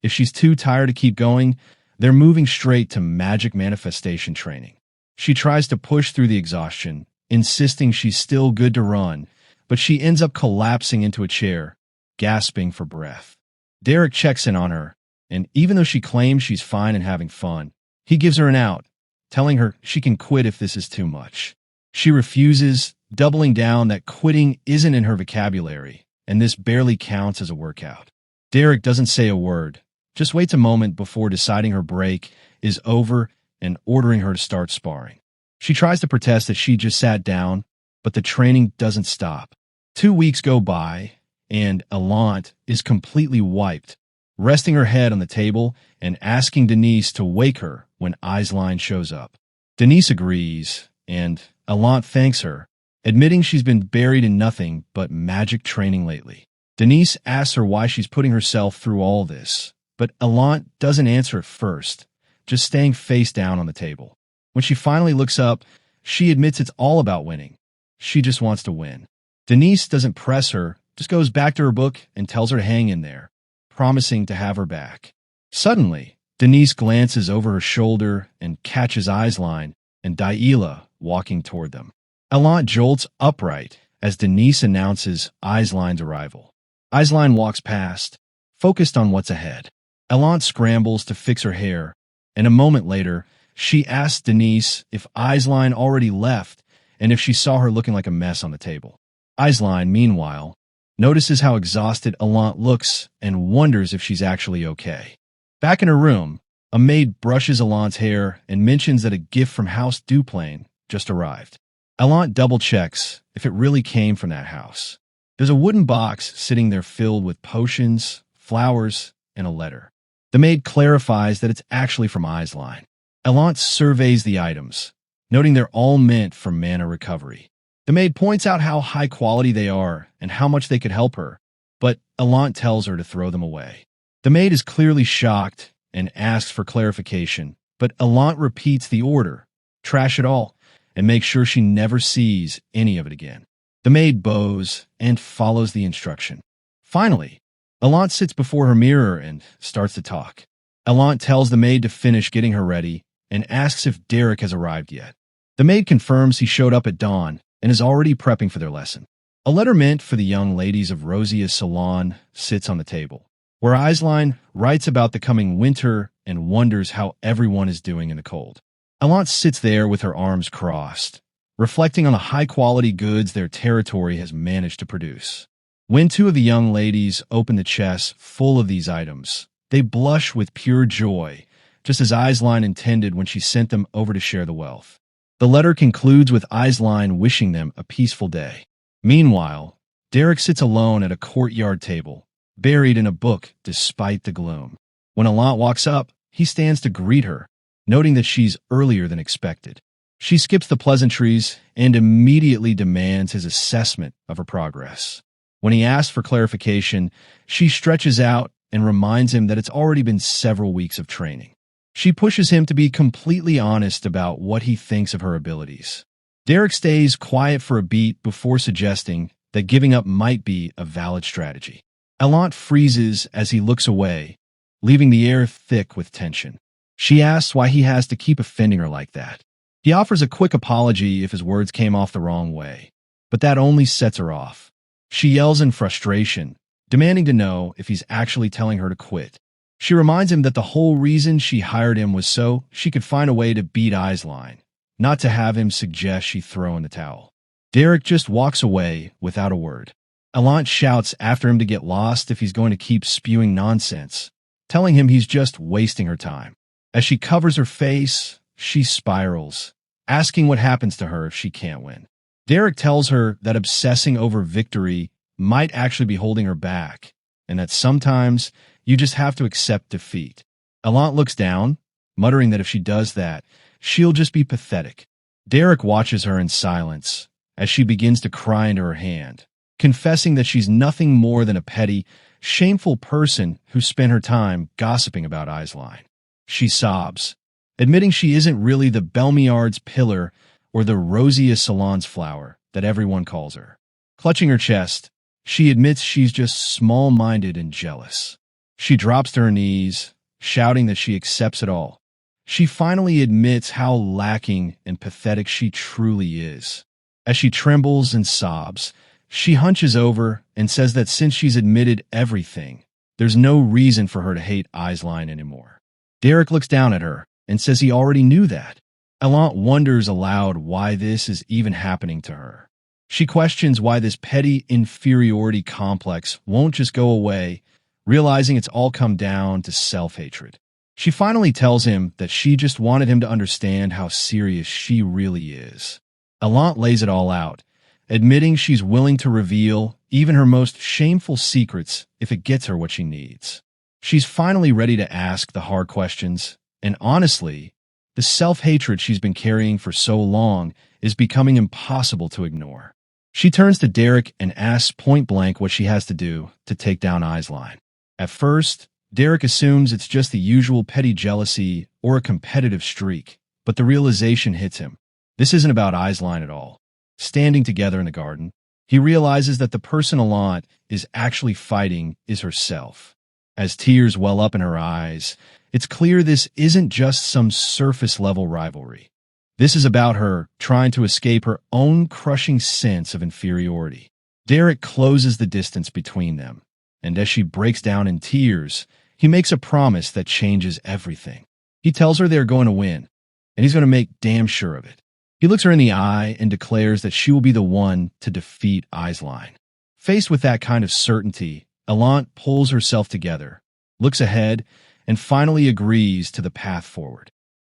If she's too tired to keep going, they're moving straight to magic manifestation training. She tries to push through the exhaustion, insisting she's still good to run, but she ends up collapsing into a chair, gasping for breath. Derrick checks in on her, and even though she claims she's fine and having fun, he gives her an out, telling her she can quit if this is too much. She refuses, doubling down that quitting isn't in her vocabulary, and this barely counts as a workout. Derrick doesn't say a word, just waits a moment before deciding her break is over and ordering her to start sparring. She tries to protest that she just sat down, but the training doesn't stop. 2 weeks go by, and Alant is completely wiped, resting her head on the table and asking Denise to wake her when Aisline shows up. Denise agrees, and Alant thanks her, admitting she's been buried in nothing but magic training lately. Denise asks her why she's putting herself through all this, but Alant doesn't answer at first, just staying face down on the table. When she finally looks up, she admits it's all about winning. She just wants to win. Denise doesn't press her, just goes back to her book and tells her to hang in there, promising to have her back. Suddenly, Denise glances over her shoulder and catches Aisline and Dila walking toward them. Alant jolts upright as Denise announces Aisline's arrival. Aisline walks past, focused on what's ahead. Alant scrambles to fix her hair, and a moment later, she asks Denise if Aisline already left and if she saw her looking like a mess on the table. Aisline, meanwhile, notices how exhausted Alant looks and wonders if she's actually okay. Back in her room, a maid brushes Alant's hair and mentions that a gift from House Duplane just arrived. Alant double-checks if it really came from that house. There's a wooden box sitting there filled with potions, flowers, and a letter. The maid clarifies that it's actually from Aisline. Alant surveys the items, noting they're all meant for mana recovery. The maid points out how high quality they are and how much they could help her, but Alant tells her to throw them away. The maid is clearly shocked and asks for clarification, but Alant repeats the order, trash it all, and make sure she never sees any of it again. The maid bows and follows the instruction. Finally, Alant sits before her mirror and starts to talk. Alant tells the maid to finish getting her ready and asks if Derrick has arrived yet. The maid confirms he showed up at dawn and is already prepping for their lesson. A letter meant for the young ladies of Rosia's salon sits on the table, where Aisline writes about the coming winter and wonders how everyone is doing in the cold. Alant sits there with her arms crossed, reflecting on the high-quality goods their territory has managed to produce. When 2 of the young ladies open the chest full of these items, they blush with pure joy, just as Aisline intended when she sent them over to share the wealth. The letter concludes with Aisline wishing them a peaceful day. Meanwhile, Derrick sits alone at a courtyard table, buried in a book despite the gloom. When Alant walks up, he stands to greet her, noting that she's earlier than expected. She skips the pleasantries and immediately demands his assessment of her progress. When he asks for clarification, she stretches out and reminds him that it's already been several weeks of training. She pushes him to be completely honest about what he thinks of her abilities. Derrick stays quiet for a beat before suggesting that giving up might be a valid strategy. Alant freezes as he looks away, leaving the air thick with tension. She asks why he has to keep offending her like that. He offers a quick apology if his words came off the wrong way, but that only sets her off. She yells in frustration, demanding to know if he's actually telling her to quit. She reminds him that the whole reason she hired him was so she could find a way to beat Eisline, not to have him suggest she throw in the towel. Derrick just walks away without a word. Alant shouts after him to get lost if he's going to keep spewing nonsense, telling him he's just wasting her time. As she covers her face, she spirals, asking what happens to her if she can't win. Derrick tells her that obsessing over victory might actually be holding her back, and that sometimes you just have to accept defeat. Alant looks down, muttering that if she does that, she'll just be pathetic. Derrick watches her in silence as she begins to cry into her hand, confessing that she's nothing more than a petty, shameful person who spent her time gossiping about Eisline. She sobs, admitting she isn't really the Belmiard's pillar or the Rosia Salon's flower that everyone calls her. Clutching her chest, she admits she's just small-minded and jealous. She drops to her knees, shouting that she accepts it all. She finally admits how lacking and pathetic she truly is. As she trembles and sobs, she hunches over and says that since she's admitted everything, there's no reason for her to hate Eisline anymore. Derrick looks down at her and says he already knew that. Alant wonders aloud why this is even happening to her. She questions why this petty inferiority complex won't just go away, realizing it's all come down to self-hatred. She finally tells him that she just wanted him to understand how serious she really is. Alant lays it all out, admitting she's willing to reveal even her most shameful secrets if it gets her what she needs. She's finally ready to ask the hard questions, and honestly, the self-hatred she's been carrying for so long is becoming impossible to ignore. She turns to Derrick and asks point-blank what she has to do to take down Eisline. At first, Derrick assumes it's just the usual petty jealousy or a competitive streak, but the realization hits him. This isn't about Eisline at all. Standing together in the garden, he realizes that the person Alant is actually fighting is herself. As tears well up in her eyes, it's clear this isn't just some surface-level rivalry. This is about her trying to escape her own crushing sense of inferiority. Derrick closes the distance between them, and as she breaks down in tears, he makes a promise that changes everything. He tells her they're going to win, and he's going to make damn sure of it. He looks her in the eye and declares that she will be the one to defeat Eisline. Faced with that kind of certainty, Alant pulls herself together, looks ahead, and finally agrees to the path forward.